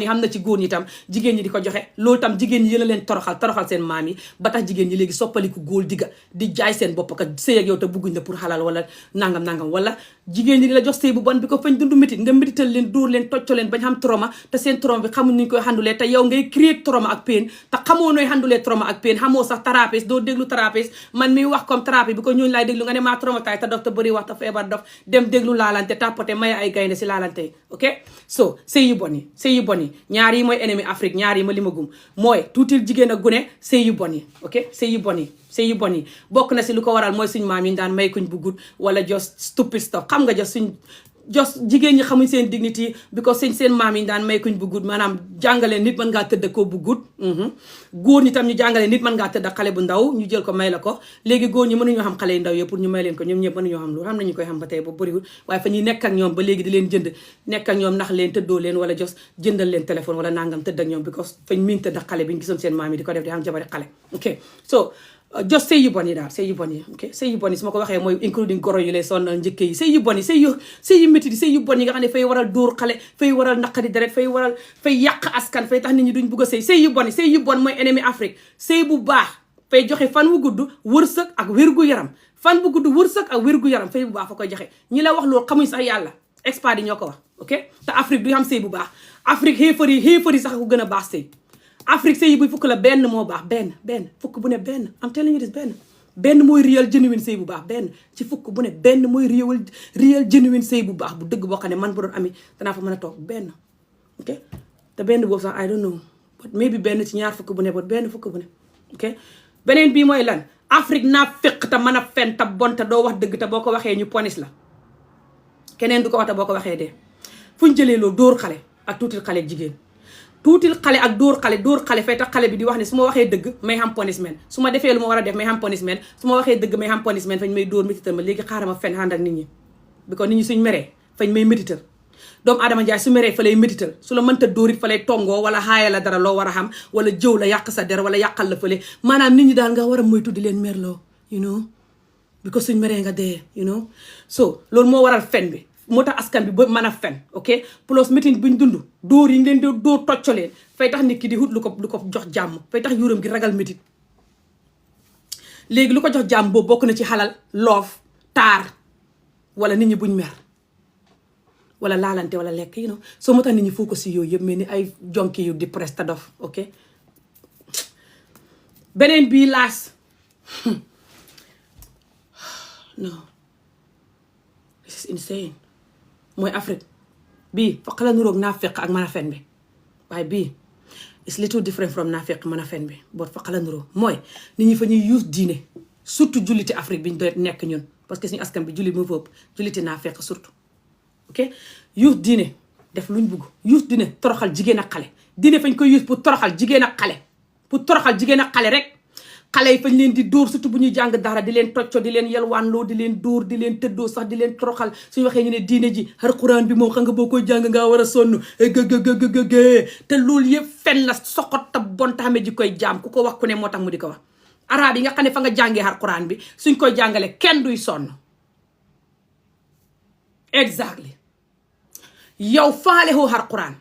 xam na ci góor ñi tam jigéen ñi di ko joxe loolu tam jigéen ñi yéen a leen toroxal seen maam yi ba tax jigéen ñi léegi soppaliku góor digga di jaay seen bopp ka sëy ak yow te bugguñ la pour xalal wala nangam wala jigéen ñi di la jox sëy bu bon bi ko fañ dund métit nga métital leen dóor leen tocco leen bañ xam trauma te seen trauma bi xamuñ nuñ koy handulee te yow ngay créer trauma ak pain te xamoo nooy handulee trauma ak pain xamoo sax thérapeute doo déglu thérapeute man mi wax comme thérapie bi ko ñooñu laay déglu nga ne maa traumatise te dof te bëri wax te feebar dof dem déglu laalante tapoté may ay gaynde si laalante ok so sëy yu bon yi ñaar yi mooy ennemi Afrique ñaar yi ma li ma gum mooy tuutil jigéen ak gune sëy yu bon yi ok sëy yu bon yi bokk na si lu ko waral mooy suñ maam yi daan may kuñ bu gudd wala just stupid stuff xam nga jos jigéen ñi xamuñ seen dignity because seen maam yi daan may kuñ bu gudd maanaam jàngale nit mën ngaa tëdd ko bu gudd góor ñi tam ñu jàngale nit mën ngaa tëdd xale bu ndaw ñu jël ko may la ko léegi góor ñi mënuñoo xam xale yu ndaw yëpp pour ñu may leen ko ñoom ñëpp mënuñoo xam loolu xam nañu koy xam ba tey ba bëriwul waaye fa ñuy nekk ak ñoom ba léegi di leen jënd nekk ak ñoom ndax leen tëddoo leen wala jos jëndal leen téléphone wala nangam tëdd ak ñoom because fañ miin tëdd xale bi ñu gisoon seen maam yi di ko def di am jabari xale ok so just sëy yu bon yi daal sëy yu bon yi ok sëy yu bon yi su ma ko waxee mooy including goro yu lay sonnal njëkke yi sëy yu bon yi sëy yu métti yi sëy yu bon yi nga xam ne fay waral dóor xale fay waral naqari deret fay yàq askan fay tax nit ñi duñ bugg a sëy yu bon mooy ennemi Afrique sëy bu baax fay joxe fan wu gudd wërsëg ak wérgu yaram fan bu gudd wërsëg ak wérgu yaram sëy bu baax fa koy joxe ñi la wax loolu xamuñ sax yàlla experts yi ñoo ko wax ok te Afrique du xam sëy bu baax Afrique xéefar yi sax ko gën a baax sëy Afrique sëy bu fukk la benn moo baax benn fukk bu ne benn am telling you this benn mooy real genuine sëy bu baax benn ci fukk bu ne benn mooy real genuine sëy bu baax bu dëgg boo xam ne man bu doon ami danaa fa mën a toog benn ok te benn boobu sax I don't know but maybe benn ci ñaar fukk bu ne but benn fukk bu ne ok beneen bii mooy lan Afrique naa fekk te mën a fen te bon te doo wax dëgg te boo ko waxee ñu ponis la keneen du ko wax te boo ko waxee dee fu ñu jëlee loolu dóor xale ak tuutil xale jigéen tuutil xale ak dóor xale fay tax xale bi di wax ne su ma waxee dëgg may xam punishment su ma defee lu ma war a def may xam punishment su ma waxee dëgg may xam punishment fañ may dóor métital ma léegi xaaral ma fen ànd ak nit ñi bi ko nit ñi suñ meree fañ may métital doomu Adama Njaay su meree fa lay métital su la mënta dóorit fa lay tongoo wala xaaya la dara loo war a xam wala jëw la yàq sa der wala yàqal la fële maanaam nit ñi daal nga war a moytu di leen merloo you know because suñ meree nga dee you know so loolu moo waral fen bi moo tax askan bi ba mën a fen ok plus meeting buñ dund dóor yi ngi leen di dóor tocco leen fay tax nit ki di wut lu ko jox jàmm fay tax yuuram gi ragal métit léegi lu ko jox jàmm boobu bokk na ci xalal loof taar wala nit ñi buñ mer wala laalante wala lekk you know soo moo tax nit ñi foo ko si yooyu yëpp mel ni ay jonki yu depressed te dof ok beneen bii laas non this is insane mooy Afrique bii faq la nuroog naa fekk ak mën a fen bi waaye bii it's little different from naa fekk mën a fen bi boot faq la nuroog mooy nit ñi fa ñuy use diine surtout julliti Afrique bi ñu doon nekk ñun parce que suñu askan bi jullit moo fa ëpp julliti naa fekk surtout ok use diine def luñ bugg use diine toroxal jigéen ak xale diine fañ koy use pour toroxal jigéen ak xale rek xale yi fañ leen di dóor surtout bu ñuy jàng dara di leen tocco di leen yelwaanloo di leen dóor di leen tëddoo sax di leen toroxal suñu waxee ñu ne diine ji alxuraan bi moom xam nga boo koy jàng ngaa war a sonn gëgëgëgëgë te loolu yëpp fen la soxot ta bon taxame ji koy jaam ku ko wax ku ne moo tax mu di ko wax arab yi nga xam ne fa nga jàngee alxuraan bi suñ koy jàngale kenn duy sonn exactly yow faale hoo alxuraan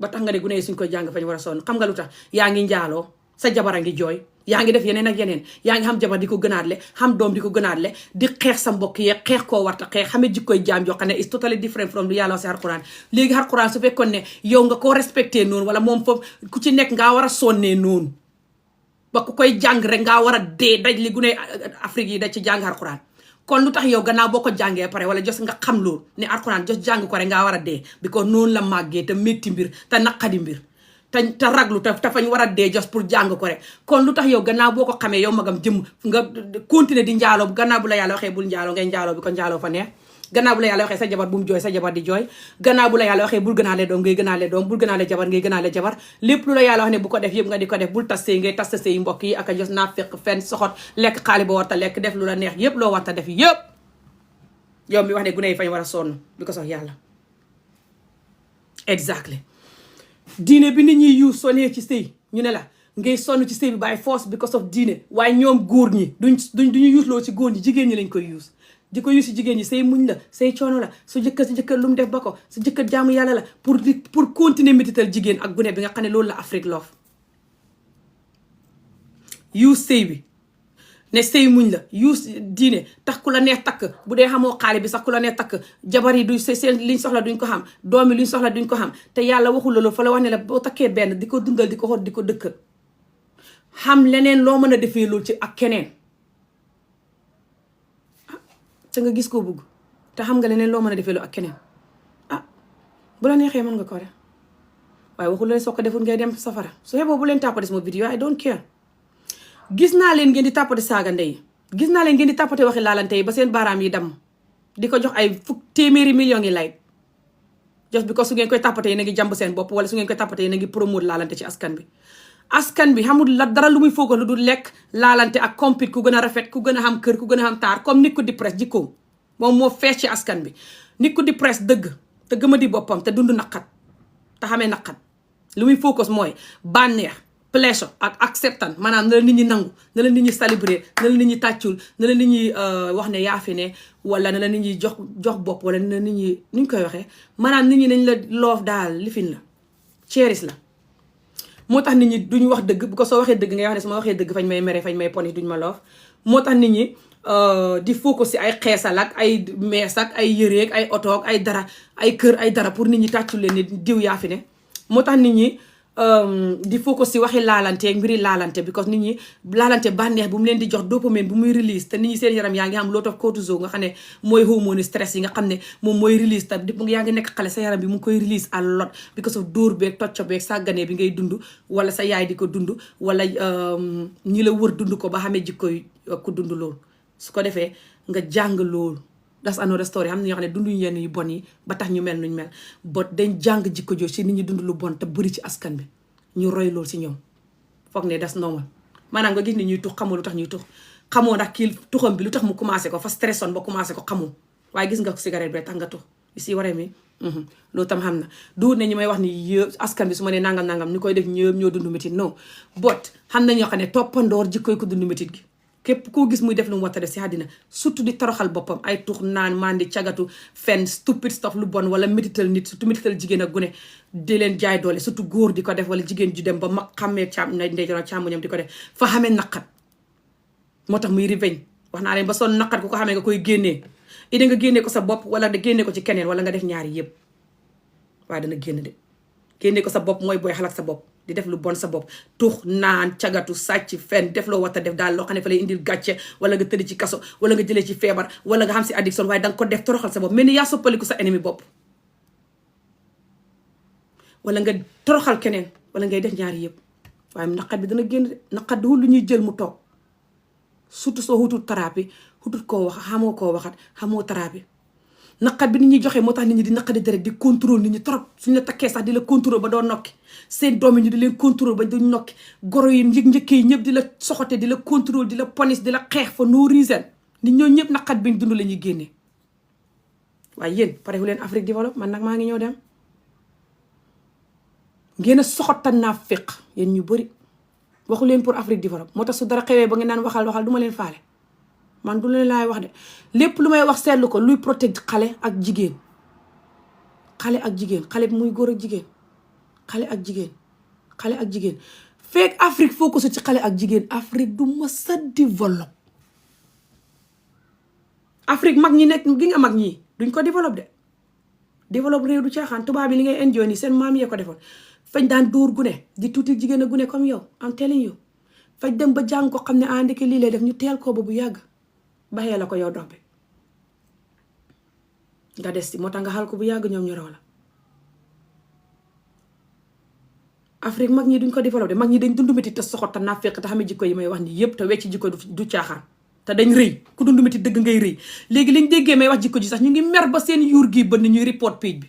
ba tax nga ne gune yi suñ koy jàng fañ war a sonn xam nga lu tax yaa ngi njaaloo sa jabar a ngi jooy yaa ngi def yeneen ak yeneen yaa ngi xam jabar di ko gënaatle xam doom di ko gënaatle di xeex sa mbokk yeeg xeex koo warta xeex xamee jikkoy jaam joo xam ne is totally different from lu yàlla si alxuraan léegi alxuraan su fekkoon ne yow nga koo respecté noonu wala moom foofu ku ci nekk ngaa war a sonnee noonu ba ku koy jàng rek ngaa war a dee daj li gune Afrique yi da ci jàng alxuraan kon lu tax yow gannaaw boo ko jàngee pare wala jos nga xam loolu ne alxuraan jos jàng ko rek ngaa war a dee bi ko noonu la màggee te métti mbir te naqadi mbir te raglu te fañ war a dee jos pour jàng ko rek kon lu tax yow gannaaw boo ko xamee yow magam jëm nga continuer di njaaloo gannaaw bu la yàlla waxee bul njaaloo ngay njaaloo bi ko njaaloo fa neex gannaaw bu la yàlla waxee sa jabar bu mu jooy sa jabar di jooy gannaaw bu la yàlla waxee bul gënaale doom ngay gënaale doom bul gënaale jabar ngay gënaale jabar lépp lu la yàlla wax ne bu ko def yëpp nga di ko def bul tas sëy ngay tas sa sëy mbokk yi ak a jos naa fekk fenn soxot lekk xaali ba warta lekk def lu la neex yëpp loo warta def yëpp yow mi wax ne gune yi fañ war a sonn bi ko sox yàlla exactly diine bi nit ñi yu sonee ci sëy ñu ne la ngay sonn ci sëy bi by force because of diine waaye ñoom góor ñi duñu yuusloo ci góor ñi jigéen ñi lañ koy yuus di ko yuus ci jigéen ñi say muñ la say coono la su jëkkër lu mu def ba ko su jëkkër jaamu yàlla la pour continuer métital jigéen ak gune bi nga xam ne loolu la Afrique loof yuus sëy bi ne sëy muñ la yuus diine tax ku la neex takk bu dee xamoo xaali bi sax ku la neex takk jabar yi du seen liñ soxla duñ ko xam doom yi liñ soxla duñ ko xam te yàlla waxul la loolu fa la wax ne la boo takkee benn di ko dundal di ko xool di ko dëkk xam leneen loo mën a defee loolu ci ak keneen te nga gis koo bëgg te xam nga leneen loo mën a defee loolu ak keneen bu la neexee mën nga ko def waaye waxul la soo ko deful ngay dem safara su xeboo bu leen tàppate sama vidéo I don't care gis naa leen ngeen di tàppate saaga ndey gis naa leen ngeen di tàppate waxi laalante yi ba seen baaraam yi damm di ko jox ay téeméeri millions yi like just because su ngeen koy tàppate yéen a ngi jàmb seen bopp wala su ngeen koy tàppate yéen a ngi promote laalante ci askan bi xamul la dara lu muy foogal lu dul lekk laalante ak compete ku gën a rafet ku gën a xam kër ku gën a xam taar comme nit ku di presse jikkoom moom moo fees ci askan bi nit ku di presse dëgg te gëma di boppam te dund naqat te xamee naqat lu muy focus mooy bànneex pleasure ak acceptance maanaam na la nit ñi nangu na la nit ñi célébrer na la nit ñi tàccul na la nit ñi wax ne yaa fi ne wala na la nit ñi jox bopp wala na nit ñi nuñ koy waxee maanaam nit ñi nañ la loof daal lifin la cherish la moo tax nit ñi duñ wax dëgg bu ko soo waxee dëgg ngay wax ne su ma waxee dëgg fañ may mere fañ may poni duñ ma loof moo tax nit ñi di focus si ay xeesal ak ay mees ak ay yëreeg ay oto ak ay dara ay kër ay dara pour nit ñi tàccul leen ni diw yaa fi ne moo tax nit ñi di focus si waxi laalante ak mbiri laalante because nit ñi laalante bànneex bu mu leen di jox dopamine bu muy release te nit ñi seen yaram yaa ngi am lot of cortisol nga xam ne mooy hormone stress yi nga xam ne moom mooy release te yaa ngi nekk xale sa yaram bi mu ngi koy release a lot because of dóor beeg tocco beeg sàgganee bi ngay dund wala sa yaay di ko dund wala ñi la wër dund ko ba xamee jikkoy ku dund loolu su ko defee nga jàng loolu that's another story xam ne ñoo xam ne dunduñu yenn yu bon yi ba tax ñu mel nuñ mel but dañ jàng jikko jooju si nit ñi dund lu bon te bëri ci askan bi ñu roy loolu si ñoom foog ne das normal maanaam nga gis ni ñuy tux xamoo lu tax ñuy tux xamoo ndax kii tuxam bi lu tax mu commencé ko fa stressoon ba commencé ko xamoo waaye gis nga cigarette bi tax nga tux si waree mi loolu tam xam na du ne ñi may wax ni yëpp askan bi su ma nee nangam ñu koy def ñëpp ñoo dund métit non but xam na ñoo xam ne toppandoor jikkoy ko dund métit gi képp koo gis muy def lu mu war a def si àddina surtout di toroxal boppam ay tux naan mandi cagatu fen stupid stuff lu bon wala métital nit surtout métital jigéen ak gune di leen jaay doole surtout góor di ko def wala jigéen ju dem ba mag xammee ndeyjoor càmmoñam di ko def fa xamee naqat moo tax muy revenge wax naa leen ba son naqat ku ko xamee nga koy génnee ida nga génnee ko sa bopp wala da génnee ko ci keneen wala nga def ñaari yëpp waaye dana génn de génnee ko sa bopp mooy booy xalaat sa bopp di def lu bon sa bopp tux naan cagatu sàcc fen def loo war a def daal loo xam ne fa lay indil gàcce wala nga tëdd ci kaso wala nga jëlee ci feebar wala nga xam si addiction waaye danga ko def toroxal sa bopp mel ni yaa soppaliku sa ennemi bopp wala nga toroxal keneen wala ngay def ñaari yëpp waaye naqat bi dana génn de naqat du lu ñuy jël mu toog surtout soo xutul thérapie xutul koo wax xamoo koo waxat xamoo thérapie naqat bi nit ñuy joxe moo tax nit ñi di naqadi deret di contrôle nit ñi trop suñu la takkee sax di la contrôle ba doo nokki seen doom yi ñu di leen contrôle ba duñ nokki goro yi njëkk yi ñëpp di la soxote di la contrôle di la police di la xeex fa no reason nit ñoo ñëpp naqat biñ dund la ñuy génnee waaye yéen parewu leen Afrique développe man nag maa ngi ñëw dem ngeen a soxotan naa féq yéen ñu bëri waxu leen pour Afrique développe moo tax su dara xewee ba ngeen naan waxal du ma leen faale man du leen laay wax de lépp lu may wax seetlu ko luy protect xale ak jigéen xale bi muy góor ak jigéen xale ak jigéen fekk Afrique focus ci xale ak jigéen Afrique du mës a développe Afrique mag ñi nekk gi nga mag ñi duñ ko développe de développe réew du caaxaan tubaab bi li ngay enjoy nii seen maam yee ko defoon fañ daan dóor gune di tuuti jigéen a gune comme yow am telling you fañ dem ba jàng ko xam ne ndeke lii lay def ñu teel ko ba bu yàgg baxee la ko yow dox bi nga des ci moo tax nga xal ko bu yàgg ñoom ñu raw la Afrique mag ñi duñ ko développé mag ñi dañ dund métti te soxot te naa fekk te xamee jikko yi may wax ni yëpp te wecc jikko du caaxaan te dañ rëy ku dund métti dëgg ngay rëy léegi liñ déggee may wax jikko ji sax ñu ngi mer ba seen yuur gi bënn ñuy report page bi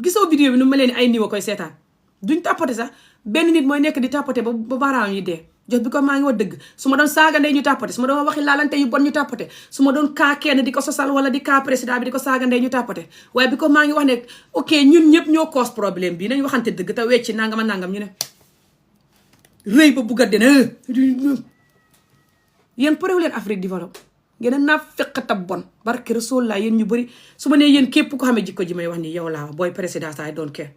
gisoo vidéo bi nu ma leen ay niwa koy seetaan duñ tàppate sax benn nit mooy nekk di tàppate ba baaraam yi dee jot bi ko maa ngi wax dëgg su ma doon saaga ndey ñu tàppate su ma doon waxi laalante yu bon ñu tàppate su ma doon kaa kenn di ko sosal wala di kaa président bi di ko saaga ndey ñu tàppate waaye bi ko maa ngi wax ne ok ñun ñëpp ñoo cause problème bi nañ waxante dëgg te wecci nangam ñu ne rëy ba bugga dina yéen parewu leen Afrique développe ngeen a naa fekk tab bon barke Rasulullah yéen ñu bëri su ma nee yéen képp ko xamee jikko ji may wax ni yow laa wax booy président saay doon kenn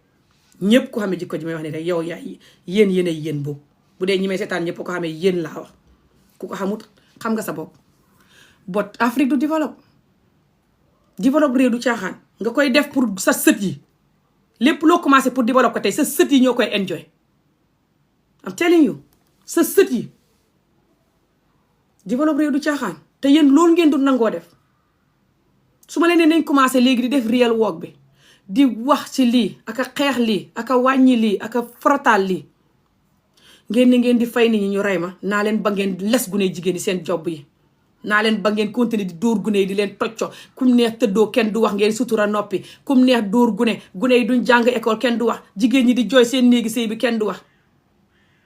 ñëpp ko xamee jikko ji may wax ni rek yow yaa yéen yéen boobu bu dee ñi may seetaan ñëpp ko xamee yéen laa wax ku ko xamut xam nga sa bopp bot Afrique du développe réew du caaxaan nga koy def pour sa sët yi lépp loo commencé pour développe ko tey sa sët yi ñoo koy enjoy I'm telling you sa sët yi développe réew du caaxaan te yéen loolu ngeen du nangoo def su ma leen ne nañ commencé léegi di def real work bi di wax ci lii aka xeex lii aka wàññi lii aka frotal lii ngeen di fay nit ñi ñu rey ma naa leen ba ngeen les gune jigéen yi seen job yi naa leen ba ngeen continuer di dóor gune yi di leen tocco kum neex tëddoo kenn du wax ngeen sutura noppi kum neex dóor gune yi duñ jàng école kenn du wax jigéen ñi di jooy seen néegi sëy bi kenn du wax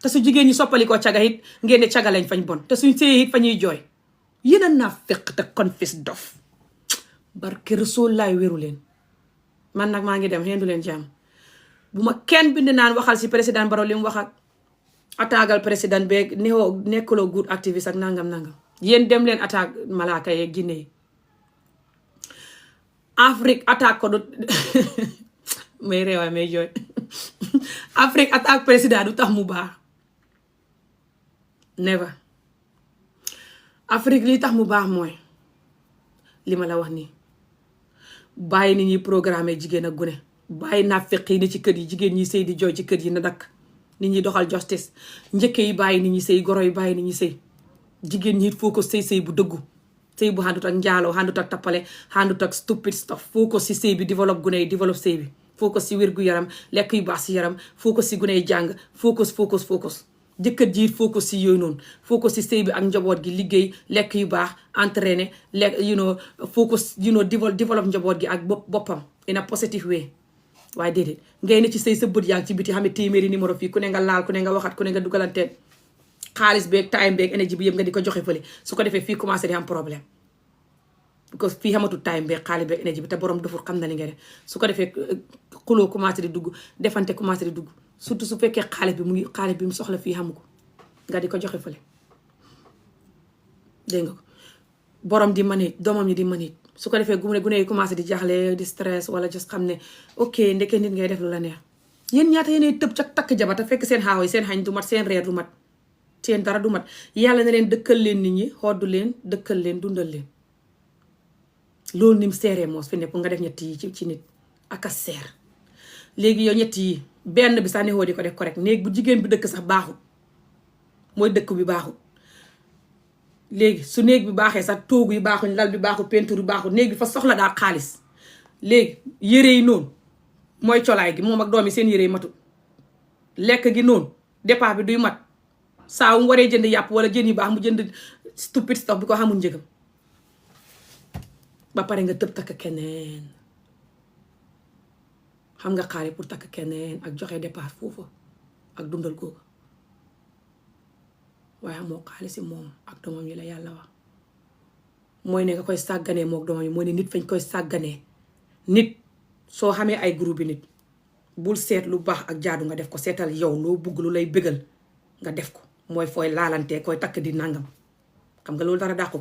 te su jigéen ñi soppali ko caga it ngeen ne caga lañ fañ bon te suñ sëy it fa ñuy jooy yéen a naa fekk te confis dof barke Rasuul laay wéru leen man nag maa ngi dem xendu leen jàmm bu ma kenn bind naan waxal si président Barrow li mu wax ak attaqual président beeg nekkuloo good activiste ak nangam yéen dem leen attaque malaaka yeeg jinne yi Afrique attaque ko du may réewaay may jooy Afrique attaque président du tax mu baax never. Afrique li tax mu baax mooy li ma la wax nii bàyyi nit ñi programme jigéen ak gune bàyyi naa fekk yi ne ci kër yi jigéen ñi sëy di jooy ci kër yi na dakk nit ñi doxal justice njëkke yi bàyyi nit ñi sëy goro yi bàyyi nit ñi sëy jigéen ñi foo ko sëy bu dëggu sëy bu xàndut ak njaaloo xàndut ak tappale xàndut ak stupid stuff foo ko si sëy bi développe gune yi développe sëy bi foo ko si wér gu yaram lekk yu baax si yaram foo ko si gune yi jàng focus jëkkër ji focus si yooyu noonu focus si sëy bi ak njaboot gi liggéey lekk yu baax entraîné lekk focus développe njaboot gi ak boppam in a positive way waaye déedéet ngay ne ci sëy sa bët yaa ngi ci biti xam ne téeméeri numéro fii ku ne nga laal ku ne nga waxat ku ne nga dugalanteen xaalis beeg time beeg énergie bi yëpp nga di ko joxe fële su ko defee fii commencé di am problème because fii xamatul time beeg xaalis beeg énergie bi te borom dufur xam na li nga def su ko defee xuloo commencé di dugg defante commencé di dugg surtout su fekkee xaalis bi mu soxla fii xamu ko nga di ko joxe fële dégg nga ko borom di manit doomam yi di manit su ko defee gune yi commencé di jaaxle di stress wala just xam ne ok ndeke nit ngay def lu la neex yéen ñaata yéenay tëb ca takk jabar te fekk seen xaaw yi seen xañ du mat seen reer du mat seen dara du mat yàlla na leen dëkkal leen nit ñi xoddu leen dëkkal leen dundal leen loolu ni mu seeree moos fi ne pour nga def ñett yi ci nit ak a seer léegi yow ñett yi benn bi sax ne di ko def correct néeg bu jigéen bi dëkk sax baaxul mooy dëkk bi baaxul léegi su néeg bi baaxee sax toogu yi baaxuñ lal bi baaxul peinture bi baaxul néeg bi fa soxla daal xaalis léegi yére yi noonu mooy colaay gi moom ak doom yi seen yére yi matul lekk gi noonu départ bi duy mat saa mu waree jënd yàpp wala jën yi baax mu jënd stupid stuff bi ko xamul njëgam ba pare nga tëb takk keneen xam nga xaare pour takk keneen ak joxe dépasse foofu ak dundal googu waaye amoo xaalis si moom ak doomam yi la yàlla wax mooy ne nga koy sàgganee mook doomam yi mooy ne nit fañ koy sàgganee nit soo xamee ay groupe bi nit bul seet lu baax ak jaadu nga def ko seetal yow loo bugg lu lay bëggal nga def ko mooy fooy laalantee koy takk di nangam xam nga loolu dara dàq ko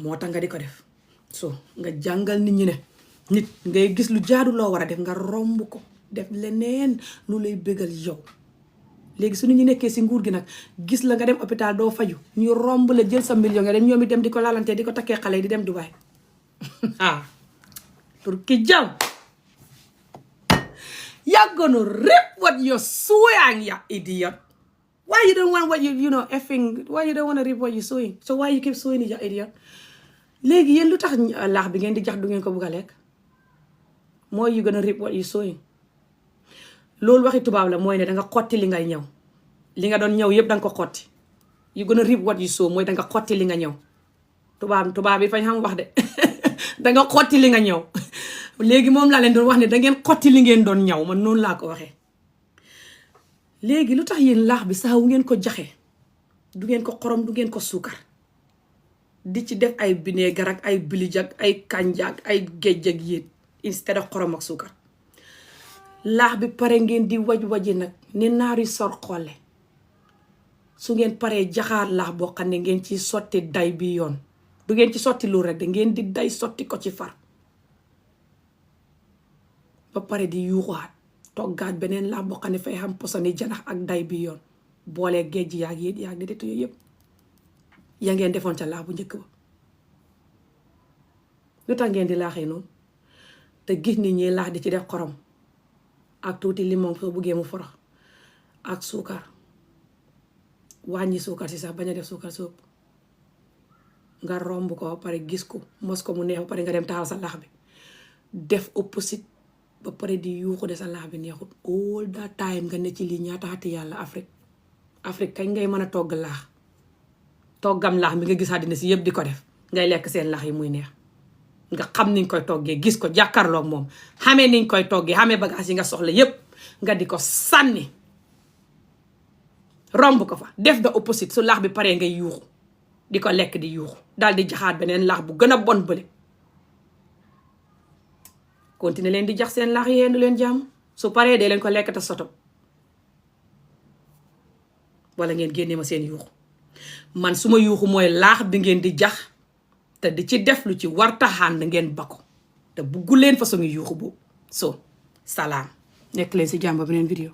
moo tax nga di ko def so nga jàngal nit ñi ne nit ngay gis lu jaadu loo war a def nga romb ko def leneen lu lay bëggal yow léegi su nit ñi nekkee si nguur gi nag gis la nga dem hôpital doo faju ñu romb la jël sa million nga dem ñoom it dem di ko laalantee di ko takkee xale yi di dem Dubai pour ki jam you're gonna rip what you're sewing, you idiot. Why you don't want what why you don't want to rip what you're sewing? So why you keep sewing it, you idiot? Léegi yéen lu tax laax bi ngeen di jax du ngeen ko bugg a lekk mooy you gonna rip what you're sewing. Loolu waxi tubaab la mooy ne danga xotti li ngay ñëw li nga doon ñëw yëpp danga ko xotti you gonna rip what you sew mooy danga xotti li nga ñëw tubaab yi fañ xam wax de danga xotti li nga ñëw léegi moom laa leen doon wax ne dangeen xotti li ngeen doon ñaw man noonu laa ko waxee léegi lu tax yéen laax bi saa wu ngeen ko jaxee du ngeen ko xorom du ngeen ko suukar di ci def ay vinaigre ak ay bilij ak ay kanja ak ay géej ak yéet instead of xorom ak suukar laax bi pare ngeen di waji nag ne naari sor xolle su ngeen paree jaxaar laax boo xam ne ngeen ci sotti day bi yoon du ngeen ci sotti lu rek da ngeen di day sotti ko ci far ba pare di yuuxaat toggaat beneen laax boo xam ne fay xam posoni janax ak day bi yoon boolee géej yaag yéet yaag dédétu yooyu yëpp ya ngeen defoon ca laax bu njëkk ba lu tax ngeen di laaxee noonu te gis nit ñi laax di ci def xorom ak tuuti limon soo buggee mu forox ak suukar wàññi suukar si sax bañ a def suukar soob nga romb ko ba pare gis ko mos ko mu neex ba pare nga dem taxaw sa laax bi def opposite ba pare di yuuxu de sa laax bi neexut all that time nga ne ci lii ñaata xati yàlla Afrique kañ ngay mën a togg laax toggam laax bi nga gis àddina si yëpp di ko def ngay lekk seen laax yi muy neex nga xam niñ koy toggee gis ko jàkkaarloog moom xamee niñ koy toggee xamee bagage yi nga soxla yépp nga di ko sànni romb ko fa def the opposite su laax bi paree ngay yuuxu di ko lekk di yuuxu daal di jaxaat beneen laax bu gën a bon bële continuer leen di jax seen laax yi yendu leen jàmm su paree dee leen ko lekk te soto wala ngeen génnee ma seen yuuxu man su ma yuuxu mooy laax bi ngeen di jax te di ci def lu ci war taxaan ngeen ba ko te buggu leen façon yuuxu boobu so salaam nekk leen si jàmm ba beneen vidéo